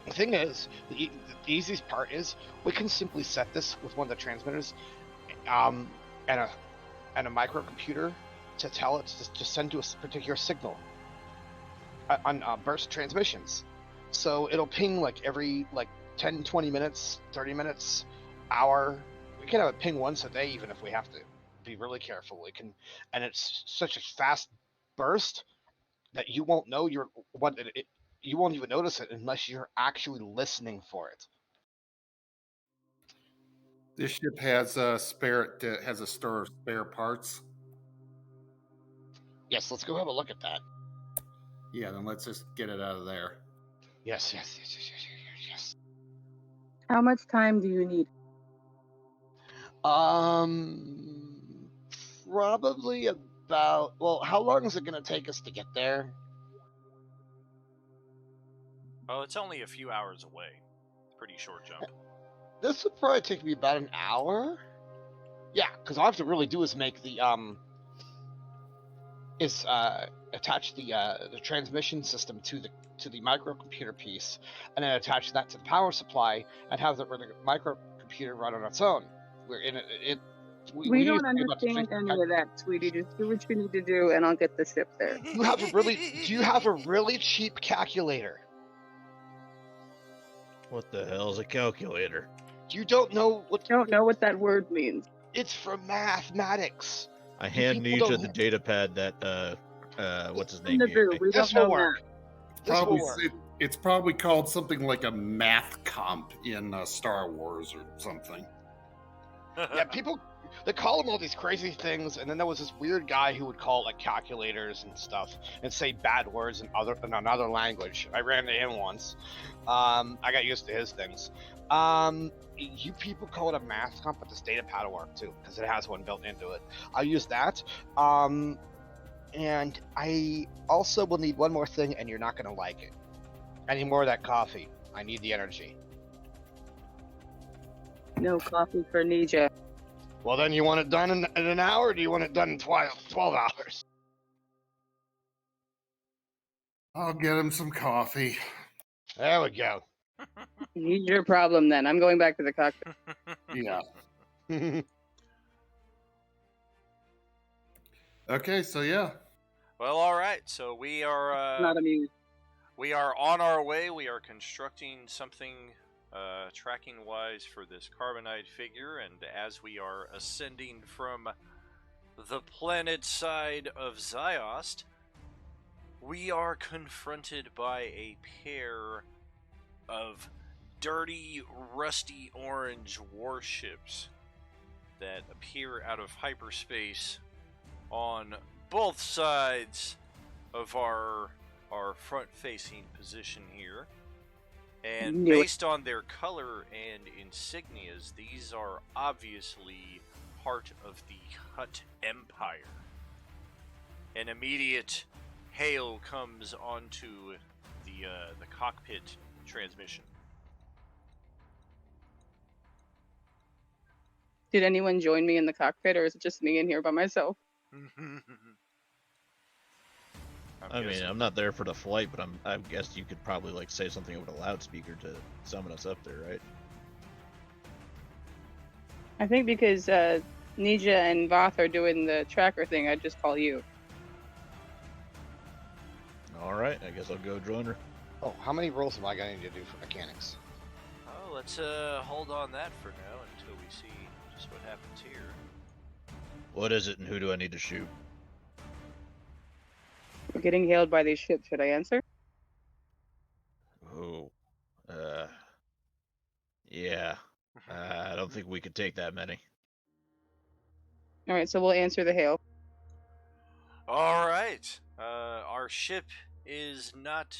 The thing is, the easiest part is we can simply set this with one of the transmitters, and a microcomputer to tell it to send to a particular signal on burst transmissions. So it'll ping like every 10, 20 minutes, 30 minutes, hour. We can have it ping once a day, even if we have to be really careful. We can, and it's such a fast burst that you won't know you won't even notice it unless you're actually listening for it. This ship has a store of spare parts. Yes, let's go have a look at that. Yeah, then let's just get it out of there. Yes. How much time do you need? Probably about. Well, how long is it going to take us to get there? Oh, it's only a few hours away. Pretty short jump. This would probably take me about an hour. Yeah, because all I have to really do is make the attach the transmission system to the microcomputer piece, and then attach that to the power supply, and have the microcomputer run on its own. We're in it. We don't understand any of that, sweetie. Just do what you need to do, and I'll get the ship there. Do you have a really cheap calculator? What the hell is a calculator? You don't know what? I don't know what that word means. It's for mathematics. I hand people Ninja don't- the data pad that what's his name? The gave do. me. We This don't will know work. that. This will Probably work. it's probably called something like a math comp in Star Wars or something. Yeah, people they call them all these crazy things, and then there was this weird guy who would call it like calculators and stuff, and say bad words in another language. I ran into him once. I got used to his things. You people call it a math comp, but this data pad will work too, because it has one built into it. I'll use that. And I also will need one more thing, and you're not gonna like it. I need more of that coffee. I need the energy. No coffee for Ninja. Well, then you want it done in an hour, or do you want it done in 12 hours? I'll get him some coffee. There we go. Here's your problem then. I'm going back to the cockpit. Yeah. Okay, so yeah. Well, all right. So we are Not amused. we are on our way. We are constructing something tracking wise for this carbonite figure, and as we are ascending from the planet side of Ziost, we are confronted by a pair of dirty, rusty orange warships that appear out of hyperspace on both sides of our front-facing position here. And Knew it. based on their color and insignias, these are obviously part of the Hutt Empire. An immediate hail comes onto the cockpit transmission. Did anyone join me in the cockpit, or is it just me in here by myself? I mean, I'm not there for the flight, but I guess you could probably like say something over the loudspeaker to summon us up there, right? I think because Nija and Voth are doing the tracker thing, I'd just call you. All right, I guess I'll go join her. Oh, how many rolls am I going to need to do for mechanics? Oh, let's hold on that for now until we see just what happens here. What is it, and who do I need to shoot? We're getting hailed by these ships. Should I answer? Oh, yeah. I don't think we could take that many. All right, so we'll answer the hail. All right. Our ship is not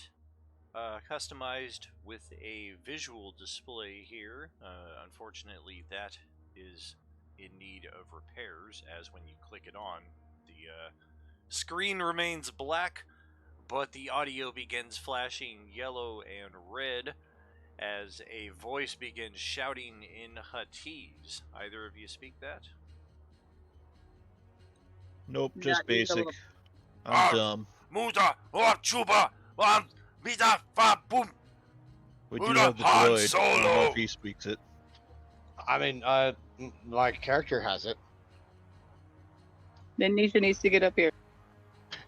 customized with a visual display here. Unfortunately, that is in need of repairs, as when you click it on, the screen remains black, but the audio begins flashing yellow and red as a voice begins shouting in Huttese. Either of you speak that? Nope, just Not just a basic. little- I'm dumb. Muda or Chuba or Mida Fa Boom. We do Buddha have the Han droid. I don't know Solo! if he speaks it. I mean, my character has it. Then Nisha needs to get up here.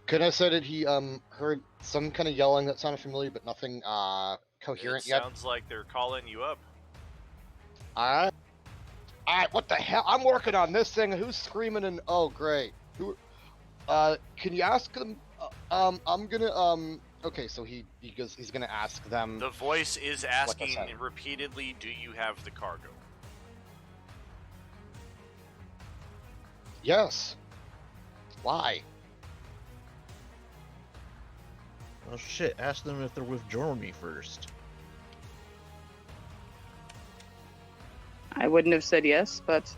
Could I say that he heard some kind of yelling that sounded familiar, but nothing coherent It yet? sounds like they're calling you up. Alright. Alright, what the hell? I'm working on this thing. Who's screaming and oh great. Who can you ask them I'm gonna okay, so he goes he's gonna ask them The voice is the asking setting? repeatedly, do you have the cargo? Yes. Why? Oh shit, ask them if they're withdrawing me first. I wouldn't have said yes, but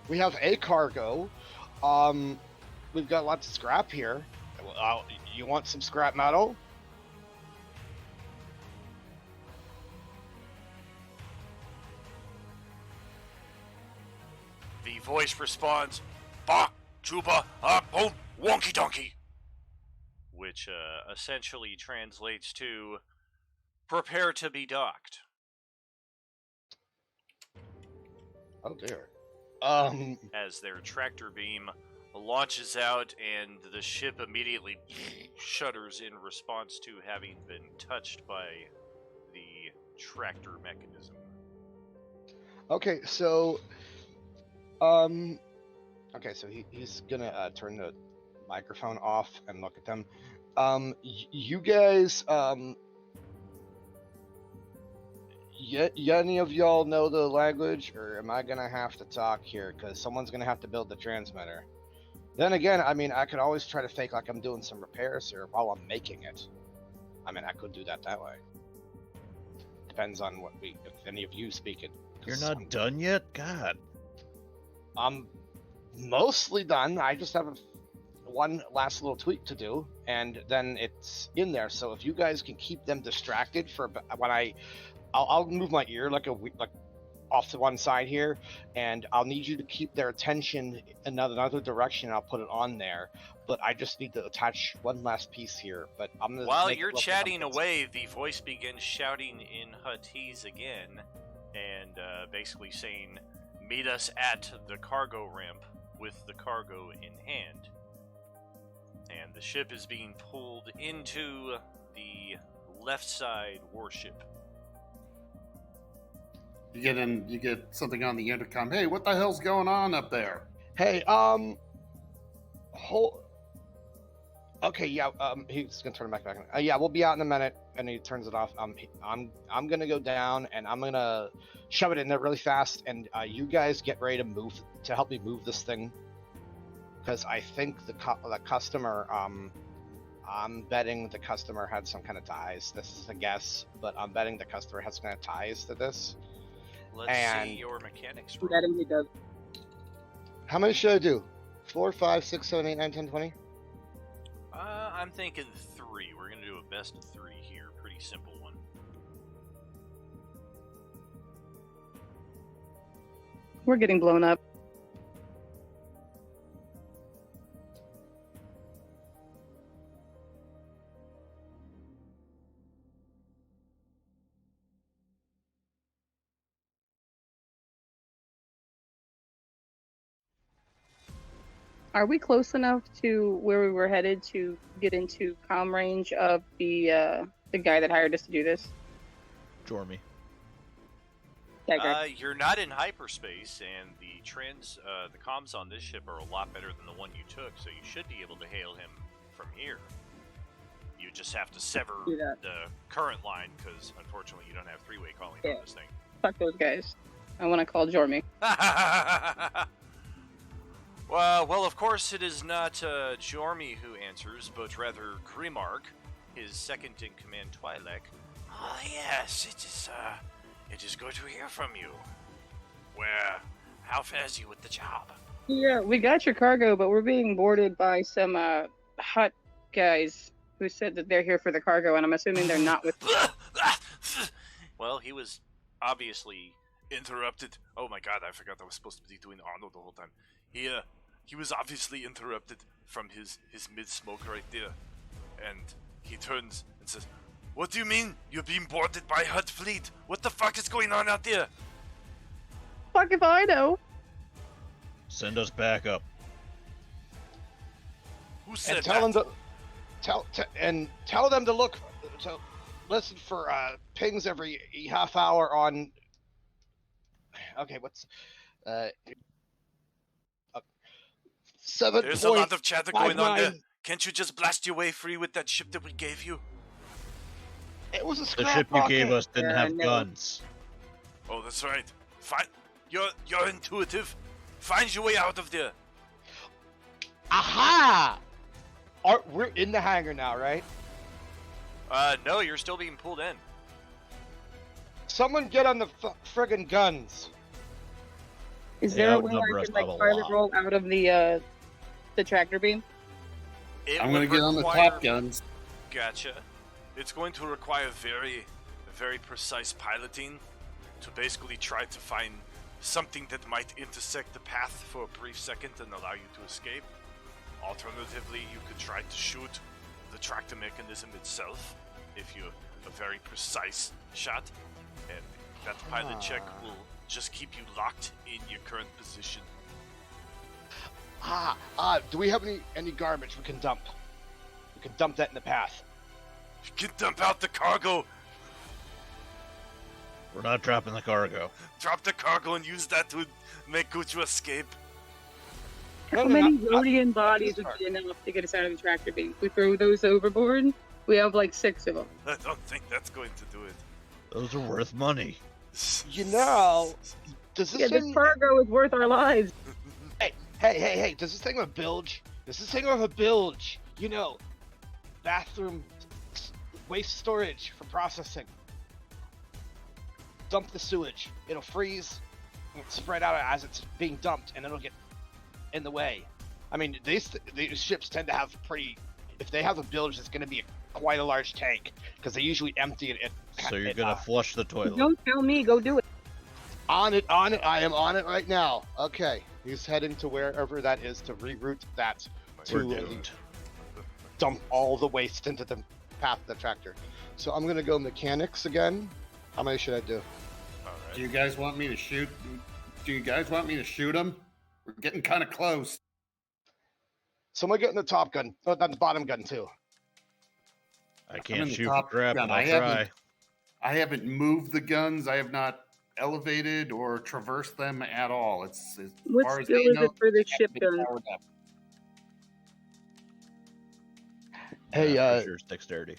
We have a cargo. We've got lots of scrap here. You want some scrap metal? The voice responds, Ba Chuba Boom Wonky Donkey, which essentially translates to prepare to be docked. Oh dear. As their tractor beam launches out and the ship immediately shudders in response to having been touched by the tractor mechanism. Okay, so okay, so he's gonna turn the microphone off and look at them. You guys any of y'all know the language, or am I gonna have to talk here? Because someone's gonna have to build the transmitter. Then again, I mean, I could always try to fake like I'm doing some repairs here while I'm making it. I mean, I could do that way. Depends on if any of you speak it. You're 'cause not done yet? God. I'm mostly done. I just have one last little tweak to do, and then it's in there. So if you guys can keep them distracted for when I'll move my ear like off to one side here, and I'll need you to keep their attention in another direction. I'll put it on there, but I just need to attach one last piece here. But I'm gonna. While make it you're look like chatting I'm- away, the voice begins shouting in Huttese again, and basically saying, "Meet us at the cargo ramp with the cargo in hand." And the ship is being pulled into the left side warship. You get something on the intercom. Hey, what the hell's going on up there? Hey, Okay, yeah. He's gonna turn it back. Yeah, we'll be out in a minute, and he turns it off. I'm gonna go down, and I'm gonna shove it in there really fast, and you guys get ready to help me move this thing, because I think the customer. I'm betting the customer had some kind of ties. This is a guess, but I'm betting the customer has some kind of ties to this. Let's And- see your mechanics roll. That he does. How many should I do? 4, 5, 6, 7, 8, 9, 10, 20? I'm thinking 3. We're gonna do a best of 3 here. Pretty simple one. We're getting blown up. Are we close enough to where we were headed to get into comm range of the guy that hired us to do this? Jormy. That guy. You're not in hyperspace, and the comms on this ship are a lot better than the one you took, so you should be able to hail him from here. You just have to sever Do that. the current line, because unfortunately you don't have three-way calling Yeah. on this thing. Fuck those guys. I want to call Jormy. Well, of course it is not Jormy who answers, but rather Grimark, his second-in-command Twi'lek. Ah, yes, it is good to hear from you. How fares you with the job? Yeah, we got your cargo, but we're being boarded by some hot guys who said that they're here for the cargo, and I'm assuming they're not with. Well, he was obviously interrupted. Oh my god, I forgot I was supposed to be doing Arnold the whole time. He was obviously interrupted from his mid-smoke right there. And he turns and says, "What do you mean? You're being boarded by Hutt fleet? What the fuck is going on out there?" Fuck if I know. Send us back up. Who said And tell that? them to tell them to listen for pings every half hour on. Okay, what's 7. There's a lot of chatter going on there. 59. Can't you just blast your way free with that ship that we gave you? It was a The scrap ship you rocket. gave us didn't have no. guns. Oh, that's right. You're intuitive. Find your way out of there. Aha! We're in the hangar now, right? No, you're still being pulled in. Someone get on the friggin' guns. Is They there a way outnumber I us can by like a private lot. roll out of the tractor beam? It I'm would gonna get on the require- top guns. Gotcha. It's going to require very, very precise piloting to basically try to find something that might intersect the path for a brief second and allow you to escape. Alternatively, you could try to shoot the tractor mechanism itself if you're a very precise shot, and that pilot check will just keep you locked in your current position. Do we have any garbage we can dump? We can dump that in the path. You can dump out the cargo, We're not dropping the cargo. drop the cargo, and use that to make good your escape. How many Rhodian bodies would be enough to get us out of the tractor beam? We throw those overboard. We have like 6 of them. I don't think that's going to do it. Those are worth money. You know, does this Yeah, this thing? cargo is worth our lives. Hey! Does this thing have a bilge? Does this thing have a bilge? You know, bathroom waste storage for processing. Dump the sewage. It'll freeze, and spread out as it's being dumped, and it'll get in the way. I mean, these ships tend to have pretty. If they have a bilge, it's going to be quite a large tank because they usually empty it. So you're gonna flush the toilet. Don't tell me, go do it. On it, on it. I am on it right now. Okay. He's heading to wherever that is to reroute that We're to doomed. dump all the waste into the path of the tractor. So I'm gonna go mechanics again. How many should I do? Alright. Do you guys want me to shoot? Do you guys want me to shoot him? We're getting kind of close. Someone get in the top gun. Oh, the bottom gun too. I in can't the shoot top for crap, gun. but I'll I haven't- try. I haven't moved the guns. I have not elevated or traversed them at all. It's as What far as skill they is know, it for the they ship haven't gun? powered up. Hey, for sure it's dexterity.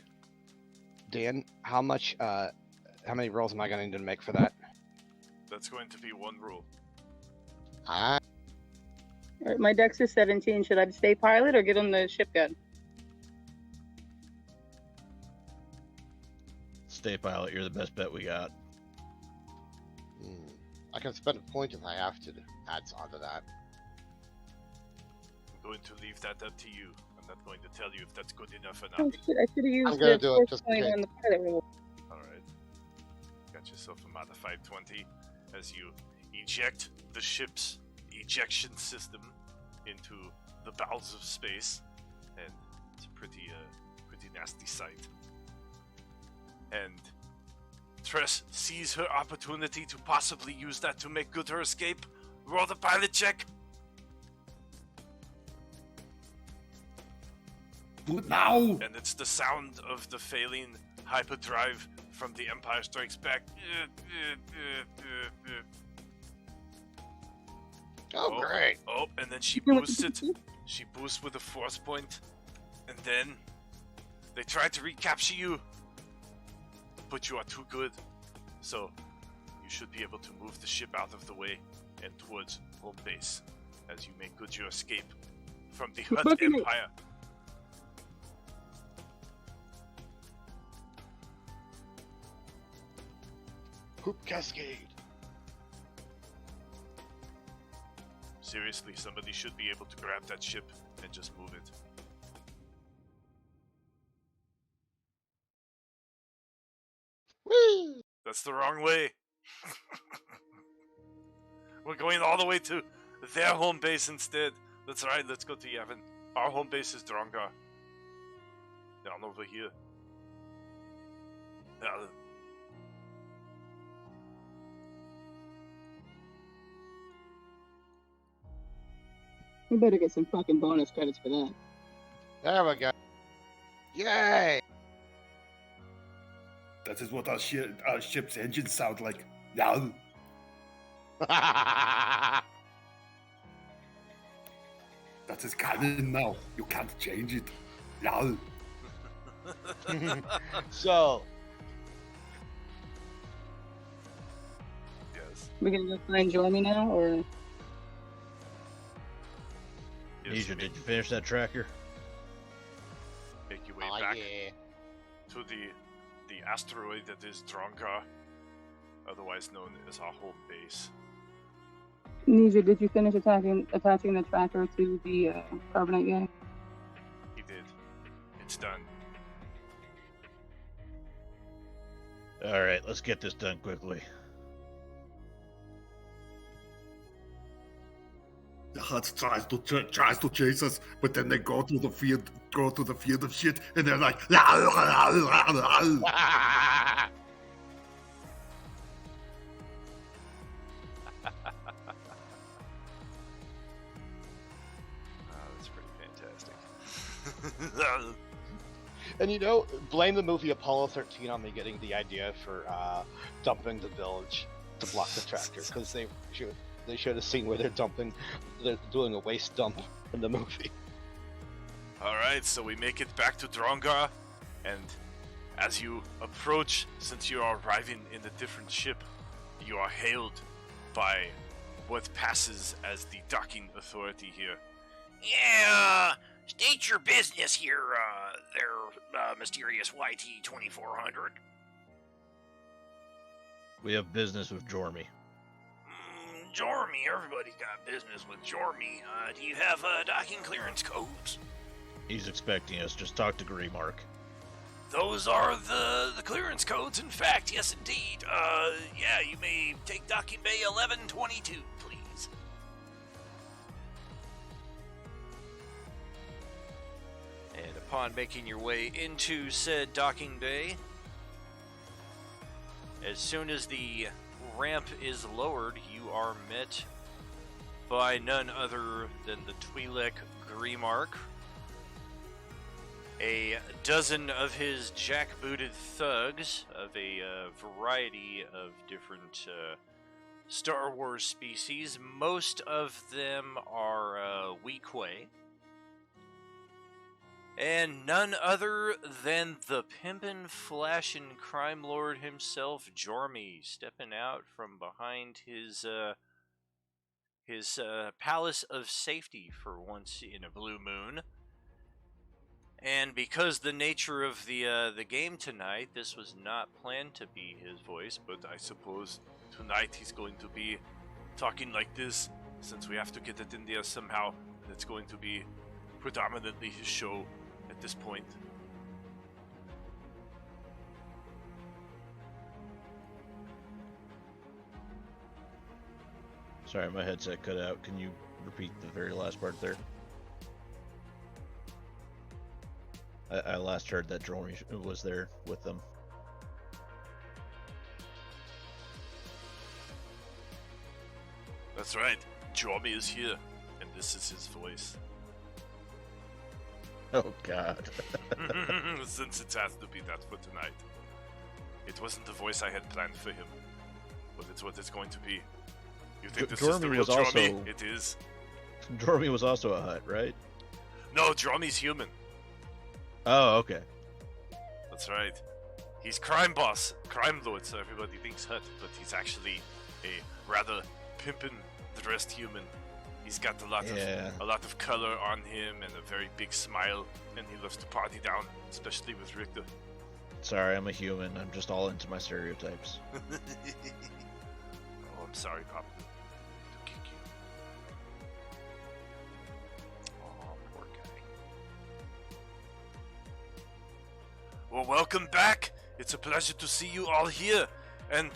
Dan, how many rolls am I gonna need to make for that? That's going to be one rule. Ah, Alright, my dex is 17. Should I stay pilot or get on the ship gun? Stay pilot, you're the best bet we got. I can spend a point if I have to add on to that. I'm going to leave that up to you. I'm not going to tell you if that's good enough or Oh not. shit, I should have used gonna the do it force just in point case. on the pilot roll. Alright. Got yourself a modified 20 as you eject the ship's ejection system into the bowels of space. And it's a pretty nasty sight. And Tress sees her opportunity to possibly use that to make good her escape. Roll the pilot check. What now? And it's the sound of the failing hyperdrive from the Empire Strikes Back. Oh, great! Oh, and then she boosts it. She boosts with a force point. And then they try to recapture you. But you are too good. So you should be able to move the ship out of the way and towards home base as you make good your escape from the Hutt Fucking- Empire. Poop cascade. Seriously, somebody should be able to grab that ship and just move it. Whee! That's the wrong way. We're going all the way to their home base instead. That's right, let's go to Yavin. Our home base is Drongar. Down over here. Now, We better get some fucking bonus credits for that. There we go. Yay! That is what our ship's engines sound like. Yeah. That is canon now. You can't change it. Yeah. So, yes. We're gonna go find Jormy now, or Yes, Nisha, did you finish that tracker? make your way oh back yeah. to the asteroid that is Drongar, otherwise known as our home base. Nisha, did you finish attaching the tracker to the carbonite guy? He did. It's done. Alright, let's get this done quickly. The Hutt tries to chase us, but then they go to the field of shit, and they're like, Oh, that's pretty fantastic. And you know, blame the movie Apollo 13 on me getting the idea for dumping the village to block the tractor, because they should have seen where they're doing a waste dump in the movie. Alright, so we make it back to Drongar, and as you approach, since you are arriving in a different ship, you are hailed by what passes as the docking authority here. Yeah, state your business here, there, mysterious YT-2400. We have business with Jormy. Jormy, everybody's got business with Jormy. Do you have docking clearance codes? He's expecting us. Just talk to Greemark. Those are the clearance codes. In fact, yes, indeed. Yeah, you may take docking bay 1122, please. And upon making your way into said docking bay, as soon as the ramp is lowered, you are met by none other than the Twi'lek Grimark, a dozen of his jackbooted thugs of a variety of different Star Wars species. Most of them are Weequay. And none other than the pimpin' flashin' crime lord himself, Jormy, stepping out from behind his palace of safety for once in a blue moon. And because the nature of the game tonight, this was not planned to be his voice, but I suppose tonight he's going to be talking like this, since we have to get it in there somehow. It's going to be predominantly his show at this point. Sorry, my headset cut out. Can you repeat the very last part there? I last heard that Jormy was there with them. That's right. Jormy is here, and this is his voice. Oh, God. Since it has to be that for tonight. It wasn't the voice I had planned for him, but it's what it's going to be. You think this is the Jormy real was Jormy? also- It is. Jormy was also a Hutt, right? No, Jormy's human. Oh, okay. That's right. He's crime boss, crime lord, so everybody thinks Hutt, but he's actually a rather pimpin' dressed human. He's got a lot of color on him and a very big smile, and he loves to party down, especially with Richter. Sorry, I'm a human. I'm just all into my stereotypes. Oh, I'm sorry, Papa. To kick you. Oh, poor guy. Well, welcome back. It's a pleasure to see you all here. And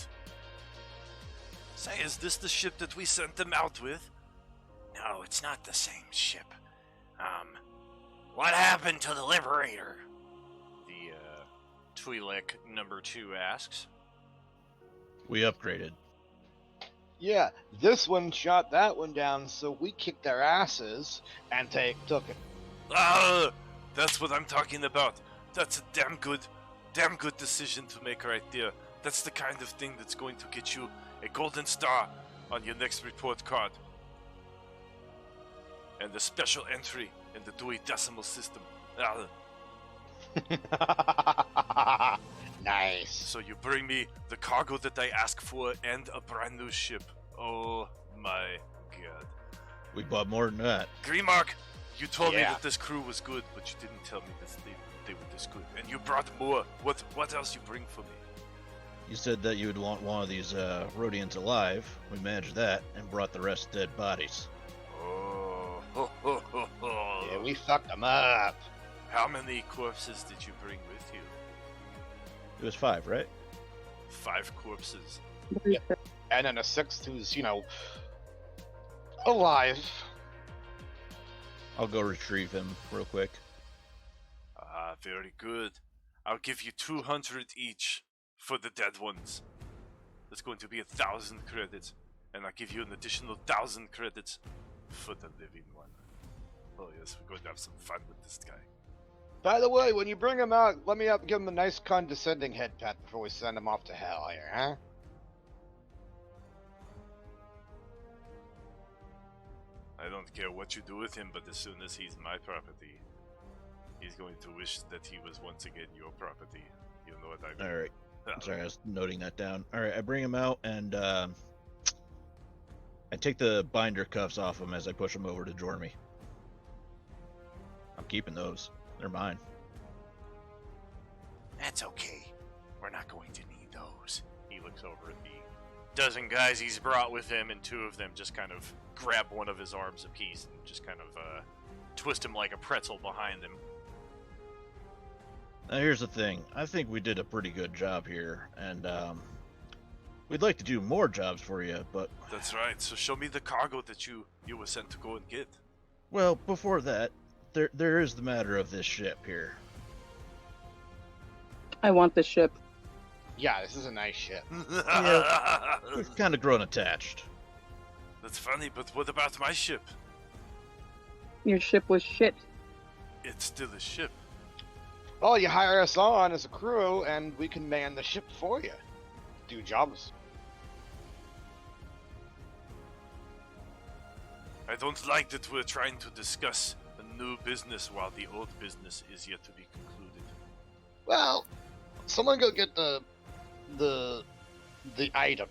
say, is this the ship that we sent them out with? No, it's not the same ship. What happened to the Liberator? The Twi'lek number 2 asks. We upgraded. Yeah, this one shot that one down, so we kicked their asses and took it. Ah, that's what I'm talking about. That's a damn good decision to make right there. That's the kind of thing that's going to get you a golden star on your next report card. And a special entry in the Dewey Decimal System. Ah, Nice. so you bring me the cargo that I ask for and a brand new ship. Oh my god. We bought more than that. Grimark, you told me Yeah. that this crew was good, but you didn't tell me that they were this good. And you brought more. What else you bring for me? You said that you would want one of these Rhodians alive. We managed that and brought the rest dead bodies. Oh, ho, ho, ho, ho. Yeah, we fucked them up. How many corpses did you bring with you? It was 5, right? 5 corpses. And then a sixth who's, alive. I'll go retrieve him real quick. Ah, very good. I'll give you 200 each for the dead ones. That's going to be 1,000 credits. And I'll give you an additional 1,000 credits for the living one. Oh yes, we're going to have some fun with this guy. By the way, when you bring him out, let me give him a nice condescending head pat before we send him off to hell here, huh? I don't care what you do with him, but as soon as he's my property, he's going to wish that he was once again your property. You know what I mean? Alright. Sorry, I was noting that down. Alright, I bring him out and I take the binder cuffs off him as I push him over to Jormy. I'm keeping those. They're mine. That's okay. We're not going to need those. He looks over at the dozen guys he's brought with him, and 2 of them just kind of grab one of his arms apiece and just kind of twist him like a pretzel behind him. Now here's the thing. I think we did a pretty good job here, and we'd like to do more jobs for you, but That's right. So show me the cargo that you were sent to go and get. well, before that, there is the matter of this ship here. I want the ship. Yeah, this is a nice ship. We've kind of grown attached. That's funny, but what about my ship? Your ship was shit. It's still a ship. Well, you hire us on as a crew, and we can man the ship for you. Do jobs. I don't like that we're trying to discuss a new business while the old business is yet to be concluded. Well, someone go get the item.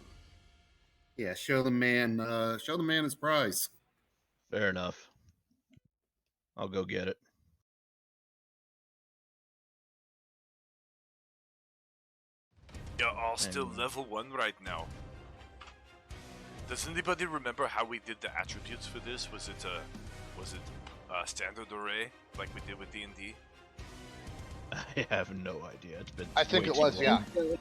Yeah, show the man his prize. Fair enough. I'll go get it. You're all still And- level 1 right now. Does anybody remember how we did the attributes for this? Was it standard array like we did with D&D? I have no idea. It's been. I think way it too was, long. yeah.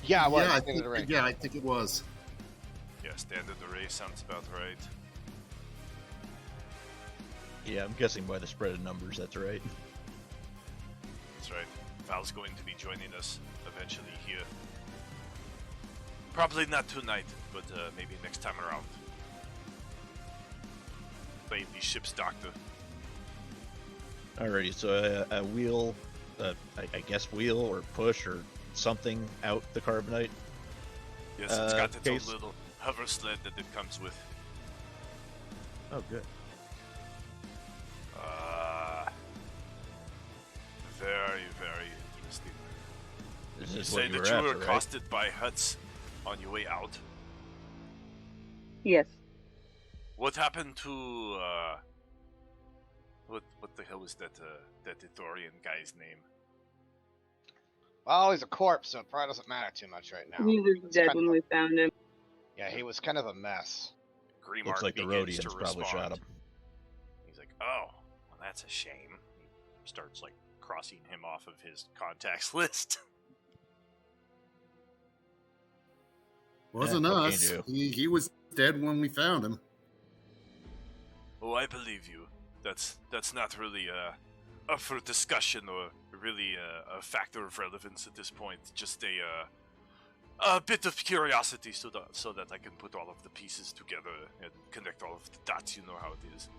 Yeah, it was. I Standard array. think it was. Yeah, standard array sounds about right. Yeah, I'm guessing by the spread of numbers. That's right. That's right. Val's going to be joining us eventually here. Probably not tonight, but maybe next time around. Play the ship's doctor. Alrighty, so a wheel, I guess wheel or push or something out the carbonite. Yes, it's got its case. own little hover sled that it comes with. Oh, good. Very, very interesting. This You is say what you that were you after, were right? accosted by huts on your way out. Yes. What happened to what the hell was that Ithorian guy's name? Well, he's a corpse, so it probably doesn't matter too much right now. He was It's dead kind when of- we found him. Yeah, he was kind of a mess. Grimark Looks like the begins Rhodians to probably shot respond. him. He's like, "Oh, well, that's a shame." He starts like crossing him off of his contacts list. Wasn't what can us. you do? He was dead when we found him. Oh, I believe you. That's not really up for discussion or really a factor of relevance at this point. Just a bit of curiosity so that I can put all of the pieces together and connect all of the dots. You know how it is.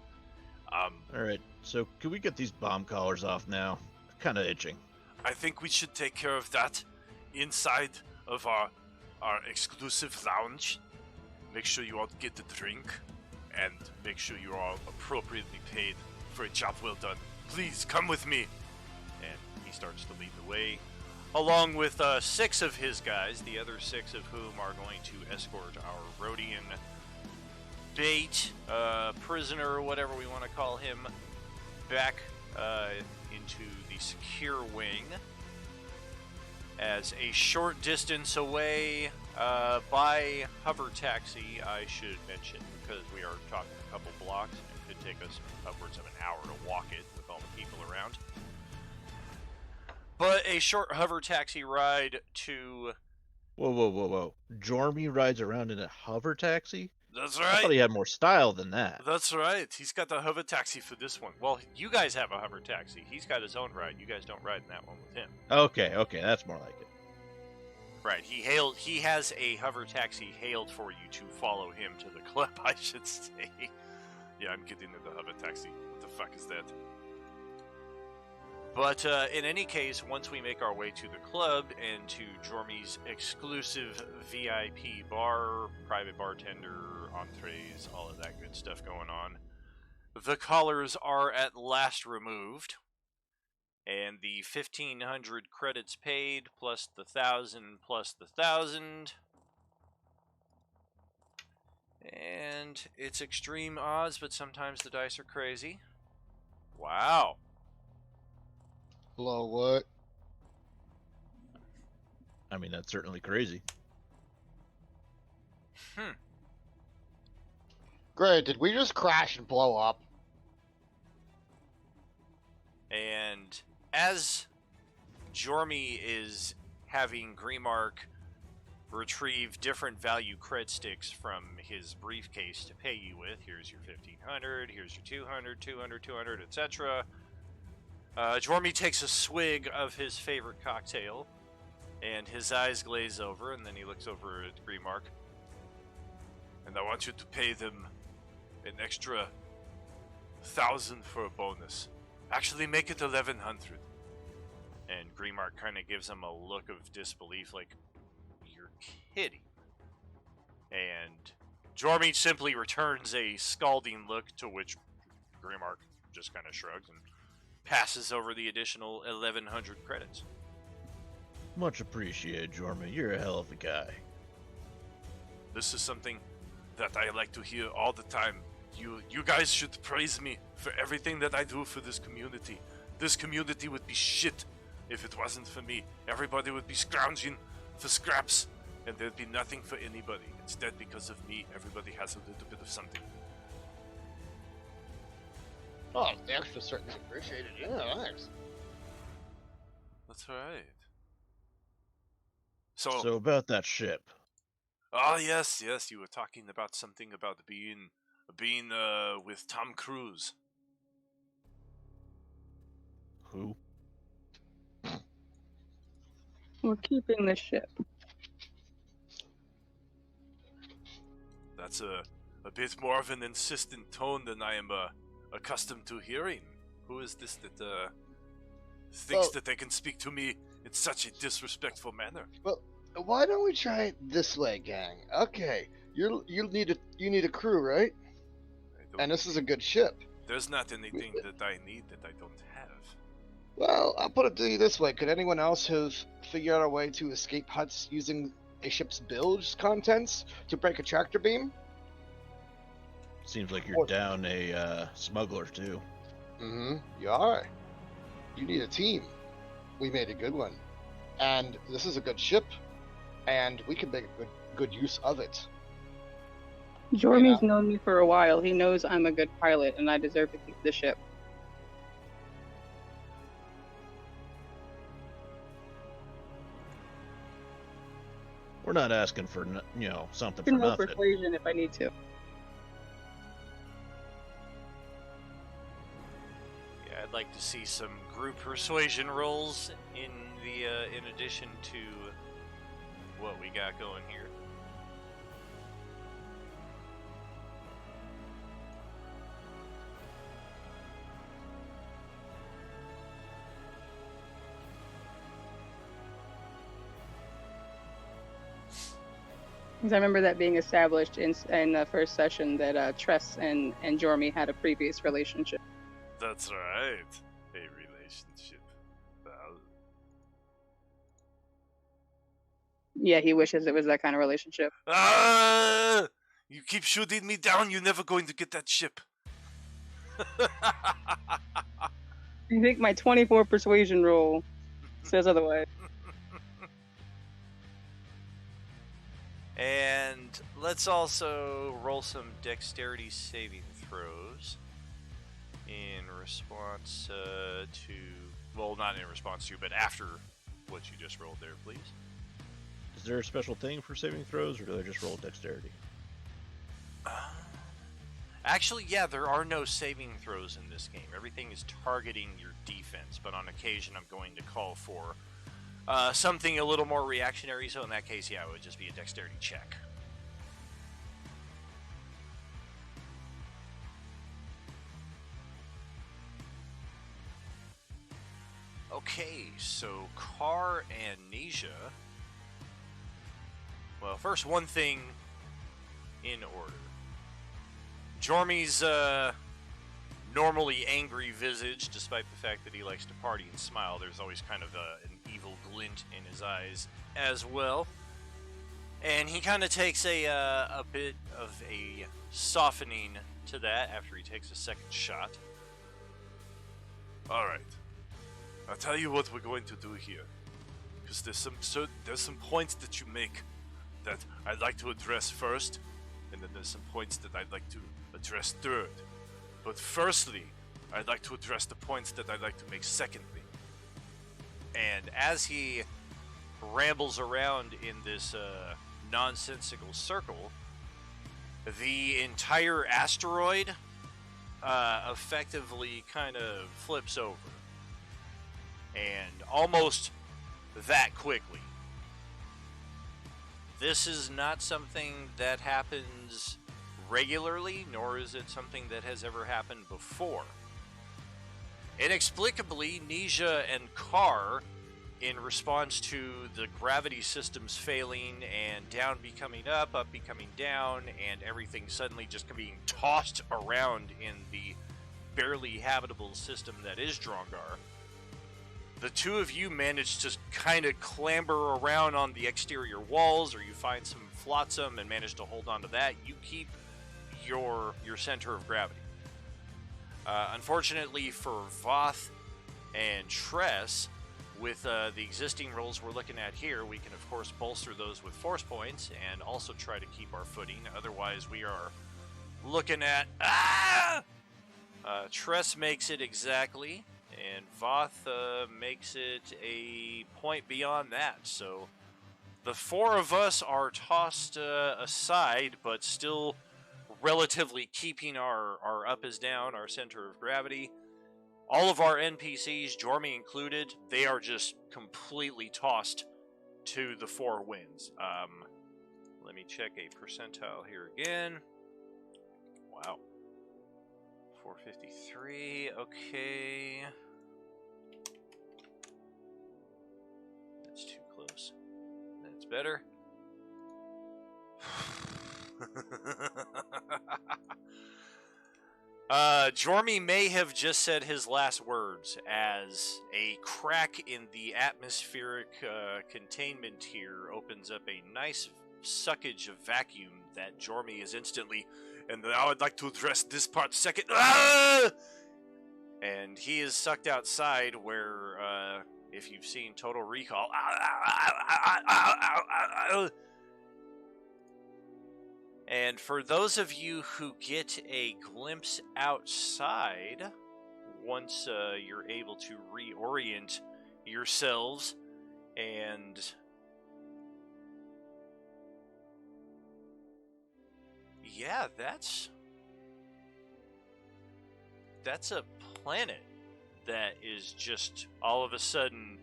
Alright, so can we get these bomb collars off now? Kind of itching. I think we should take care of that inside of our exclusive lounge. Make sure you all get a drink, and make sure you are all appropriately paid for a job well done. Please come with me. And he starts to lead the way, along with 6 of his guys, the other 6 of whom are going to escort our Rhodian bait, prisoner, whatever we want to call him, back into the secure wing. As a short distance away by hover taxi, I should mention, because we are talking a couple blocks, and it could take us upwards of an hour to walk it with all the people around. But a short hover taxi ride to... Whoa. Jormy rides around in a hover taxi? That's I thought right! he had more style than that. That's right. He's got the hover taxi for this one. Well, you guys have a hover taxi. He's got his own ride. You guys don't ride in that one with him. Okay, that's more like it. Right. He has a hover taxi hailed for you to follow him to the club, I should say. Yeah, I'm getting in the hover taxi. What the fuck is that? But in any case, once we make our way to the club and to Jormy's exclusive VIP bar, private bartender, entrees, all of that good stuff going on, the collars are at last removed, and the 1,500 credits paid plus the 1,000 plus the 1,000. And it's extreme odds, but sometimes the dice are crazy. Wow. Hello, what? I mean, that's certainly crazy. Great, did we just crash and blow up? And as Jormy is having Grimark retrieve different value cred sticks from his briefcase to pay you with. Here's your 1500, here's your 200, 200, 200, etc. Jormy takes a swig of his favorite cocktail, and his eyes glaze over, and then he looks over at Grimark. And I want you to pay them an extra 1,000 for a bonus. Actually, make it 1,100. And Grimark kind of gives him a look of disbelief, like, you're kidding. And Jormy simply returns a scalding look, to which Grimark just kind of shrugs and passes over the additional 1,100 credits. Much appreciated, Jormy. You're a hell of a guy. This is something that I like to hear all the time. You guys should praise me for everything that I do for this community. This community would be shit if it wasn't for me. Everybody would be scrounging for scraps, and there'd be nothing for anybody. Instead, because of me, everybody has a little bit of something. Oh, the extra certainly appreciated. Yeah, thanks. That's right. So about that ship. Oh yes, you were talking about something about being with Tom Cruise. Who? We're keeping the ship. That's a bit more of an insistent tone than I am accustomed to hearing. Who is this that thinks that they can speak to me in such a disrespectful manner? Well, why don't we try it this way, gang? Okay, you need a crew, right? And this is a good ship. There's not anything that I need that I don't have. Well, I'll put it to you this way. Could anyone else have figured out a way to escape huts using a ship's bilge contents to break a tractor beam? Seems like you're down a smuggler, too. Mm-hmm. You are. You need a team. We made a good one. And this is a good ship. And we can make a good use of it. Jormy's known me for a while. He knows I'm a good pilot, and I deserve to keep the ship. We're not asking for, something for I can roll nothing. persuasion if I need to. Yeah, I'd like to see some group persuasion rolls in addition to what we got going here. Because I remember that being established in the first session that Tress and Jormy had a previous relationship. That's right. A relationship. Yeah, he wishes it was that kind of relationship. Ah! You keep shooting me down, you're never going to get that ship. I think my 24 persuasion roll says otherwise. And let's also roll some dexterity saving throws in response to... Well, not in response to, but after what you just rolled there, please. Is there a special thing for saving throws, or do they just roll dexterity? Actually, yeah, there are no saving throws in this game. Everything is targeting your defense, but on occasion I'm going to call for something a little more reactionary, so in that case, yeah, it would just be a dexterity check. Okay, so Car and Nisha. Well, first, one thing in order. Jormy's normally angry visage, despite the fact that he likes to party and smile, there's always kind of an evil glint in his eyes as well. And he kind of takes a bit of a softening to that after he takes a second shot. Alright. I'll tell you what we're going to do here. Because there's some points that you make that I'd like to address first, and then there's some points that I'd like to address third. But firstly, I'd like to address the points that I'd like to make secondly. And as he rambles around in this nonsensical circle, the entire asteroid effectively kind of flips over. And almost that quickly. This is not something that happens regularly, nor is it something that has ever happened before. Inexplicably, Nisha and Carr, in response to the gravity systems failing and down becoming up becoming down, and everything suddenly just being tossed around in the barely habitable system that is Drongar, the two of you manage to kind of clamber around on the exterior walls, or you find some flotsam and manage to hold on to that. You keep your center of gravity. Unfortunately for Voth and Tress, with the existing rolls we're looking at here, we can of course bolster those with force points and also try to keep our footing. Otherwise, we are looking at... Tress makes it exactly, and Voth makes it a point beyond that. So the four of us are tossed aside, but still relatively keeping our up is down, our center of gravity. All of our NPCs, Jormy included, they are just completely tossed to the four winds. Let me check a percentile here again. Wow. 453, okay. That's too close. That's better. Jormy may have just said his last words as a crack in the atmospheric containment here opens up a nice suckage of vacuum that Jormy is instantly, and now I'd like to address this part second. Ah! And he is sucked outside where, if you've seen Total Recall, and for those of you who get a glimpse outside, once you're able to reorient yourselves, and yeah, that's a planet that is just all of a sudden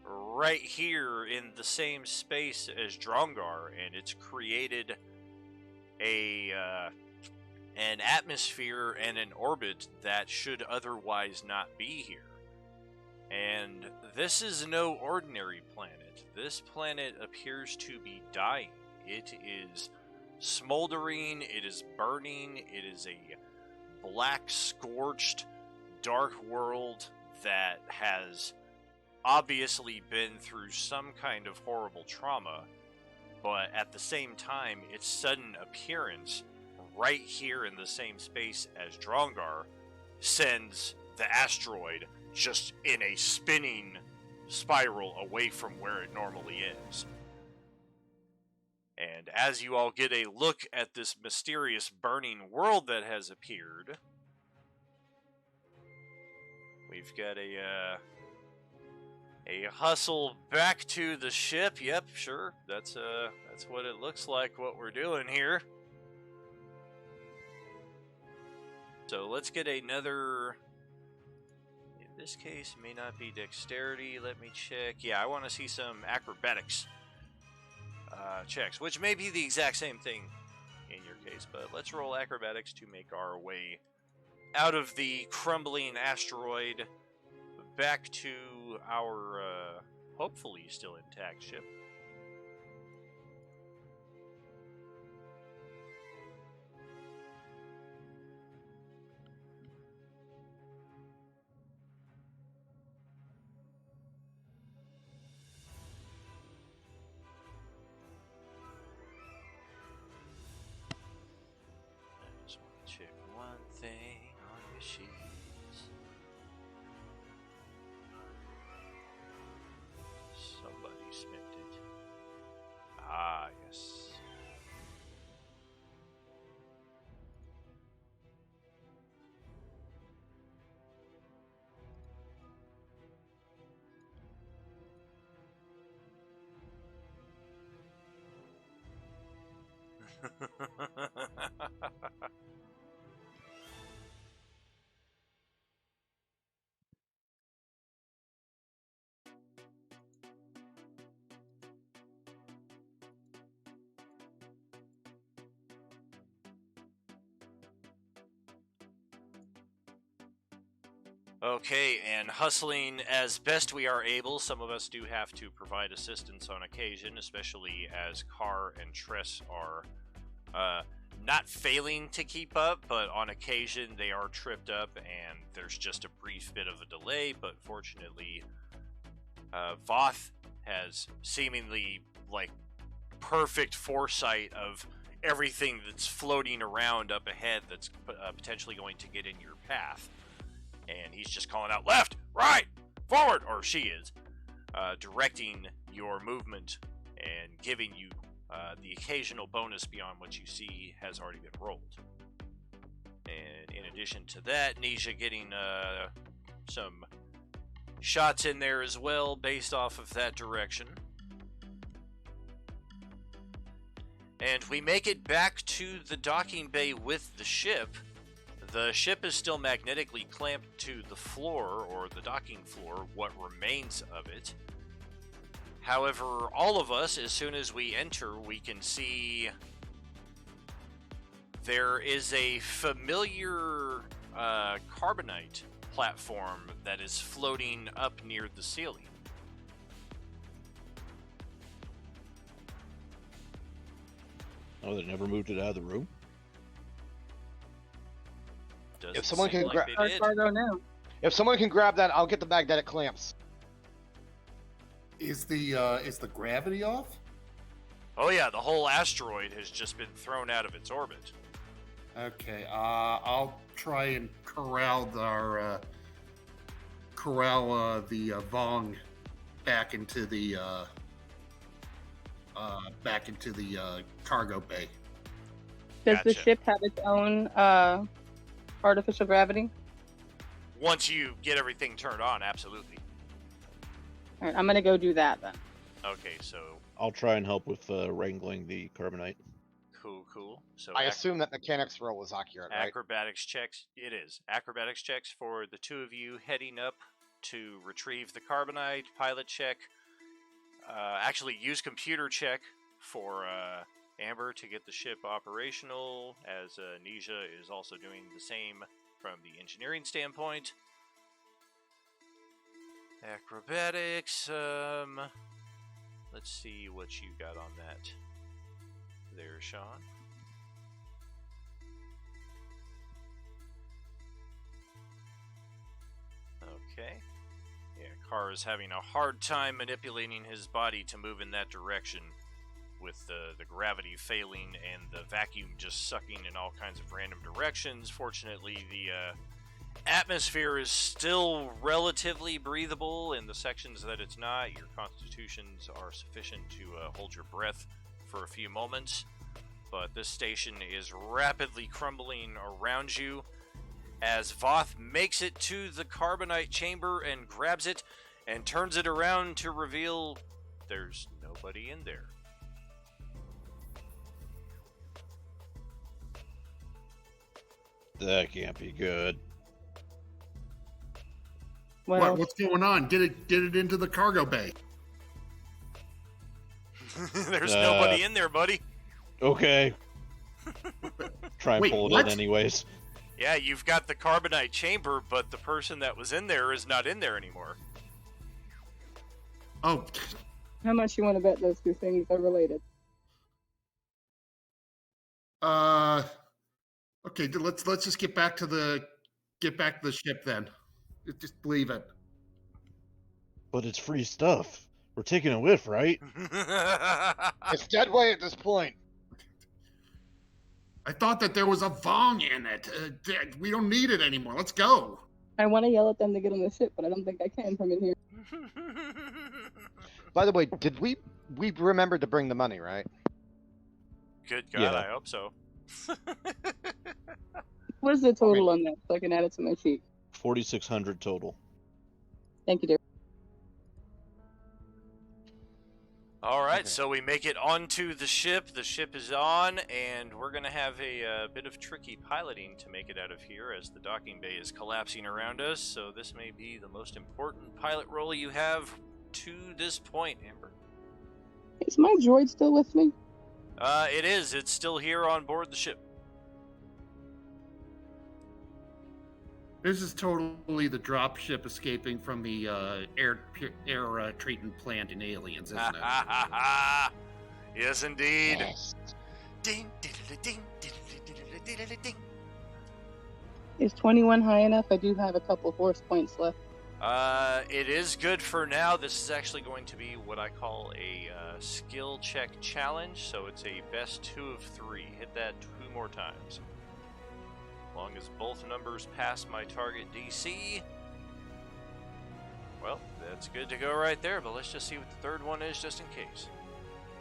right here in the same space as Drongar, and it's created an atmosphere and an orbit that should otherwise not be here. And this is no ordinary planet. This planet appears to be dying. It is smoldering, it is burning, it is a black, scorched, dark world that has obviously been through some kind of horrible trauma, but at the same time, its sudden appearance right here in the same space as Drongar sends the asteroid just in a spinning spiral away from where it normally is. And as you all get a look at this mysterious burning world that has appeared, we've got a hustle back to the ship. Yep, sure. That's what it looks like, what we're doing here. So let's get another, in this case, may not be dexterity. Let me check. Yeah, I want to see some acrobatics checks, which may be the exact same thing in your case, but let's roll acrobatics to make our way out of the crumbling asteroid back to our hopefully still intact ship. I just want to check one thing on your sheets. Somebody spent it. Ah, yes. Okay, and hustling as best we are able, some of us do have to provide assistance on occasion, especially as Carr and Tress are not failing to keep up, but on occasion they are tripped up and there's just a brief bit of a delay, but fortunately Voth has seemingly like perfect foresight of everything that's floating around up ahead that's potentially going to get in your path. And he's just calling out left, right, forward, or she is, directing your movement and giving you the occasional bonus beyond what you see has already been rolled. And in addition to that, Nisha getting some shots in there as well based off of that direction. And we make it back to the docking bay with the ship. The ship is still magnetically clamped to the floor, or the docking floor, what remains of it. However, all of us, as soon as we enter, we can see there is a familiar carbonite platform that is floating up near the ceiling. Oh, they never moved it out of the room? Doesn't If someone seem can like grab, they did. Cargo now. if someone can grab that, I'll get the magnetic clamps. Is the gravity off? Oh yeah, the whole asteroid has just been thrown out of its orbit. Okay, I'll try and corral the Vong back into the cargo bay. Does the Gotcha. ship have its own artificial gravity? Once you get everything turned on, absolutely. All right, I'm gonna go do that then. Okay, so I'll try and help with wrangling the carbonite. cool. So I assume that mechanics roll was accurate, right? acrobatics checks. It is acrobatics checks for the two of you heading up to retrieve the carbonite. Pilot check. Actually, use computer check for Amber to get the ship operational, as Nisha is also doing the same from the engineering standpoint. Acrobatics. Let's see what you got on that. There, Sean. Okay. Yeah, Carr is having a hard time manipulating his body to move in that direction, with the gravity failing and the vacuum just sucking in all kinds of random directions. Fortunately, the atmosphere is still relatively breathable in the sections that it's not. Your constitutions are sufficient to hold your breath for a few moments, but this station is rapidly crumbling around you as Voth makes it to the carbonite chamber and grabs it and turns it around to reveal there's nobody in there. That can't be good. Well, What's going on? Get it into the cargo bay. There's nobody in there, buddy. Okay. Try and Wait, pull it what? in anyways. Yeah, you've got the carbonite chamber, but the person that was in there is not in there anymore. Oh, how much you want to bet those two things are related? okay. Let's just get back to the ship then. Just leave it. But it's free stuff. We're taking a whiff, right? It's dead weight at this point. I thought that there was a Vong in it. We don't need it anymore. Let's go. I want to yell at them to get on the ship, but I don't think I can from in here. By the way, did we remembered to bring the money, right? Good God, Yeah. I hope so. What is the total on that, so I can add it to my sheet? 4,600 total. Thank you, dear. All right, Okay. so we make it onto the ship. The ship is on, and we're going to have a bit of tricky piloting to make it out of here as the docking bay is collapsing around us. So this may be the most important pilot role you have to this point, Amber. Is my droid still with me? It is. It's still here on board the ship. This is totally the drop ship escaping from the air treatment plant in Aliens, isn't it? Yes, indeed. Yes. Ding, diddle-a-ding, diddle-a-diddle-a-diddle-a-ding. Is 21 high enough? I do have a couple horse points left. It is good for now. This is actually going to be what I call a skill check challenge, so it's a best 2 of 3. Hit that 2 more times. As long as both numbers pass my target DC, well, that's good to go right there, but let's just see what the third one is just in case.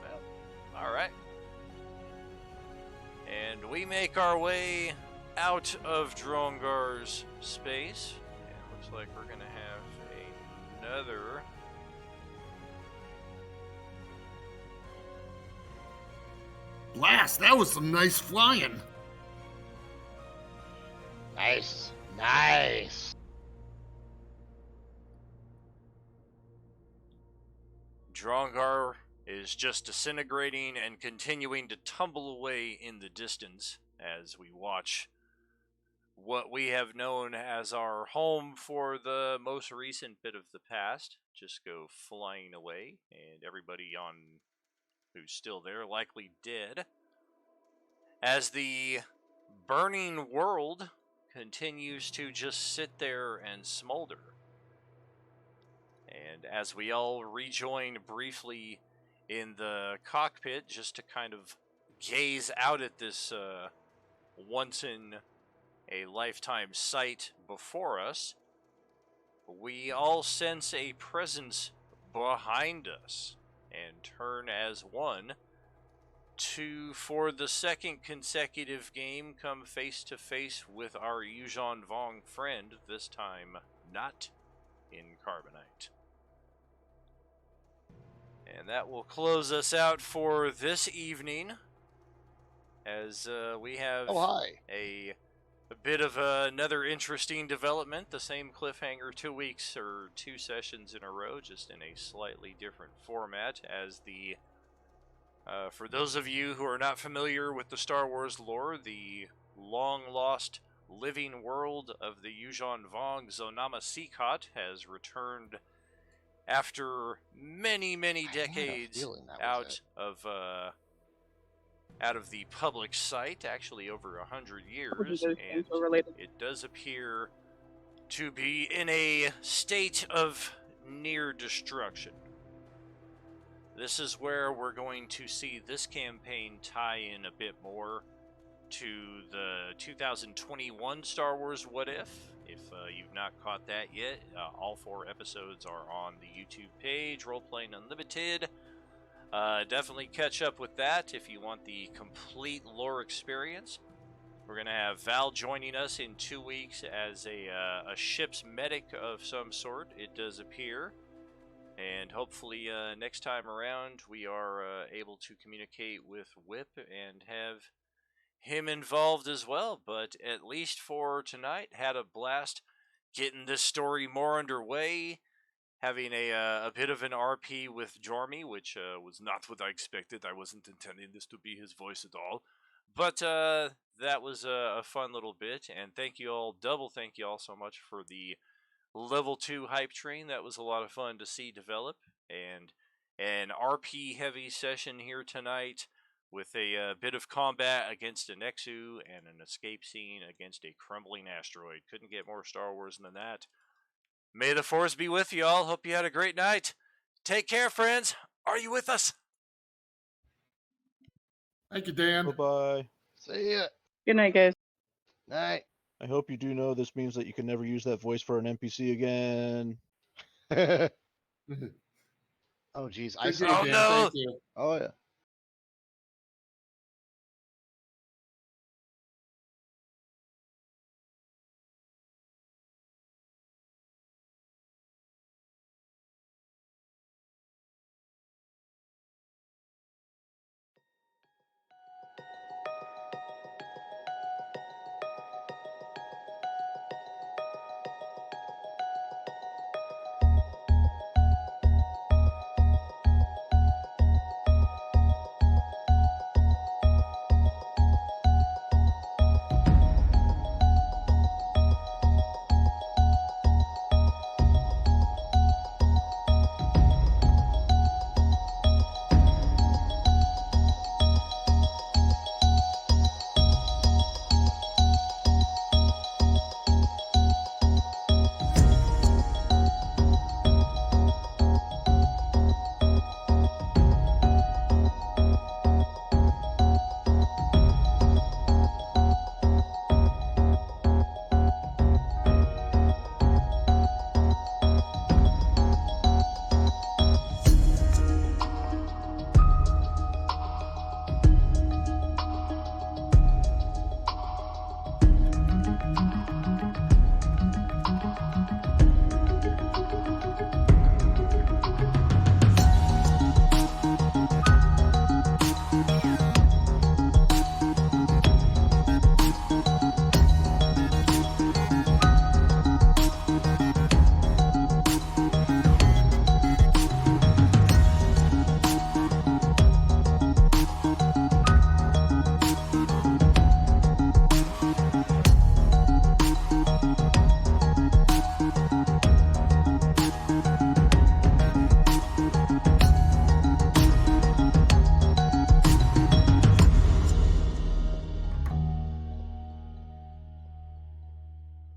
Well, alright. And we make our way out of Drongar's space. And looks like we're going to have another... Blast! That was some nice flying. Nice. Nice. Drongar is just disintegrating and continuing to tumble away in the distance as we watch what we have known as our home for the most recent bit of the past just go flying away, and everybody on who's still there likely dead, as the burning world continues to just sit there and smolder. And as we all rejoin briefly in the cockpit just to kind of gaze out at this once in a lifetime sight before us, we all sense a presence behind us and turn as one to, for the second consecutive game, come face to face with our Yuuzhan Vong friend, this time not in Carbonite. And that will close us out for this evening, as we have Oh, hi. a bit of another interesting development. The same cliffhanger 2 weeks or 2 sessions in a row, just in a slightly different format, as the for those of you who are not familiar with the Star Wars lore, the long-lost living world of the Yuuzhan Vong, Zonama Seacot, has returned after many, many decades out of the public sight, actually over 100 years, and it does appear to be in a state of near destruction. This is where we're going to see this campaign tie in a bit more to the 2021 Star Wars What If. If you've not caught that yet, all 4 episodes are on the YouTube page, Roleplaying Unlimited. Definitely catch up with that if you want the complete lore experience. We're going to have Val joining us in 2 weeks as a ship's medic of some sort, it does appear. And hopefully next time around we are able to communicate with Whip and have him involved as well. But at least for tonight, had a blast getting this story more underway, having a bit of an RP with Jormy, which was not what I expected. I wasn't intending this to be his voice at all. But that was a fun little bit, and thank you all, double thank you all so much for the level 2 hype train. That was a lot of fun to see develop, and an RP heavy session here tonight with a bit of combat against a Nexu and an escape scene against a crumbling asteroid. Couldn't get more Star Wars than that. May the Force be with you all. Hope you had a great night. Take care, friends. Are you with us? Thank you, Dan. Bye-bye. See ya. Good night, guys. Night. I hope you do know this means that you can never use that voice for an NPC again. Oh, geez. Thank see. you, Oh, Dan. no. Thank you. Oh, yeah.